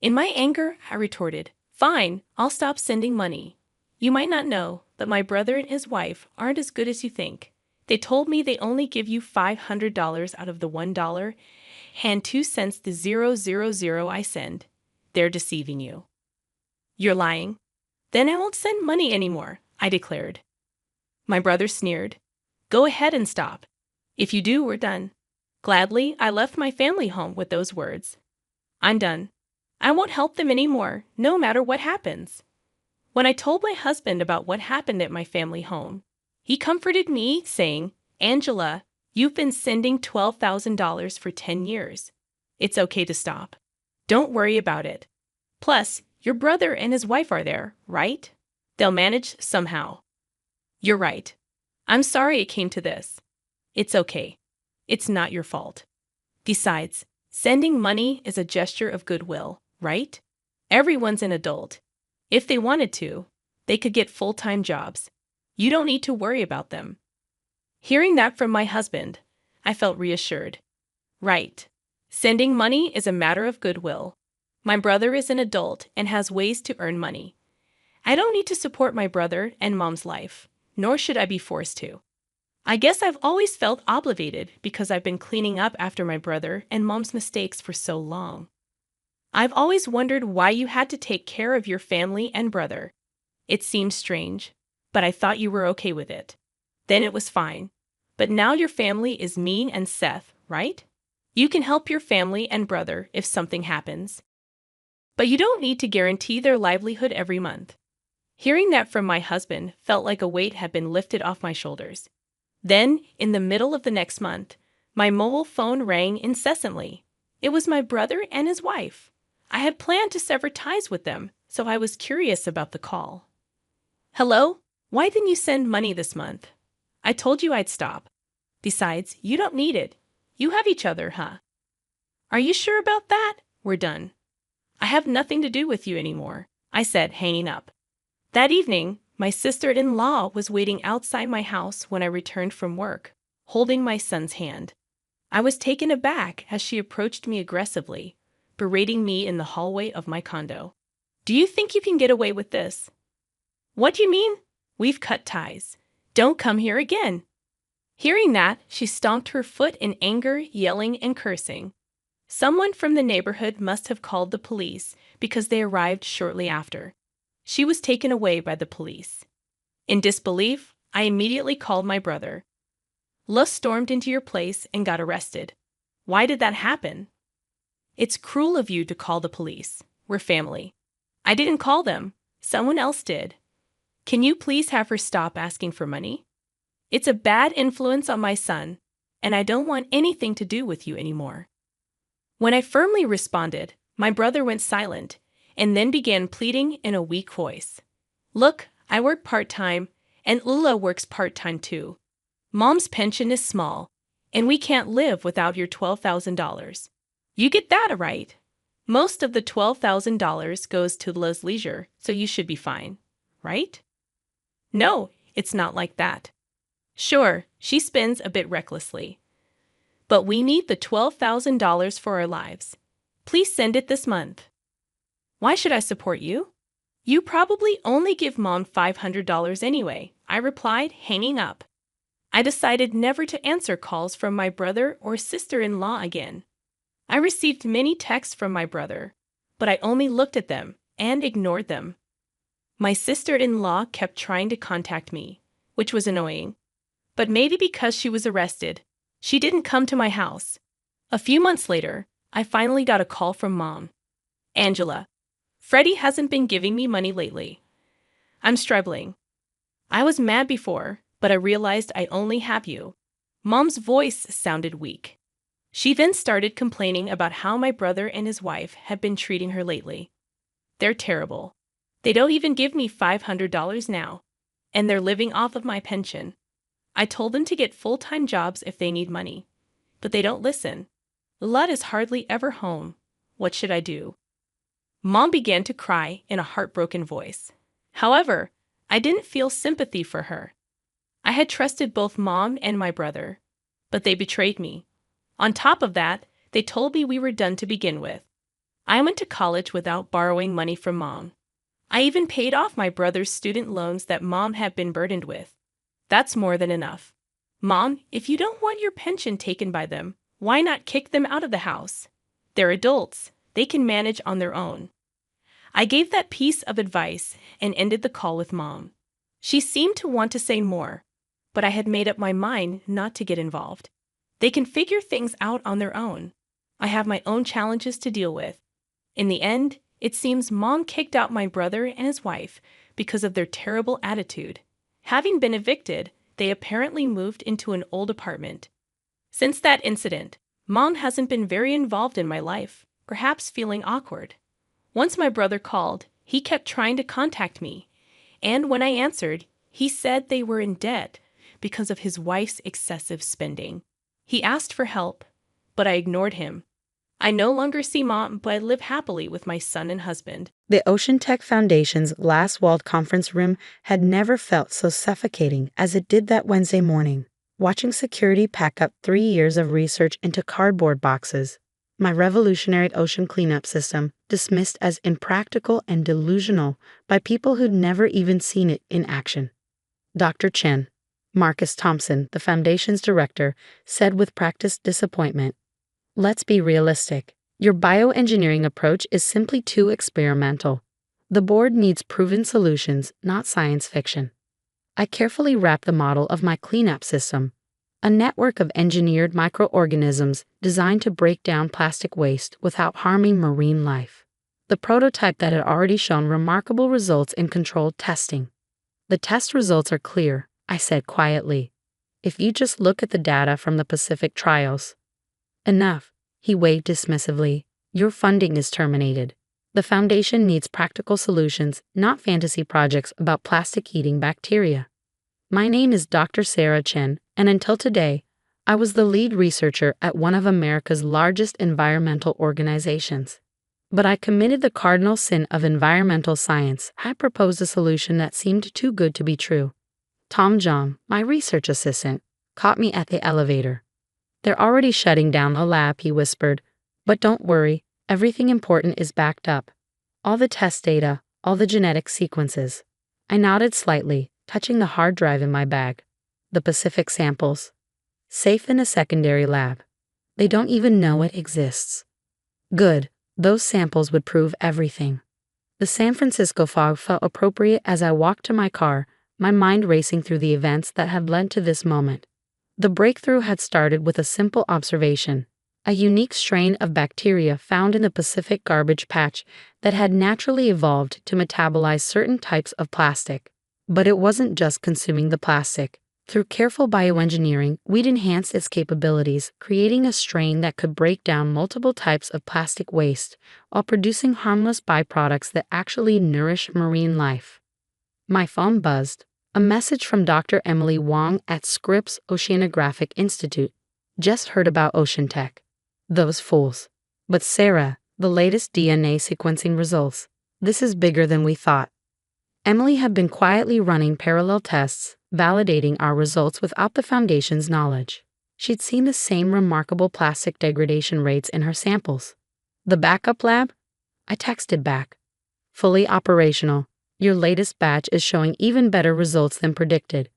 In my anger, I retorted, "Fine, I'll stop sending money. You might not know, but my brother and his wife aren't as good as you think. They told me they only give you $500 out of the $1.02 the 000 I send. They're deceiving you." "You're lying." "Then I won't send money anymore," I declared. My brother sneered. "Go ahead and stop. If you do, we're done." Gladly, I left my family home with those words. I'm done. I won't help them anymore, no matter what happens. When I told my husband about what happened at my family home, he comforted me, saying, "Angela, you've been sending $12,000 for 10 years. It's okay to stop. Don't worry about it. Plus, your brother and his wife are there, right? They'll manage somehow." "You're right. I'm sorry it came to this. It's okay. It's not your fault. Besides, sending money is a gesture of goodwill, right? Everyone's an adult. If they wanted to, they could get full-time jobs. You don't need to worry about them." Hearing that from my husband, I felt reassured. Right. Sending money is a matter of goodwill. My brother is an adult and has ways to earn money. I don't need to support my brother and Mom's life, nor should I be forced to. I guess I've always felt obligated because I've been cleaning up after my brother and Mom's mistakes for so long. I've always wondered why you had to take care of your family and brother. It seemed strange, but I thought you were okay with it. Then it was fine. But now your family is me and Seth, right? You can help your family and brother if something happens. But you don't need to guarantee their livelihood every month. Hearing that from my husband felt like a weight had been lifted off my shoulders. Then, in the middle of the next month, my mobile phone rang incessantly. It was my brother and his wife. I had planned to sever ties with them, so I was curious about the call. "Hello? Why didn't you send money this month? I told you I'd stop. Besides, you don't need it. You have each other, huh? Are you sure about that? We're done." I have nothing to do with you anymore, I said, hanging up. That evening, my sister-in-law was waiting outside my house when I returned from work, holding my son's hand. I was taken aback as she approached me aggressively, berating me in the hallway of my condo. Do you think you can get away with this? What do you mean? We've cut ties. Don't come here again. Hearing that, she stomped her foot in anger, yelling and cursing. Someone from the neighborhood must have called the police because they arrived shortly after. She was taken away by the police. In disbelief, I immediately called my brother. Lus stormed into your place and got arrested. Why did that happen? It's cruel of you to call the police. We're family. I didn't call them. Someone else did. Can you please have her stop asking for money? It's a bad influence on my son, and I don't want anything to do with you anymore. When I firmly responded, my brother went silent and then began pleading in a weak voice. Look, I work part-time, and Ula works part-time too. Mom's pension is small, and we can't live without your $12,000. You get that right. Most of the $12,000 goes to Ula's leisure, so you should be fine, right? No, it's not like that. Sure, she spends a bit recklessly. But we need the $12,000 for our lives. Please send it this month. Why should I support you? You probably only give Mom $500 anyway, I replied, hanging up. I decided never to answer calls from my brother or sister-in-law again. I received many texts from my brother, but I only looked at them and ignored them. My sister-in-law kept trying to contact me, which was annoying. But maybe because she was arrested, she didn't come to my house. A few months later, I finally got a call from Mom. Angela, Freddie hasn't been giving me money lately. I'm struggling. I was mad before, but I realized I only have you. Mom's voice sounded weak. She then started complaining about how my brother and his wife had been treating her lately. They're terrible. They don't even give me $500 now, and they're living off of my pension. I told them to get full-time jobs if they need money, but they don't listen. Lud is hardly ever home. What should I do? Mom began to cry in a heartbroken voice. However, I didn't feel sympathy for her. I had trusted both Mom and my brother, but they betrayed me. On top of that, they told me we were done to begin with. I went to college without borrowing money from Mom. I even paid off my brother's student loans that Mom had been burdened with. That's more than enough. Mom, if you don't want your pension taken by them, why not kick them out of the house? They're adults. They can manage on their own. I gave that piece of advice and ended the call with Mom. She seemed to want to say more, but I had made up my mind not to get involved. They can figure things out on their own. I have my own challenges to deal with. In the end, it seems Mom kicked out my brother and his wife because of their terrible attitude. Having been evicted, they apparently moved into an old apartment. Since that incident, Mom hasn't been very involved in my life, perhaps feeling awkward. Once my brother called, he kept trying to contact me, and when I answered, he said they were in debt because of his wife's excessive spending. He asked for help, but I ignored him. I no longer see Mom, but I live happily with my son and husband. The Ocean Tech Foundation's glass-walled conference room had never felt so suffocating as it did that Wednesday morning, watching security pack up 3 years of research into cardboard boxes. My revolutionary ocean cleanup system, dismissed as impractical and delusional by people who'd never even seen it in action. Dr. Chen, Marcus Thompson, the Foundation's director, said with practiced disappointment, "Let's be realistic. Your bioengineering approach is simply too experimental. The board needs proven solutions, not science fiction." I carefully wrapped the model of my cleanup system, a network of engineered microorganisms designed to break down plastic waste without harming marine life. The prototype that had already shown remarkable results in controlled testing. "The test results are clear," I said quietly. "If you just look at the data from the Pacific trials." "Enough," he waved dismissively. "Your funding is terminated. The Foundation needs practical solutions, not fantasy projects about plastic-eating bacteria." My name is Dr. Sarah Chen, and until today, I was the lead researcher at one of America's largest environmental organizations. But I committed the cardinal sin of environmental science. I proposed a solution that seemed too good to be true. Tom, my research assistant, caught me at the elevator. "They're already shutting down the lab," he whispered. "But don't worry, everything important is backed up. All the test data, all the genetic sequences." I nodded slightly, touching the hard drive in my bag. "The Pacific samples. Safe in a secondary lab. They don't even know it exists." "Good. Those samples would prove everything." The San Francisco fog felt appropriate as I walked to my car, my mind racing through the events that had led to this moment. The breakthrough had started with a simple observation: a unique strain of bacteria found in the Pacific garbage patch that had naturally evolved to metabolize certain types of plastic. But it wasn't just consuming the plastic. Through careful bioengineering, we'd enhanced its capabilities, creating a strain that could break down multiple types of plastic waste while producing harmless byproducts that actually nourish marine life. My phone buzzed. A message from Dr. Emily Wong at Scripps Oceanographic Institute. "Just heard about ocean tech. Those fools. But Sarah, the latest DNA sequencing results. This is bigger than we thought." Emily had been quietly running parallel tests, validating our results without the Foundation's knowledge. She'd seen the same remarkable plastic degradation rates in her samples. "The backup lab?" I texted back. "Fully operational. Your latest batch is showing even better results than predicted."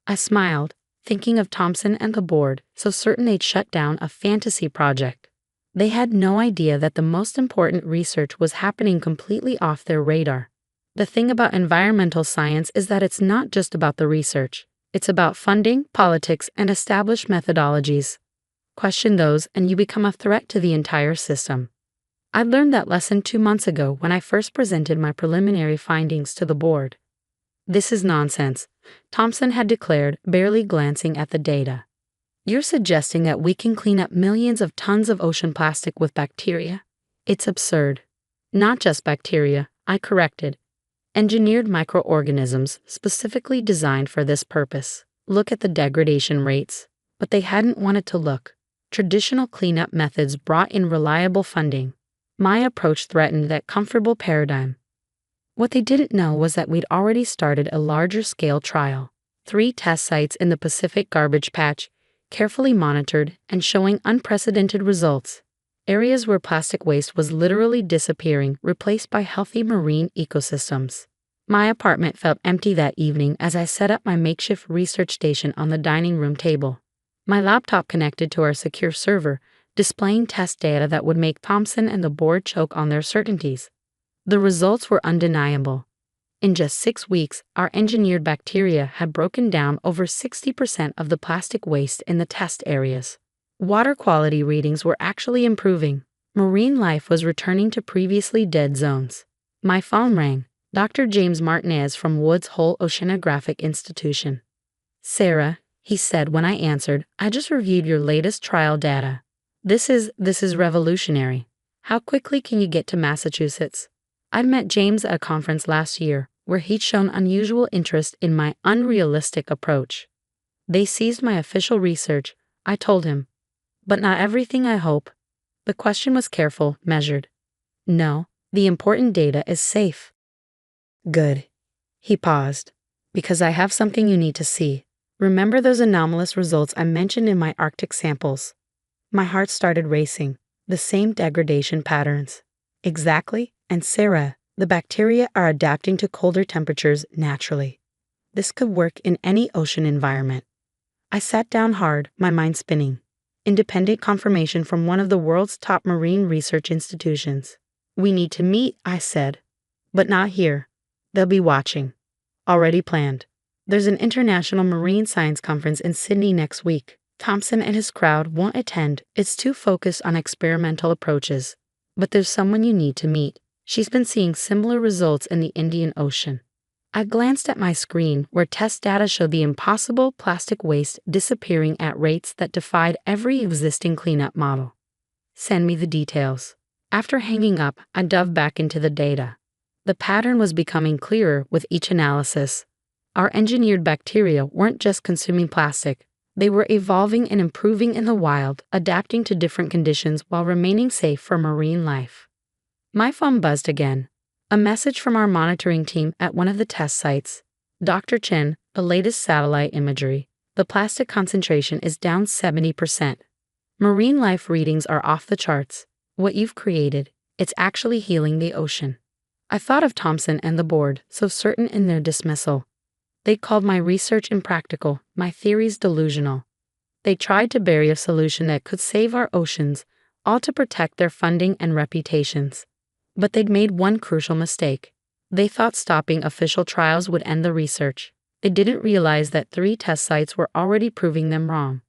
I smiled, thinking of Thompson and the board, so certain they'd shut down a fantasy project. They had no idea that the most important research was happening completely off their radar. The thing about environmental science is that it's not just about the research. It's about funding, politics, and established methodologies. Question those and you become a threat to the entire system. I learned that lesson 2 months ago when I first presented my preliminary findings to the board. "This is nonsense," Thompson had declared, barely glancing at the data. "You're suggesting that we can clean up millions of tons of ocean plastic with bacteria? It's absurd." "Not just bacteria," I corrected. "Engineered microorganisms specifically designed for this purpose. Look at the degradation rates." But they hadn't wanted to look. Traditional cleanup methods brought in reliable funding. My approach threatened that comfortable paradigm. What they didn't know was that we'd already started a larger-scale trial. 3 test sites in the Pacific garbage patch, carefully monitored and showing unprecedented results. Areas where plastic waste was literally disappearing, replaced by healthy marine ecosystems. My apartment felt empty that evening as I set up my makeshift research station on the dining room table. My laptop connected to our secure server, displaying test data that would make Thompson and the board choke on their certainties. The results were undeniable. In just 6 weeks, our engineered bacteria had broken down over 60% of the plastic waste in the test areas. Water quality readings were actually improving. Marine life was returning to previously dead zones. My phone rang. Dr. James Martinez from Woods Hole Oceanographic Institution. "Sarah," he said when I answered, "I just reviewed your latest trial data. This is revolutionary. How quickly can you get to Massachusetts?" I'd met James at a conference last year, where he'd shown unusual interest in my unrealistic approach. "They seized my official research," I told him. "But not everything, I hope." The question was careful, measured. "No, the important data is safe." "Good." He paused. "Because I have something you need to see. Remember those anomalous results I mentioned in my Arctic samples?" My heart started racing. The same degradation patterns. "Exactly. And Sarah, the bacteria are adapting to colder temperatures naturally. This could work in any ocean environment." I sat down hard, my mind spinning. Independent confirmation from one of the world's top marine research institutions. "We need to meet," I said. "But not here. They'll be watching." "Already planned. There's an international marine science conference in Sydney next week. Thompson and his crowd won't attend. It's too focused on experimental approaches. But there's someone you need to meet. She's been seeing similar results in the Indian Ocean." I glanced at my screen, where test data showed the impossible plastic waste disappearing at rates that defied every existing cleanup model. "Send me the details." After hanging up, I dove back into the data. The pattern was becoming clearer with each analysis. Our engineered bacteria weren't just consuming plastic. They were evolving and improving in the wild, adapting to different conditions while remaining safe for marine life. My phone buzzed again. A message from our monitoring team at one of the test sites. Dr. Chen, the latest satellite imagery. The plastic concentration is down 70%. Marine life readings are off the charts. What you've created, it's actually healing the ocean. I thought of Thompson and the board, so certain in their dismissal. They called my research impractical, my theories delusional. They tried to bury a solution that could save our oceans, all to protect their funding and reputations. But they'd made one crucial mistake. They thought stopping official trials would end the research. They didn't realize that 3 test sites were already proving them wrong.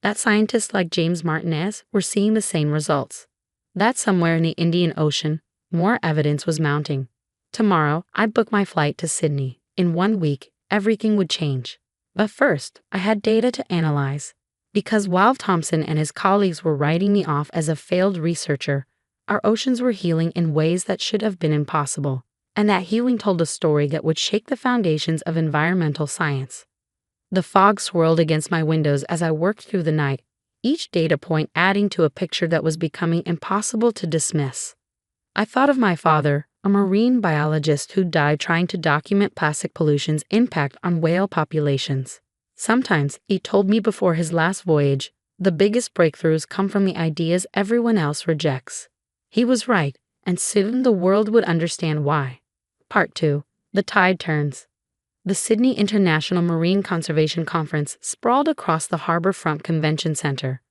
That scientists like James Martinez were seeing the same results. That somewhere in the Indian Ocean, more evidence was mounting. Tomorrow, I booked my flight to Sydney. In 1 week, everything would change. But first, I had data to analyze. Because while Thompson and his colleagues were writing me off as a failed researcher, our oceans were healing in ways that should have been impossible. And that healing told a story that would shake the foundations of environmental science. The fog swirled against my windows as I worked through the night, each data point adding to a picture that was becoming impossible to dismiss. I thought of my father, a marine biologist who died trying to document plastic pollution's impact on whale populations. Sometimes, he told me before his last voyage, the biggest breakthroughs come from the ideas everyone else rejects. He was right, and soon the world would understand why. Part 2. The Tide Turns. The Sydney International Marine Conservation Conference sprawled across the Harbourfront Convention Centre.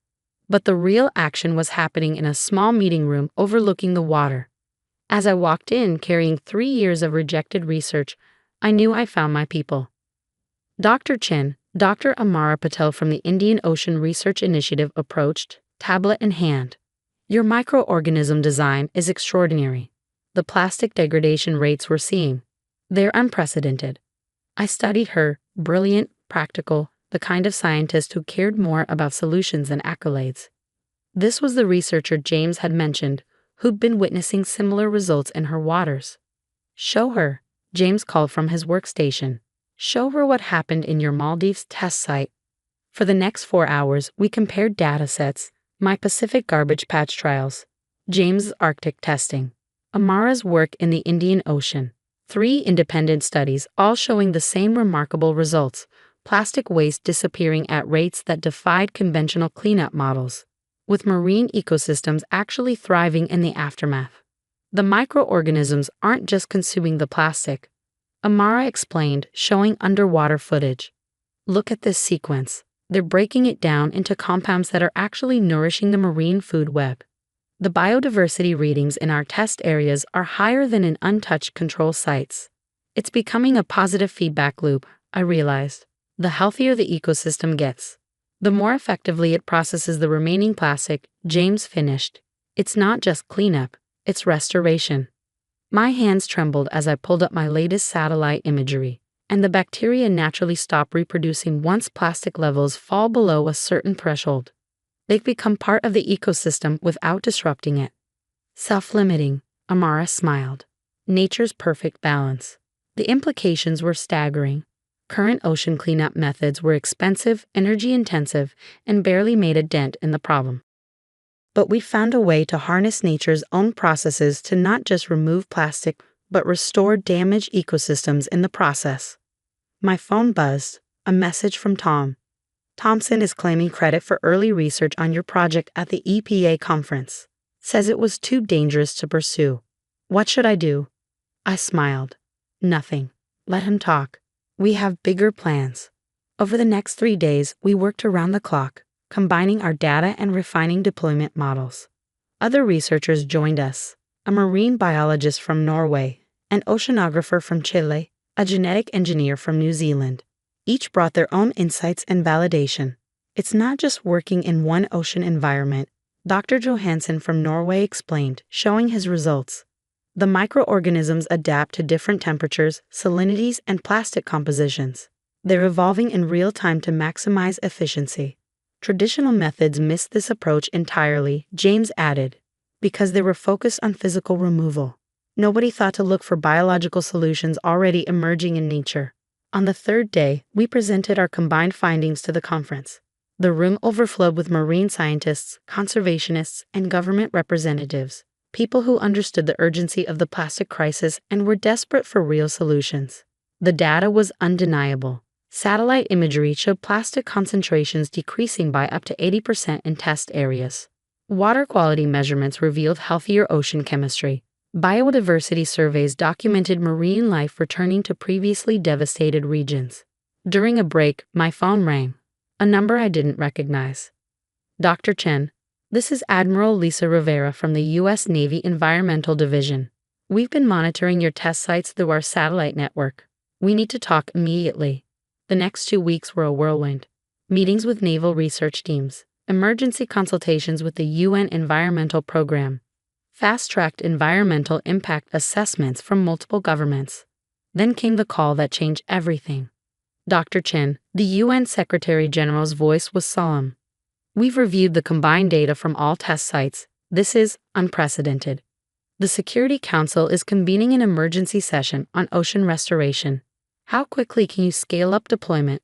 But the real action was happening in a small meeting room overlooking the water. As I walked in carrying 3 years of rejected research, I knew I found my people. Dr. Chen, Dr. Amara Patel from the Indian Ocean Research Initiative approached, tablet in hand. Your microorganism design is extraordinary. The plastic degradation rates we're seeing, they're unprecedented. I studied her, brilliant, practical, the kind of scientist who cared more about solutions than accolades. This was the researcher James had mentioned, who'd been witnessing similar results in her waters. Show her, James called from his workstation. Show her what happened in your Maldives test site. For the next 4 hours, we compared data sets, my Pacific garbage patch trials, James' Arctic testing, Amara's work in the Indian Ocean. 3 independent studies all showing the same remarkable results, plastic waste disappearing at rates that defied conventional cleanup models, with marine ecosystems actually thriving in the aftermath. The microorganisms aren't just consuming the plastic, Amara explained, showing underwater footage. Look at this sequence. They're breaking it down into compounds that are actually nourishing the marine food web. The biodiversity readings in our test areas are higher than in untouched control sites. It's becoming a positive feedback loop, I realized. The healthier the ecosystem gets, the more effectively it processes the remaining plastic, James finished. It's not just cleanup, it's restoration. My hands trembled as I pulled up my latest satellite imagery, and the bacteria naturally stop reproducing once plastic levels fall below a certain threshold. They've become part of the ecosystem without disrupting it. Self-limiting, Amara smiled. Nature's perfect balance. The implications were staggering. Current ocean cleanup methods were expensive, energy-intensive, and barely made a dent in the problem. But we found a way to harness nature's own processes to not just remove plastic, but restore damaged ecosystems in the process. My phone buzzed, a message from Tham. Thompson is claiming credit for early research on your project at the EPA conference. Says it was too dangerous to pursue. What should I do? I smiled. Nothing. Let him talk. We have bigger plans. Over the next 3 days, we worked around the clock, combining our data and refining deployment models. Other researchers joined us. A marine biologist from Norway, an oceanographer from Chile, a genetic engineer from New Zealand. Each brought their own insights and validation. It's not just working in one ocean environment, Dr. Johansen from Norway explained, showing his results. The microorganisms adapt to different temperatures, salinities, and plastic compositions. They're evolving in real time to maximize efficiency. Traditional methods missed this approach entirely, James added, because they were focused on physical removal. Nobody thought to look for biological solutions already emerging in nature. On the 3rd day, we presented our combined findings to the conference. The room overflowed with marine scientists, conservationists, and government representatives. people who understood the urgency of the plastic crisis and were desperate for real solutions. The data was undeniable. Satellite imagery showed plastic concentrations decreasing by up to 80% in test areas. Water quality measurements revealed healthier ocean chemistry. Biodiversity surveys documented marine life returning to previously devastated regions. During a break, my phone rang. A number I didn't recognize. Dr. Chen, this is Admiral Lisa Rivera from the U.S. Navy Environmental Division. We've been monitoring your test sites through our satellite network. We need to talk immediately. The next 2 weeks were a whirlwind. Meetings with naval research teams, emergency consultations with the UN Environmental Program, fast-tracked environmental impact assessments from multiple governments. Then came the call that changed everything. Dr. Chen, the UN Secretary General's voice was solemn. We've reviewed the combined data from all test sites. This is unprecedented. The Security Council is convening an emergency session on ocean restoration. How quickly can you scale up deployment?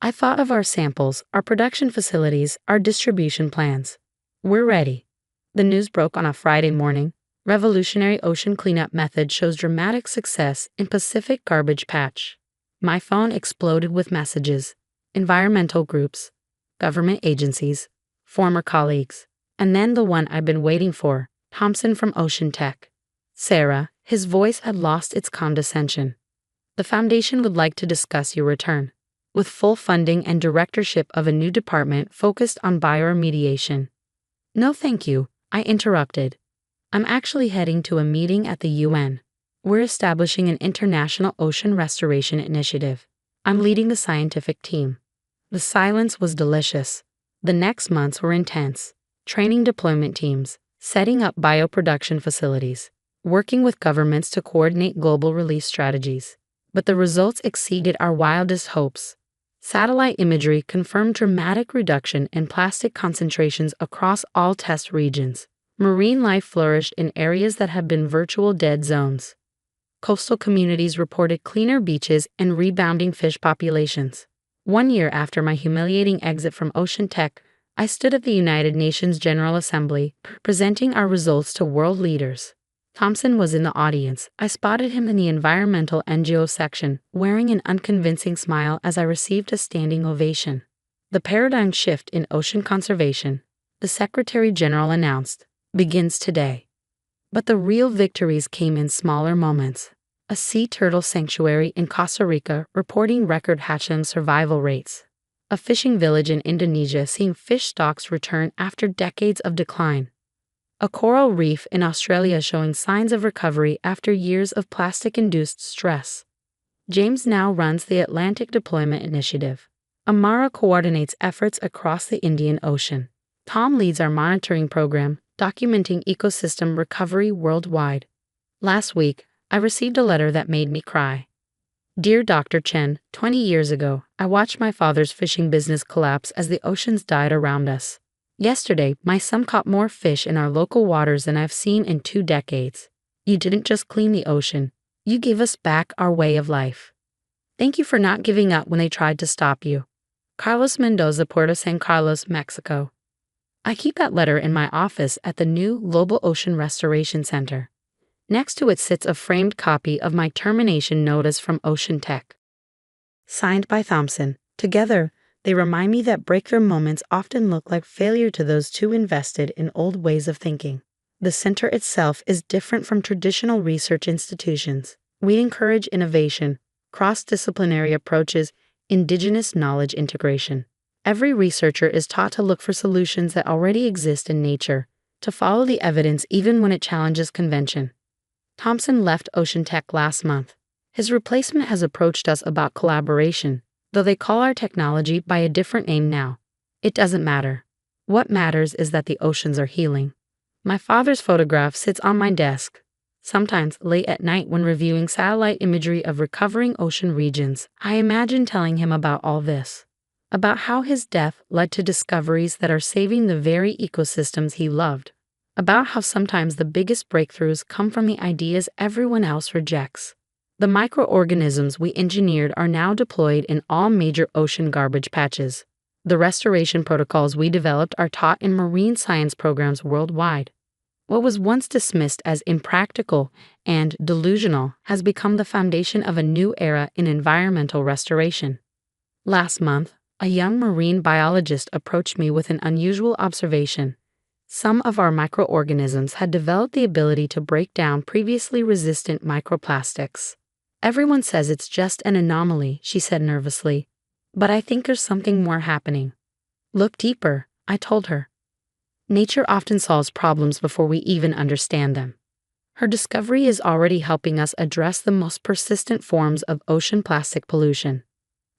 I thought of our samples, our production facilities, our distribution plans. We're ready. The news broke on a Friday morning. Revolutionary ocean cleanup method shows dramatic success in Pacific garbage patch. My phone exploded with messages. Environmental groups, government agencies, former colleagues, and then the one I've been waiting for, Thompson from Ocean Tech. Sarah, his voice had lost its condescension. The Foundation would like to discuss your return, with full funding and directorship of a new department focused on bioremediation. No thank you, I interrupted. I'm actually heading to a meeting at the UN. We're establishing an international ocean restoration initiative. I'm leading the scientific team. The silence was delicious. The next months were intense. Training deployment teams, setting up bioproduction facilities, working with governments to coordinate global release strategies. But the results exceeded our wildest hopes. Satellite imagery confirmed dramatic reduction in plastic concentrations across all test regions. Marine life flourished in areas that had been virtual dead zones. Coastal communities reported cleaner beaches and rebounding fish populations. 1 year after my humiliating exit from Ocean Tech, I stood at the United Nations General Assembly, presenting our results to world leaders. Thompson was in the audience. I spotted him in the environmental NGO section, wearing an unconvincing smile as I received a standing ovation. The paradigm shift in ocean conservation, the Secretary General announced, begins today. But the real victories came in smaller moments. A sea turtle sanctuary in Costa Rica reporting record hatchling survival rates. A fishing village in Indonesia seeing fish stocks return after decades of decline. A coral reef in Australia showing signs of recovery after years of plastic-induced stress. James now runs the Atlantic Deployment Initiative. Amara coordinates efforts across the Indian Ocean. Tham leads our monitoring program, documenting ecosystem recovery worldwide. Last week, I received a letter that made me cry. Dear Dr. Chen, 20 years ago, I watched my father's fishing business collapse as the oceans died around us. Yesterday, my son caught more fish in our local waters than I've seen in 2 decades. You didn't just clean the ocean, you gave us back our way of life. Thank you for not giving up when they tried to stop you. Carlos Mendoza, Puerto San Carlos, Mexico. I keep that letter in my office at the new Global Ocean Restoration Center. Next to it sits a framed copy of my termination notice from Ocean Tech. Signed by Thompson. Together, they remind me that breakthrough moments often look like failure to those too invested in old ways of thinking. The center itself is different from traditional research institutions. We encourage innovation, cross-disciplinary approaches, indigenous knowledge integration. Every researcher is taught to look for solutions that already exist in nature, to follow the evidence even when it challenges convention. Thompson left Ocean Tech last month. His replacement has approached us about collaboration, though they call our technology by a different name now. It doesn't matter. What matters is that the oceans are healing. My father's photograph sits on my desk. Sometimes, late at night when reviewing satellite imagery of recovering ocean regions, I imagine telling him about all this. About how his death led to discoveries that are saving the very ecosystems he loved. About how sometimes the biggest breakthroughs come from the ideas everyone else rejects. The microorganisms we engineered are now deployed in all major ocean garbage patches. The restoration protocols we developed are taught in marine science programs worldwide. What was once dismissed as impractical and delusional has become the foundation of a new era in environmental restoration. Last month, a young marine biologist approached me with an unusual observation. Some of our microorganisms had developed the ability to break down previously resistant microplastics. Everyone says it's just an anomaly, she said nervously. But I think there's something more happening. Look deeper, I told her. Nature often solves problems before we even understand them. Her discovery is already helping us address the most persistent forms of ocean plastic pollution.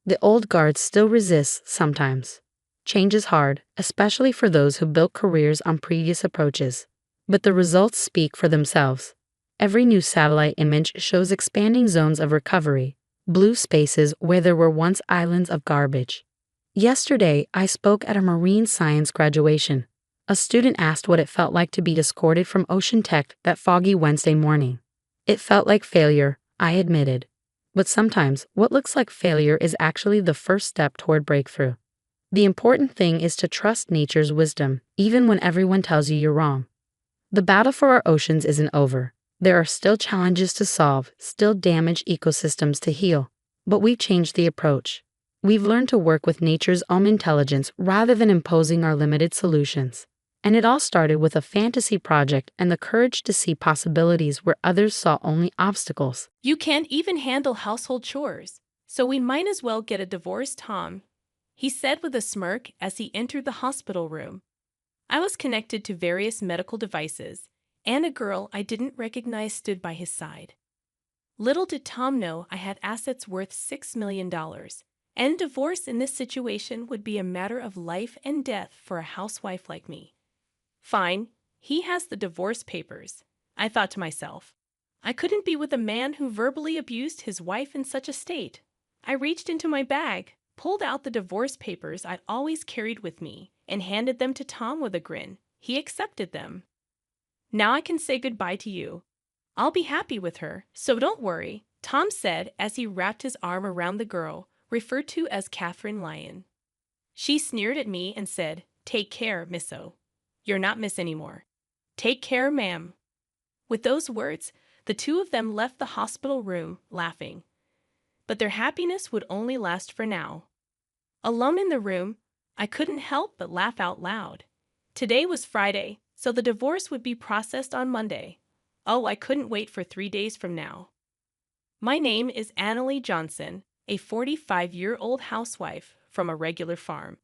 The old guard still resists sometimes. Change is hard, especially for those who built careers on previous approaches. But the results speak for themselves. Every new satellite image shows expanding zones of recovery, blue spaces where there were once islands of garbage. Yesterday, I spoke at a marine science graduation. A student asked what it felt like to be escorted from Ocean Tech that foggy Wednesday morning. It felt like failure, I admitted. But sometimes, what looks like failure is actually the first step toward breakthrough. The important thing is to trust nature's wisdom, even when everyone tells you you're wrong. The battle for our oceans isn't over. There are still challenges to solve, still damaged ecosystems to heal. But we've changed the approach. We've learned to work with nature's own intelligence rather than imposing our limited solutions. And it all started with a fantasy project and the courage to see possibilities where others saw only obstacles. You can't even handle household chores, so we might as well get a divorce, Tom, he said with a smirk as he entered the hospital room. I was connected to various medical devices, and a girl I didn't recognize stood by his side. Little did Tom know I had assets worth $6 million, and divorce in this situation would be a matter of life and death for a housewife like me. Fine, he has the divorce papers, I thought to myself. I couldn't be with a man who verbally abused his wife in such a state. I reached into my bag, pulled out the divorce papers I'd always carried with me, and handed them to Tom with a grin. He accepted them. Now I can say goodbye to you. I'll be happy with her, so don't worry, Tom said as he wrapped his arm around the girl, referred to as Catherine Lyon. She sneered at me and said, "Take care, Misso. You're not Miss anymore. Take care, ma'am." With those words, the two of them left the hospital room, laughing. But their happiness would only last for now. Alone in the room, I couldn't help but laugh out loud. Today was Friday, so the divorce would be processed on Monday. Oh, I couldn't wait for 3 days from now. My name is Annalie Johnson, a 45-year-old housewife from a regular farm.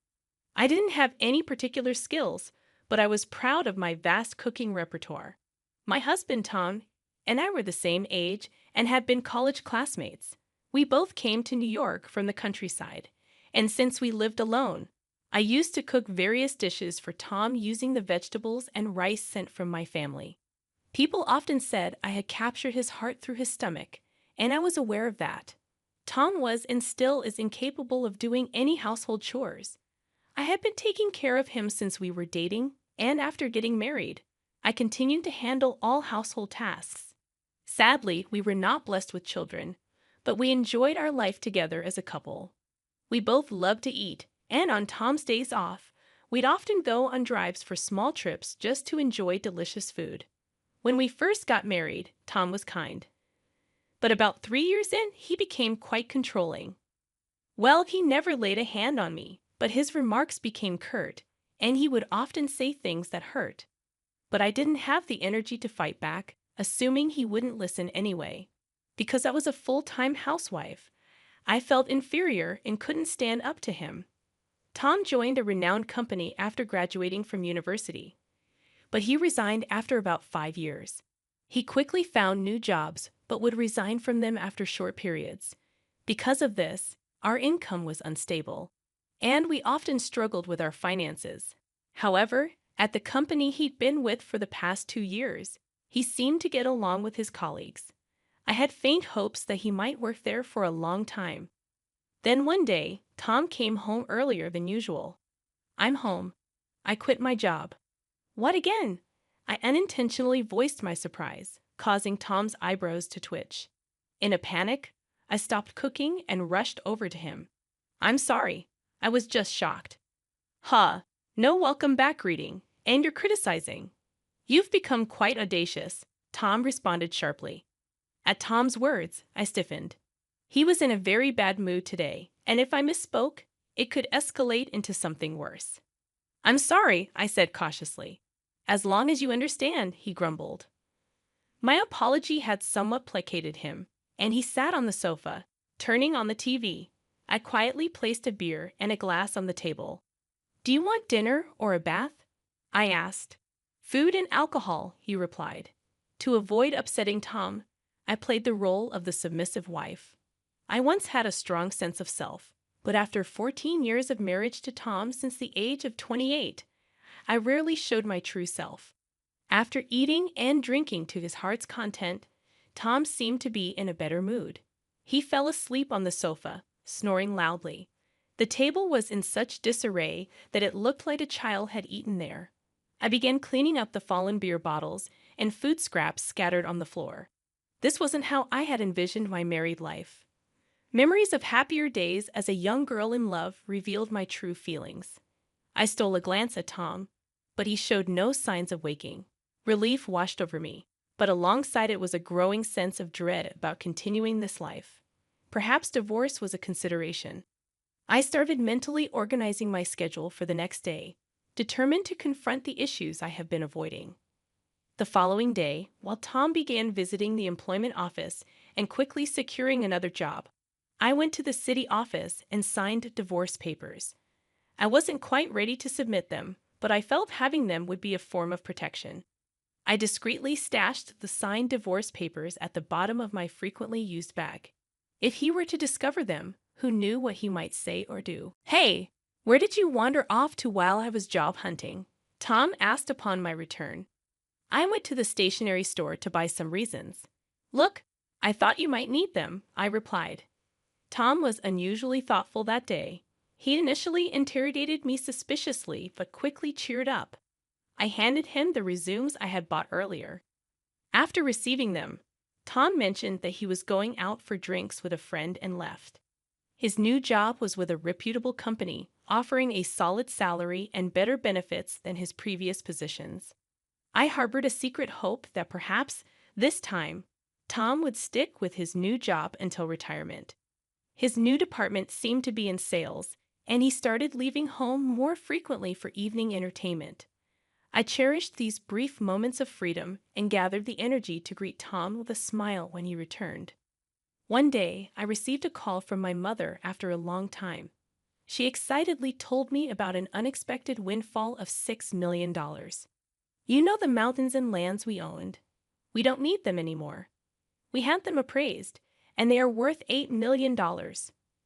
I didn't have any particular skills, but I was proud of my vast cooking repertoire. My husband, Tom, and I were the same age and had been college classmates. We both came to New York from the countryside, and since we lived alone, I used to cook various dishes for Tom using the vegetables and rice sent from my family. People often said I had captured his heart through his stomach, and I was aware of that. Tom was and still is incapable of doing any household chores. I had been taking care of him since we were dating, and after getting married, I continued to handle all household tasks. Sadly, we were not blessed with children, but we enjoyed our life together as a couple. We both loved to eat, and on Tom's days off, we'd often go on drives for small trips just to enjoy delicious food. When we first got married, Tom was kind. But about 3 years in, he became quite controlling. Well, he never laid a hand on me, but his remarks became curt, and he would often say things that hurt. But I didn't have the energy to fight back, assuming he wouldn't listen anyway. Because I was a full-time housewife, I felt inferior and couldn't stand up to him. Tom joined a renowned company after graduating from university, but he resigned after about 5 years. He quickly found new jobs, but would resign from them after short periods. Because of this, our income was unstable, and we often struggled with our finances. However, at the company he'd been with for the past 2 years, he seemed to get along with his colleagues. I had faint hopes that he might work there for a long time. Then one day, Tom came home earlier than usual. "I'm home. I quit my job." "What again?" I unintentionally voiced my surprise, causing Tom's eyebrows to twitch. In a panic, I stopped cooking and rushed over to him. "I'm sorry. I was just shocked." "Huh, no welcome back greeting, and you're criticizing." You've become quite audacious, Tham responded sharply. At Tom's words, I stiffened. He was in a very bad mood today, and if I misspoke, it could escalate into something worse. I'm sorry, I said cautiously. As long as you understand, he grumbled. My apology had somewhat placated him, and he sat on the sofa, turning on the TV. I quietly placed a beer and a glass on the table. Do you want dinner or a bath? I asked. Food and alcohol, he replied. To avoid upsetting Tham, I played the role of the submissive wife. I once had a strong sense of self, but after 14 years of marriage to Tham since the age of 28, I rarely showed my true self. After eating and drinking to his heart's content, Tham seemed to be in a better mood. He fell asleep on the sofa, snoring loudly. The table was in such disarray that it looked like a child had eaten there. I began cleaning up the fallen beer bottles and food scraps scattered on the floor. This wasn't how I had envisioned my married life. Memories of happier days as a young girl in love revealed my true feelings. I stole a glance at Tham, but he showed no signs of waking. Relief washed over me, but alongside it was a growing sense of dread about continuing this life. Perhaps divorce was a consideration. I started mentally organizing my schedule for the next day, determined to confront the issues I have been avoiding. The following day, while Tham began visiting the employment office and quickly securing another job, I went to the city office and signed divorce papers. I wasn't quite ready to submit them, but I felt having them would be a form of protection. I discreetly stashed the signed divorce papers at the bottom of my frequently used bag. If he were to discover them, who knew what he might say or do? Hey, where did you wander off to while I was job hunting? Tham asked upon my return. I went to the stationery store to buy some reasons. Look, I thought you might need them, I replied. Tham was unusually thoughtful that day. He initially interrogated me suspiciously, but quickly cheered up. I handed him the resumes I had bought earlier. After receiving them, Tham mentioned that he was going out for drinks with a friend and left. His new job was with a reputable company, offering a solid salary and better benefits than his previous positions. I harbored a secret hope that perhaps, this time, Tham would stick with his new job until retirement. His new department seemed to be in sales, and he started leaving home more frequently for evening entertainment. I cherished these brief moments of freedom and gathered the energy to greet Tham with a smile when he returned. One day, I received a call from my mother after a long time. She excitedly told me about an unexpected windfall of $6 million. You know the mountains and lands we owned? We don't need them anymore. We had them appraised, and they are worth $8 million.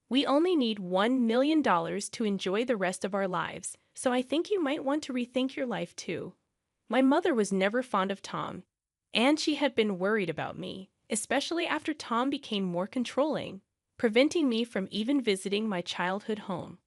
We only need $1 million to enjoy the rest of our lives, so I think you might want to rethink your life too. My mother was never fond of Tham, and she had been worried about me, especially after Tham became more controlling, preventing me from even visiting my childhood home.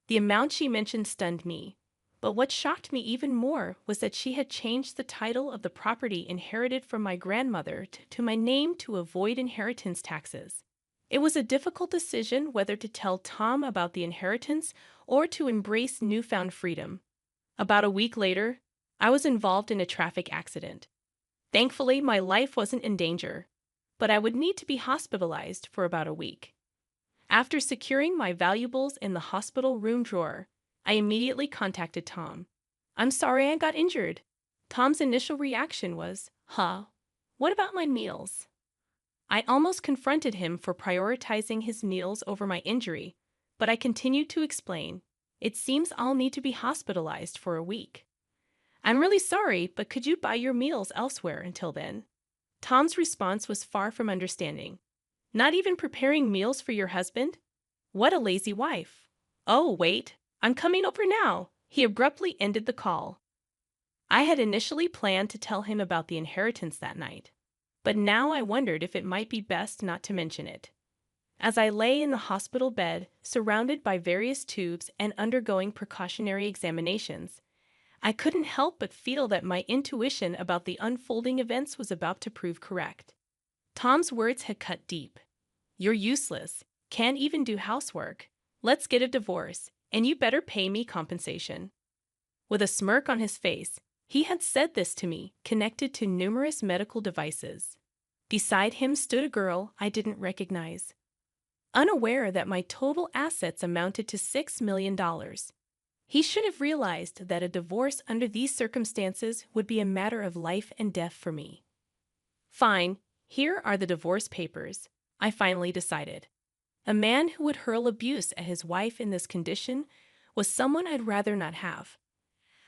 The amount she mentioned stunned me, but what shocked me even more was that she had changed the title of the property inherited from my grandmother to my name to avoid inheritance taxes. It was a difficult decision whether to tell Tham about the inheritance or to embrace newfound freedom. About a week later, I was involved in a traffic accident. Thankfully, my life wasn't in danger, but I would need to be hospitalized for about a week. After securing my valuables in the hospital room drawer, I immediately contacted Tham. I'm sorry I got injured. Tham's initial reaction was, what about my meals? I almost confronted him for prioritizing his meals over my injury, but I continued to explain, it seems I'll need to be hospitalized for a week. I'm really sorry, but could you buy your meals elsewhere until then? Tham's response was far from understanding. Not even preparing meals for your husband? What a lazy wife. Oh, wait, I'm coming over now. He abruptly ended the call. I had initially planned to tell him about the inheritance that night, but now I wondered if it might be best not to mention it. As I lay in the hospital bed, surrounded by various tubes and undergoing precautionary examinations, I couldn't help but feel that my intuition about the unfolding events was about to prove correct. Tham's words had cut deep. You're useless, can't even do housework. Let's get a divorce, and you better pay me compensation. With a smirk on his face, He had said this to me, connected to numerous medical devices. Beside him stood a girl I didn't recognize. Unaware that my total assets amounted to $6 million. He should have realized that a divorce under these circumstances would be a matter of life and death for me. Fine, here are the divorce papers, I finally decided. A man who would hurl abuse at his wife in this condition was someone I'd rather not have.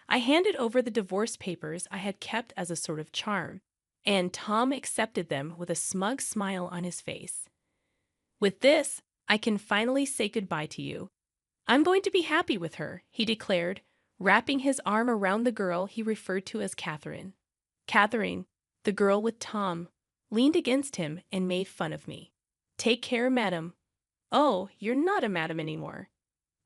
I handed over the divorce papers I had kept as a sort of charm, and Tham accepted them with a smug smile on his face. With this, I can finally say goodbye to you. I'm going to be happy with her, he declared, wrapping his arm around the girl he referred to as Catherine. Catherine, the girl with Tham, leaned against him and made fun of me. Take care, madam. Oh, you're not a madam anymore.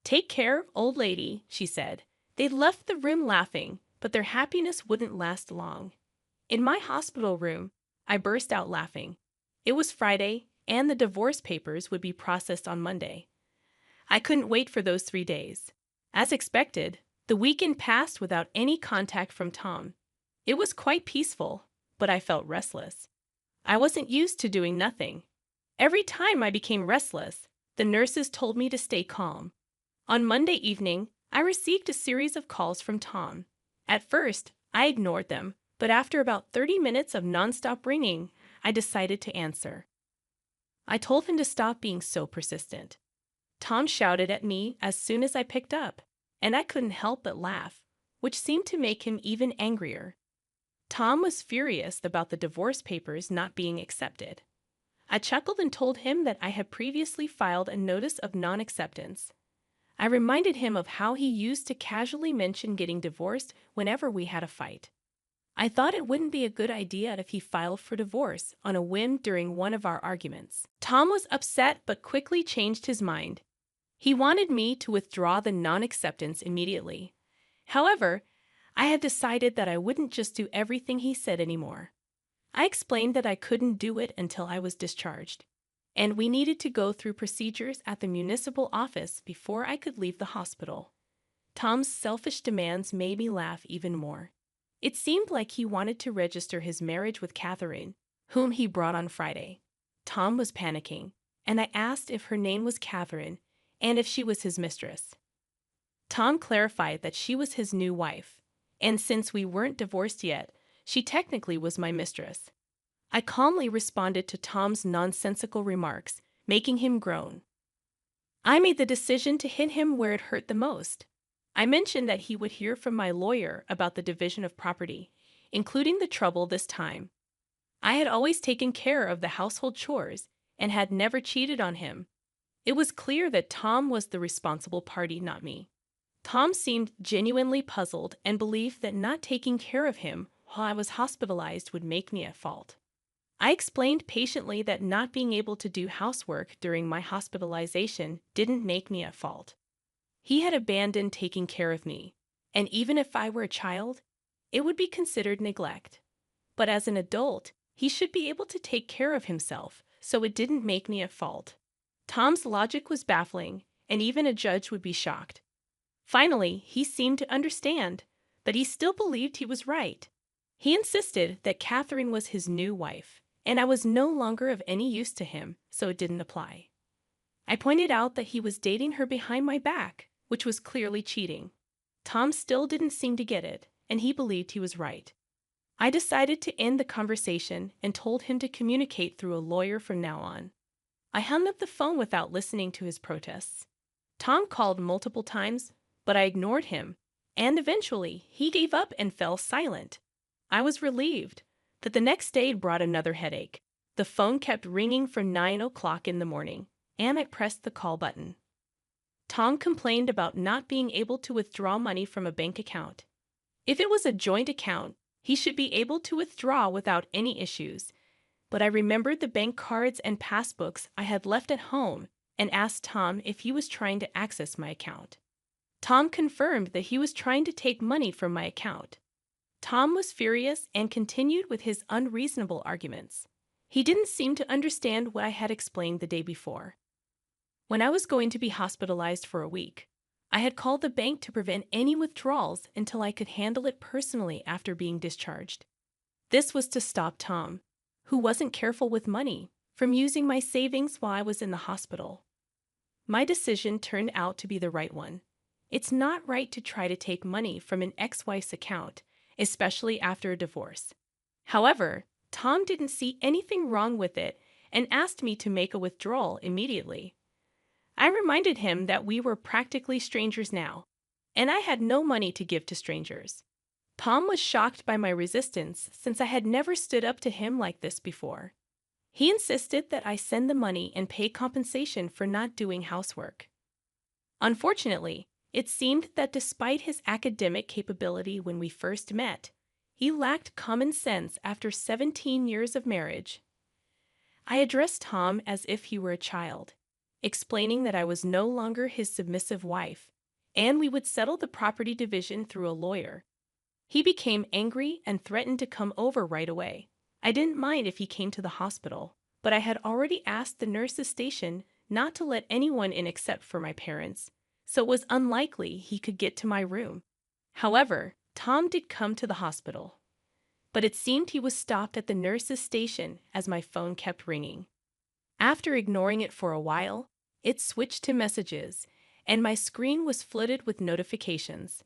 Take care, old lady, she said. They left the room laughing, but their happiness wouldn't last long. In my hospital room, I burst out laughing. It was Friday, and the divorce papers would be processed on Monday. I couldn't wait for those 3 days. As expected, the weekend passed without any contact from Tham. It was quite peaceful, but I felt restless. I wasn't used to doing nothing. Every time I became restless, the nurses told me to stay calm. On Monday evening, I received a series of calls from Tham. At first, I ignored them, but after about 30 minutes of nonstop ringing, I decided to answer. I told him to stop being so persistent. Tham shouted at me as soon as I picked up, and I couldn't help but laugh, which seemed to make him even angrier. Tham was furious about the divorce papers not being accepted. I chuckled and told him that I had previously filed a notice of non-acceptance. I reminded him of how he used to casually mention getting divorced whenever we had a fight. I thought it wouldn't be a good idea if he filed for divorce on a whim during one of our arguments. Tham was upset but quickly changed his mind. He wanted me to withdraw the non-acceptance immediately. However, I had decided that I wouldn't just do everything he said anymore. I explained that I couldn't do it until I was discharged, and we needed to go through procedures at the municipal office before I could leave the hospital. Tham's selfish demands made me laugh even more. It seemed like he wanted to register his marriage with Catherine, whom he brought on Friday. Tham was panicking, and I asked if her name was Catherine and if she was his mistress. Tham clarified that she was his new wife, and since we weren't divorced yet, she technically was my mistress. I calmly responded to Tham's nonsensical remarks, making him groan. I made the decision to hit him where it hurt the most. I mentioned that he would hear from my lawyer about the division of property, including the trouble this time. I had always taken care of the household chores and had never cheated on him. It was clear that Tham was the responsible party, not me. Tham seemed genuinely puzzled and believed that not taking care of him while I was hospitalized would make me at fault. I explained patiently that not being able to do housework during my hospitalization didn't make me at fault. He had abandoned taking care of me, and even if I were a child, it would be considered neglect. But as an adult, he should be able to take care of himself, so it didn't make me at fault. Tham's logic was baffling, and even a judge would be shocked. Finally, he seemed to understand, but he still believed he was right. He insisted that Catherine was his new wife, and I was no longer of any use to him, so it didn't apply. I pointed out that he was dating her behind my back, which was clearly cheating. Tham still didn't seem to get it, and he believed he was right. I decided to end the conversation and told him to communicate through a lawyer from now on. I hung up the phone without listening to his protests. Tham called multiple times, but I ignored him, and eventually he gave up and fell silent. I was relieved that the next day brought another headache. The phone kept ringing from 9 o'clock in the morning, and I pressed the call button. Tham complained about not being able to withdraw money from a bank account. If it was a joint account, he should be able to withdraw without any issues. But I remembered the bank cards and passbooks I had left at home and asked Tham if he was trying to access my account. Tham confirmed that he was trying to take money from my account. Tham was furious and continued with his unreasonable arguments. He didn't seem to understand what I had explained the day before. When I was going to be hospitalized for a week, I had called the bank to prevent any withdrawals until I could handle it personally after being discharged. This was to stop Tham, who wasn't careful with money, from using my savings while I was in the hospital. My decision turned out to be the right one. It's not right to try to take money from an ex-wife's account, especially after a divorce. However, Tham didn't see anything wrong with it and asked me to make a withdrawal immediately. I reminded him that we were practically strangers now, and I had no money to give to strangers. Tham was shocked by my resistance since I had never stood up to him like this before. He insisted that I send the money and pay compensation for not doing housework. Unfortunately, it seemed that despite his academic capability when we first met, he lacked common sense after 17 years of marriage. I addressed Tham as if he were a child, explaining that I was no longer his submissive wife, and we would settle the property division through a lawyer. He became angry and threatened to come over right away. I didn't mind if he came to the hospital, but I had already asked the nurse's station not to let anyone in except for my parents, so it was unlikely he could get to my room. However, Tham did come to the hospital, but it seemed he was stopped at the nurse's station as my phone kept ringing. After ignoring it for a while, it switched to messages, and my screen was flooded with notifications.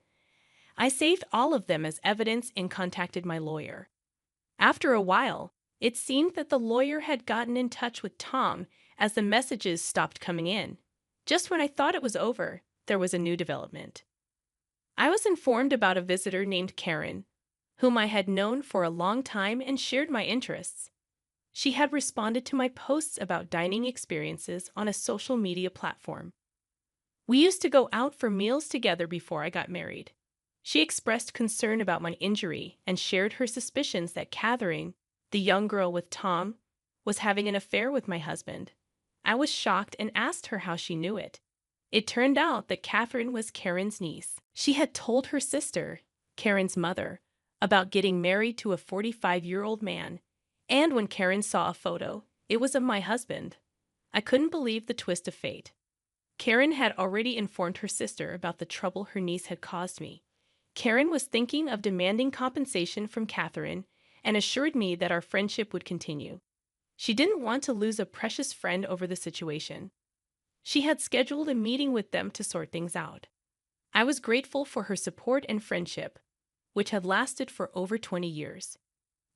I saved all of them as evidence and contacted my lawyer. After a while, it seemed that the lawyer had gotten in touch with Tham as the messages stopped coming in. Just when I thought it was over, there was a new development. I was informed about a visitor named Karen, whom I had known for a long time and shared my interests. She had responded to my posts about dining experiences on a social media platform. We used to go out for meals together before I got married. She expressed concern about my injury and shared her suspicions that Catherine, the young girl with Tham, was having an affair with my husband. I was shocked and asked her how she knew it. It turned out that Catherine was Karen's niece. She had told her sister, Karen's mother, about getting married to a 45-year-old man, and when Karen saw a photo, it was of my husband. I couldn't believe the twist of fate. Karen had already informed her sister about the trouble her niece had caused me. Karen was thinking of demanding compensation from Catherine and assured me that our friendship would continue. She didn't want to lose a precious friend over the situation. She had scheduled a meeting with them to sort things out. I was grateful for her support and friendship, which had lasted for over 20 years.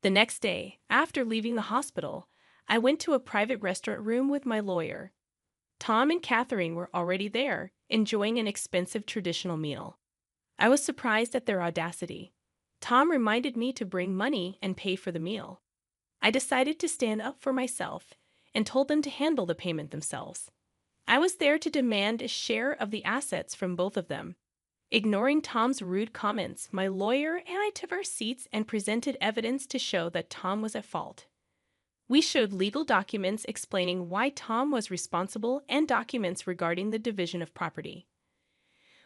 The next day, after leaving the hospital, I went to a private restaurant room with my lawyer. Tham and Catherine were already there, enjoying an expensive traditional meal. I was surprised at their audacity. Tham reminded me to bring money and pay for the meal. I decided to stand up for myself and told them to handle the payment themselves. I was there to demand a share of the assets from both of them. Ignoring Tham's rude comments, my lawyer and I took our seats and presented evidence to show that Tham was at fault. We showed legal documents explaining why Tham was responsible and documents regarding the division of property.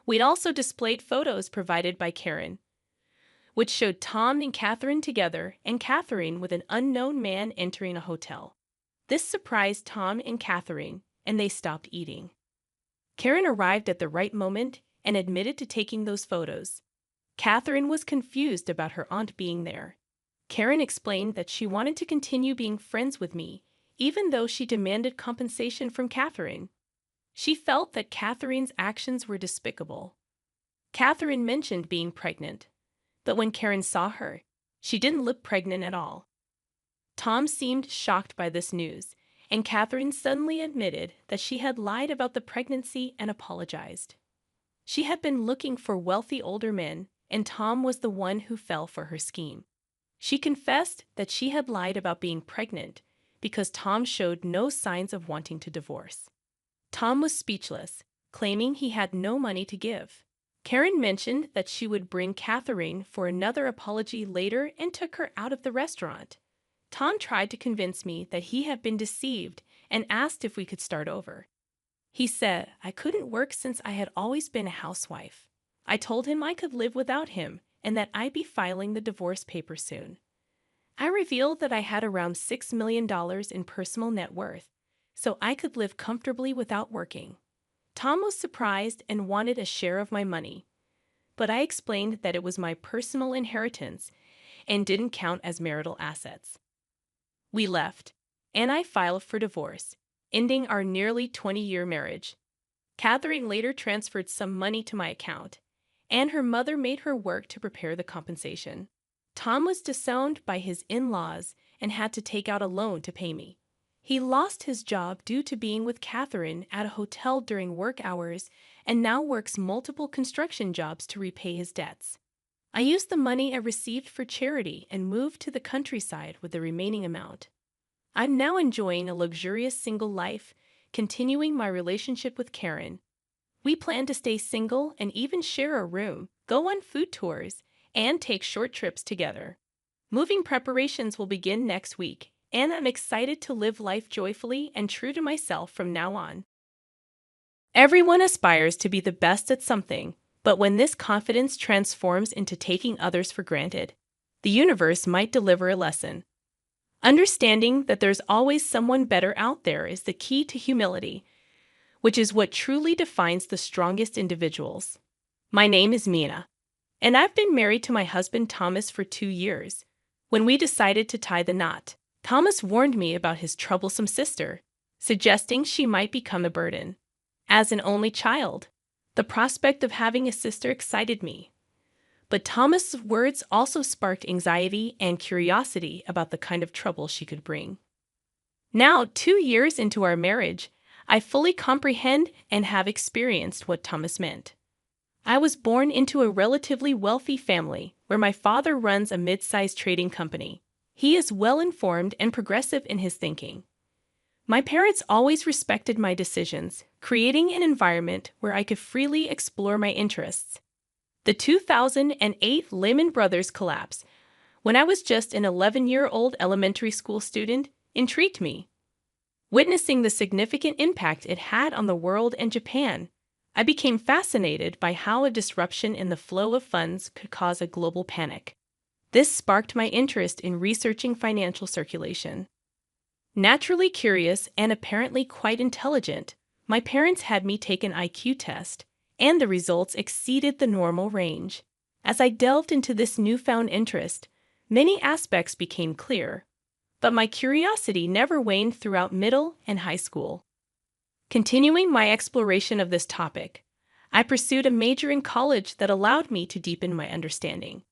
We'd also displayed photos provided by Karen, which showed Tham and Catherine together and Catherine with an unknown man entering a hotel. This surprised Tham and Catherine, and they stopped eating. Karen arrived at the right moment and admitted to taking those photos. Catherine was confused about her aunt being there. Karen explained that she wanted to continue being friends with me, even though she demanded compensation from Catherine. She felt that Catherine's actions were despicable. Catherine mentioned being pregnant, but when Karen saw her, she didn't look pregnant at all. Tham seemed shocked by this news, and Catherine suddenly admitted that she had lied about the pregnancy and apologized. She had been looking for wealthy older men, and Tham was the one who fell for her scheme. She confessed that she had lied about being pregnant because Tham showed no signs of wanting to divorce. Tham was speechless, claiming he had no money to give. Karen mentioned that she would bring Catherine for another apology later and took her out of the restaurant. Tham tried to convince me that he had been deceived and asked if we could start over. He said I couldn't work since I had always been a housewife. I told him I could live without him and that I'd be filing the divorce papers soon. I revealed that I had around $6 million in personal net worth, so I could live comfortably without working. Tom was surprised and wanted a share of my money, but I explained that it was my personal inheritance and didn't count as marital assets. We left, and I filed for divorce, ending our nearly 20-year marriage. Catherine later transferred some money to my account, and her mother made her work to prepare the compensation. Tom was disowned by his in-laws and had to take out a loan to pay me. He lost his job due to being with Catherine at a hotel during work hours and now works multiple construction jobs to repay his debts. I used the money I received for charity and moved to the countryside with the remaining amount. I'm now enjoying a luxurious single life, continuing my relationship with Karen. We plan to stay single and even share a room, go on food tours, and take short trips together. Moving preparations will begin next week, and I'm excited to live life joyfully and true to myself from now on. Everyone aspires to be the best at something, but when this confidence transforms into taking others for granted, the universe might deliver a lesson. Understanding that there's always someone better out there is the key to humility, which is what truly defines the strongest individuals. My name is Mina, and I've been married to my husband Thomas for 2 years. When we decided to tie the knot, Thomas warned me about his troublesome sister, suggesting she might become a burden. As an only child, the prospect of having a sister excited me. But Thomas's words also sparked anxiety and curiosity about the kind of trouble she could bring. Now, 2 years into our marriage, I fully comprehend and have experienced what Thomas meant. I was born into a relatively wealthy family where my father runs a mid-sized trading company. He is well-informed and progressive in his thinking. My parents always respected my decisions, creating an environment where I could freely explore my interests. The 2008 Lehman Brothers collapse, when I was just an 11-year-old elementary school student, intrigued me. Witnessing the significant impact it had on the world and Japan, I became fascinated by how a disruption in the flow of funds could cause a global panic. This sparked my interest in researching financial circulation. Naturally curious and apparently quite intelligent, my parents had me take an IQ test, and the results exceeded the normal range. As I delved into this newfound interest, many aspects became clear, but my curiosity never waned throughout middle and high school. Continuing my exploration of this topic, I pursued a major in college that allowed me to deepen my understanding.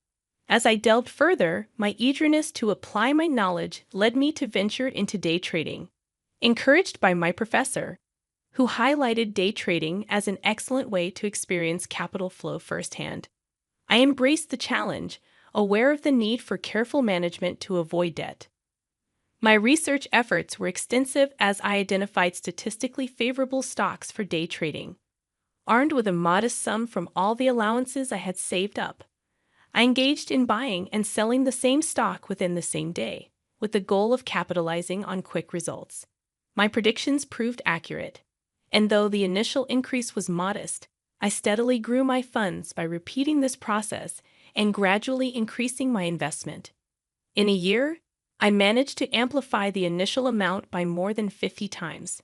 As I delved further, my eagerness to apply my knowledge led me to venture into day trading, encouraged by my professor, who highlighted day trading as an excellent way to experience capital flow firsthand. I embraced the challenge, aware of the need for careful management to avoid debt. My research efforts were extensive as I identified statistically favorable stocks for day trading. Armed with a modest sum from all the allowances I had saved up, I engaged in buying and selling the same stock within the same day, with the goal of capitalizing on quick results. My predictions proved accurate, and though the initial increase was modest, I steadily grew my funds by repeating this process and gradually increasing my investment. In a year, I managed to amplify the initial amount by more than 50 times.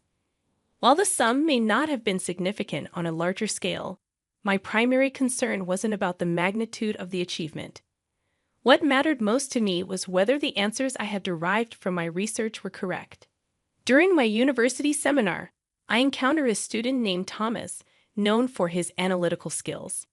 While the sum may not have been significant on a larger scale, my primary concern wasn't about the magnitude of the achievement. What mattered most to me was whether the answers I had derived from my research were correct. During my university seminar, I encountered a student named Thomas, known for his analytical skills.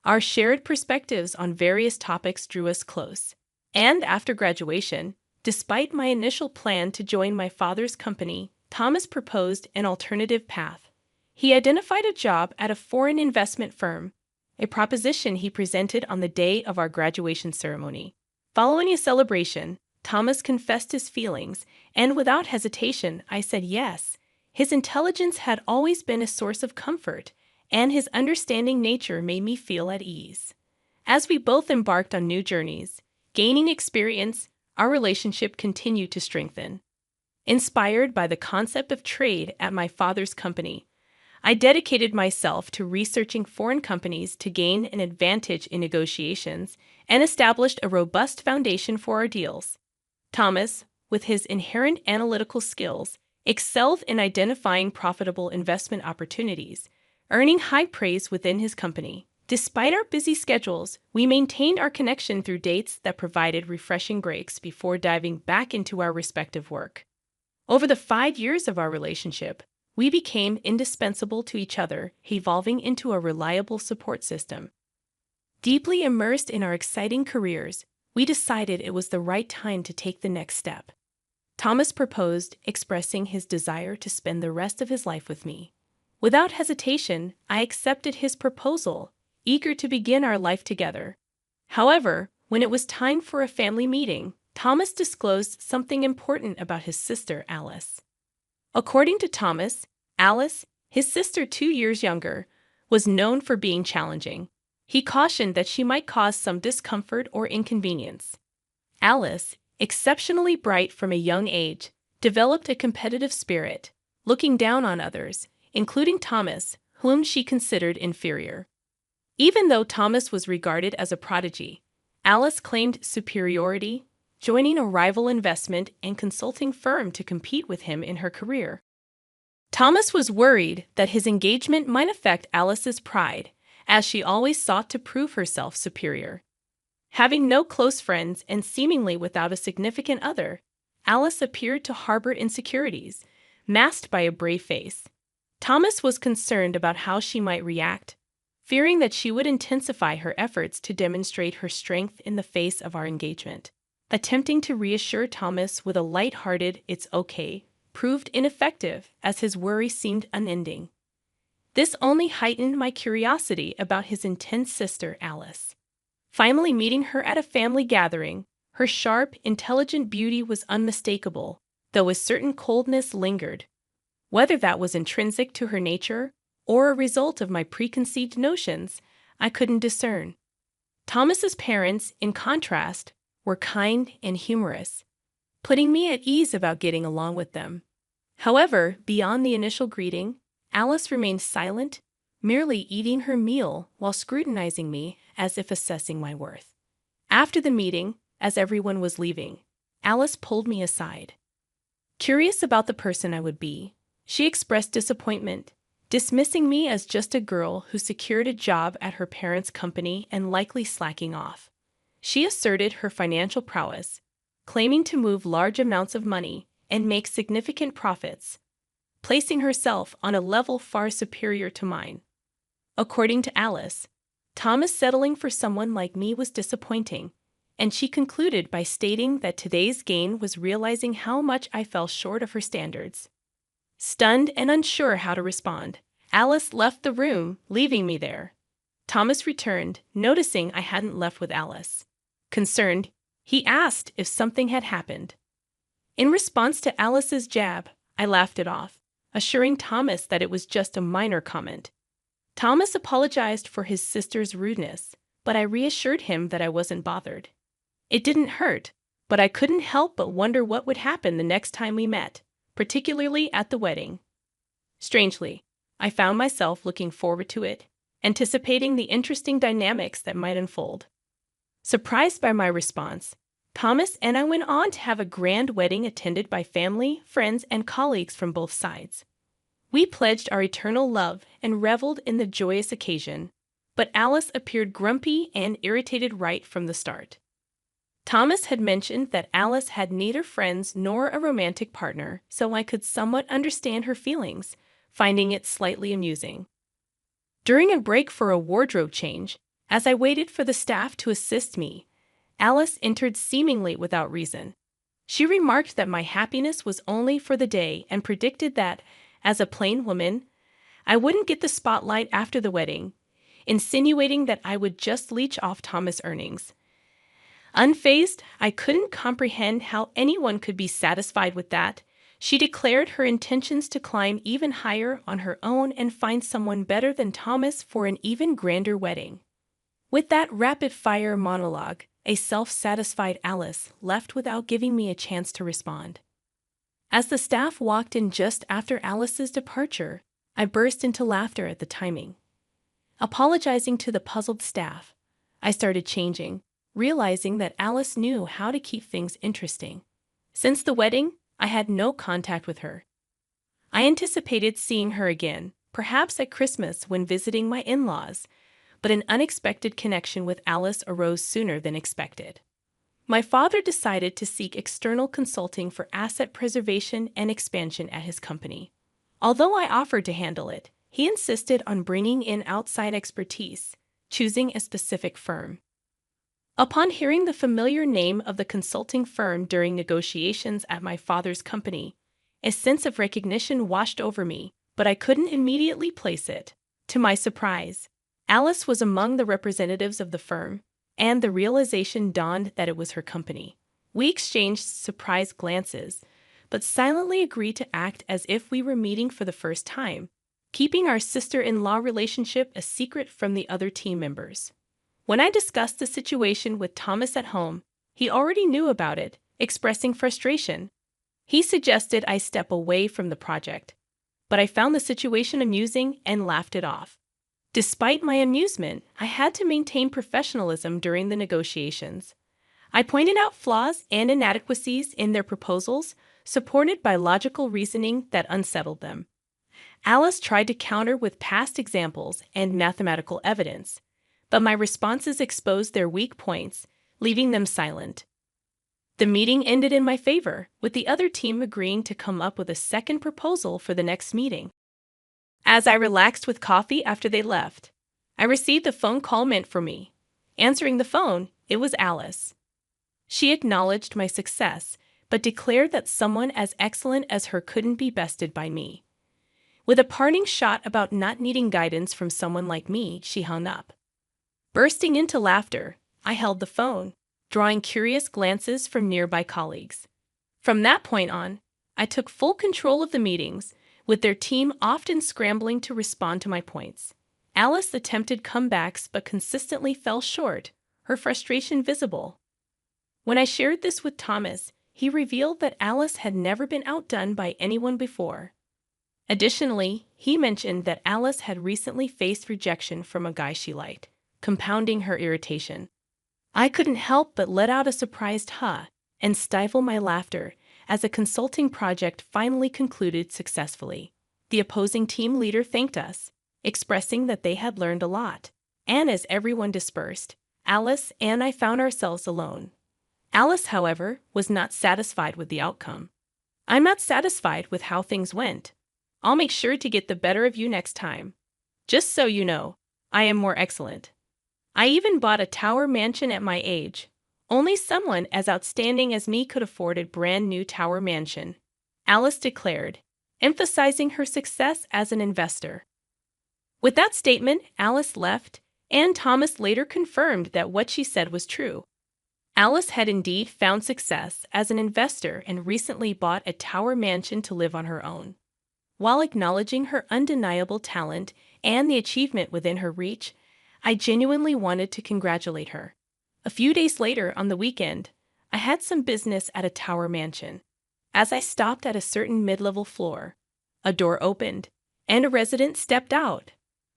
Our shared perspectives on various topics drew us close, and after graduation, despite my initial plan to join my father's company, Thomas proposed an alternative path. He identified a job at a foreign investment firm, a proposition he presented on the day of our graduation ceremony. Following a celebration, Thomas confessed his feelings, and without hesitation, I said yes. His intelligence had always been a source of comfort, and his understanding nature made me feel at ease. As we both embarked on new journeys, gaining experience, our relationship continued to strengthen. Inspired by the concept of trade at my father's company, I dedicated myself to researching foreign companies to gain an advantage in negotiations and established a robust foundation for our deals. Thomas, with his inherent analytical skills, excelled in identifying profitable investment opportunities, earning high praise within his company. Despite our busy schedules, we maintained our connection through dates that provided refreshing breaks before diving back into our respective work. Over the 5 years of our relationship, we became indispensable to each other, evolving into a reliable support system. Deeply immersed in our exciting careers, we decided it was the right time to take the next step. Thomas proposed, expressing his desire to spend the rest of his life with me. Without hesitation, I accepted his proposal, eager to begin our life together. However, when it was time for a family meeting, Thomas disclosed something important about his sister, Alice. According to Thomas, Alice, his sister 2 years younger, was known for being challenging. He cautioned that she might cause some discomfort or inconvenience. Alice, exceptionally bright from a young age, developed a competitive spirit, looking down on others, including Thomas, whom she considered inferior. Even though Thomas was regarded as a prodigy, Alice claimed superiority, joining a rival investment and consulting firm to compete with him in her career. Thomas was worried that his engagement might affect Alice's pride, as she always sought to prove herself superior. Having no close friends and seemingly without a significant other, Alice appeared to harbor insecurities, masked by a brave face. Thomas was concerned about how she might react, fearing that she would intensify her efforts to demonstrate her strength in the face of our engagement. Attempting to reassure Thomas with a light-hearted "it's okay" proved ineffective, as his worry seemed unending. This only heightened my curiosity about his intense sister, Alice. Finally meeting her at a family gathering, her sharp, intelligent beauty was unmistakable, though a certain coldness lingered. Whether that was intrinsic to her nature or a result of my preconceived notions, I couldn't discern. Thomas's parents, in contrast, were kind and humorous, putting me at ease about getting along with them. However, beyond the initial greeting, Alice remained silent, merely eating her meal while scrutinizing me as if assessing my worth. After the meeting, as everyone was leaving, Alice pulled me aside. Curious about the person I would be, she expressed disappointment, dismissing me as just a girl who secured a job at her parents' company and likely slacking off. She asserted her financial prowess, claiming to move large amounts of money and make significant profits, placing herself on a level far superior to mine. According to Alice, Thomas settling for someone like me was disappointing, and she concluded by stating that today's gain was realizing how much I fell short of her standards. Stunned and unsure how to respond, Alice left the room, leaving me there. Thomas returned, noticing I hadn't left with Alice. Concerned, he asked if something had happened. In response to Alice's jab, I laughed it off, assuring Thomas that it was just a minor comment. Thomas apologized for his sister's rudeness, but I reassured him that I wasn't bothered. It didn't hurt, but I couldn't help but wonder what would happen the next time we met, particularly at the wedding. Strangely, I found myself looking forward to it, anticipating the interesting dynamics that might unfold. Surprised by my response, Thomas and I went on to have a grand wedding attended by family, friends, and colleagues from both sides. We pledged our eternal love and reveled in the joyous occasion, but Alice appeared grumpy and irritated right from the start. Thomas had mentioned that Alice had neither friends nor a romantic partner, so I could somewhat understand her feelings, finding it slightly amusing. During a break for a wardrobe change, as I waited for the staff to assist me, Alice entered seemingly without reason. She remarked that my happiness was only for the day and predicted that, as a plain woman, I wouldn't get the spotlight after the wedding, insinuating that I would just leech off Thomas' earnings. Unfazed, I couldn't comprehend how anyone could be satisfied with that. She declared her intentions to climb even higher on her own and find someone better than Thomas for an even grander wedding. With that rapid-fire monologue, a self-satisfied Alice left without giving me a chance to respond. As the staff walked in just after Alice's departure, I burst into laughter at the timing. Apologizing to the puzzled staff, I started changing, realizing that Alice knew how to keep things interesting. Since the wedding, I had no contact with her. I anticipated seeing her again, perhaps at Christmas when visiting my in-laws, but an unexpected connection with Alice arose sooner than expected. My father decided to seek external consulting for asset preservation and expansion at his company. Although I offered to handle it, he insisted on bringing in outside expertise, choosing a specific firm. Upon hearing the familiar name of the consulting firm during negotiations at my father's company, a sense of recognition washed over me, but I couldn't immediately place it. To my surprise, Alice was among the representatives of the firm, and the realization dawned that it was her company. We exchanged surprised glances, but silently agreed to act as if we were meeting for the first time, keeping our sister-in-law relationship a secret from the other team members. When I discussed the situation with Thomas at home, he already knew about it, expressing frustration. He suggested I step away from the project, but I found the situation amusing and laughed it off. Despite my amusement, I had to maintain professionalism during the negotiations. I pointed out flaws and inadequacies in their proposals, supported by logical reasoning that unsettled them. Alice tried to counter with past examples and mathematical evidence, but my responses exposed their weak points, leaving them silent. The meeting ended in my favor, with the other team agreeing to come up with a second proposal for the next meeting. As I relaxed with coffee after they left, I received a phone call meant for me. Answering the phone, it was Alice. She acknowledged my success, but declared that someone as excellent as her couldn't be bested by me. With a parting shot about not needing guidance from someone like me, she hung up. Bursting into laughter, I held the phone, drawing curious glances from nearby colleagues. From that point on, I took full control of the meetings, with their team often scrambling to respond to my points. Alice attempted comebacks but consistently fell short, her frustration visible. When I shared this with Thomas, he revealed that Alice had never been outdone by anyone before. Additionally, he mentioned that Alice had recently faced rejection from a guy she liked, compounding her irritation. I couldn't help but let out a surprised "huh" and stifle my laughter as a consulting project finally concluded successfully. The opposing team leader thanked us, expressing that they had learned a lot. And as everyone dispersed, Alice and I found ourselves alone. Alice, however, was not satisfied with the outcome. "I'm not satisfied with how things went. I'll make sure to get the better of you next time. Just so you know, I am more excellent. I even bought a tower mansion at my age. Only someone as outstanding as me could afford a brand new tower mansion," Alice declared, emphasizing her success as an investor. With that statement, Alice left, and Thomas later confirmed that what she said was true. Alice had indeed found success as an investor and recently bought a tower mansion to live on her own. While acknowledging her undeniable talent and the achievement within her reach, I genuinely wanted to congratulate her. A few days later, on the weekend, I had some business at a tower mansion. As I stopped at a certain mid-level floor, a door opened, and a resident stepped out.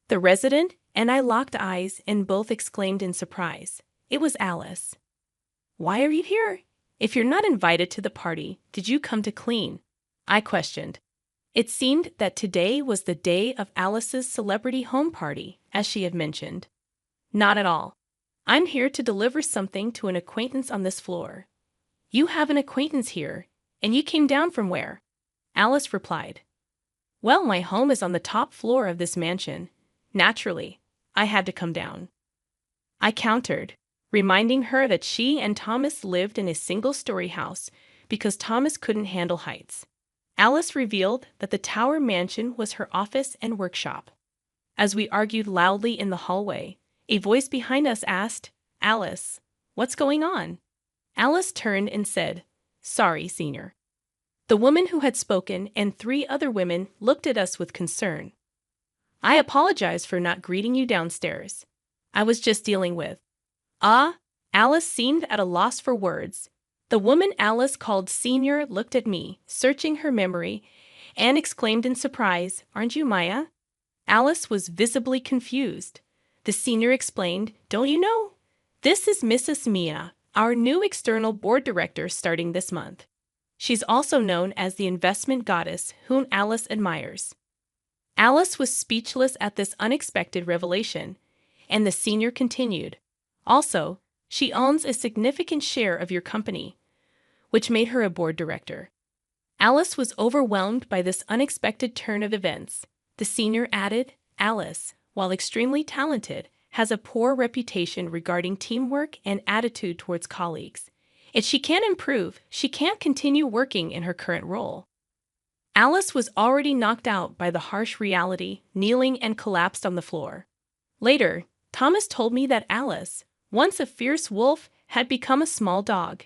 The resident and I locked eyes and both exclaimed in surprise. It was Alice. "Why are you here? If you're not invited to the party, did you come to clean?" I questioned. It seemed that today was the day of Alice's celebrity home party, as she had mentioned. "Not at all. I'm here to deliver something to an acquaintance on this floor." "You have an acquaintance here, and you came down from where?" Alice replied. "Well, my home is on the top floor of this mansion. Naturally, I had to come down." I countered, reminding her that she and Thomas lived in a single-story house because Thomas couldn't handle heights. Alice revealed that the tower mansion was her office and workshop. As we argued loudly in the hallway, a voice behind us asked, "Alice, what's going on?" Alice turned and said, "Sorry, Senior." The woman who had spoken and 3 other women looked at us with concern. "I apologize for not greeting you downstairs. I was just dealing with—" Alice seemed at a loss for words. The woman Alice called Senior looked at me, searching her memory, and exclaimed in surprise, "Aren't you Maya?" Alice was visibly confused. The senior explained, "Don't you know? This is Mrs. Mia, our new external board director starting this month. She's also known as the investment goddess whom Alice admires." Alice was speechless at this unexpected revelation, and the senior continued. Also, she owns a significant share of your company, which made her a board director. Alice was overwhelmed by this unexpected turn of events. The senior added, Alice, while extremely talented, has a poor reputation regarding teamwork and attitude towards colleagues. If she can't improve, she can't continue working in her current role. Alice was already knocked out by the harsh reality, kneeling and collapsed on the floor. Later, Thomas told me that Alice, once a fierce wolf, had become a small dog.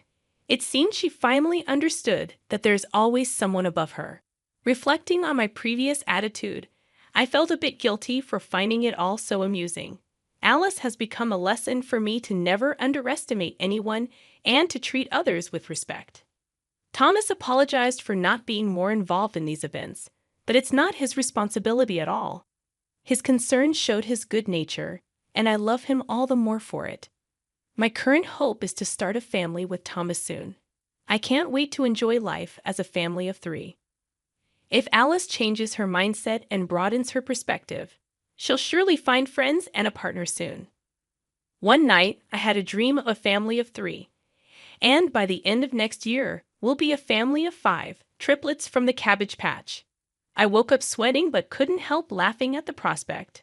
It seemed she finally understood that there's always someone above her. Reflecting on my previous attitude, I felt a bit guilty for finding it all so amusing. Alice has become a lesson for me to never underestimate anyone and to treat others with respect. Thomas apologized for not being more involved in these events, but it's not his responsibility at all. His concern showed his good nature, and I love him all the more for it. My current hope is to start a family with Thomas soon. I can't wait to enjoy life as a family of 3. If Alice changes her mindset and broadens her perspective, she'll surely find friends and a partner soon. One night, I had a dream of a family of 3, and by the end of next year, we'll be a family of 5, triplets from the Cabbage Patch. I woke up sweating but couldn't help laughing at the prospect.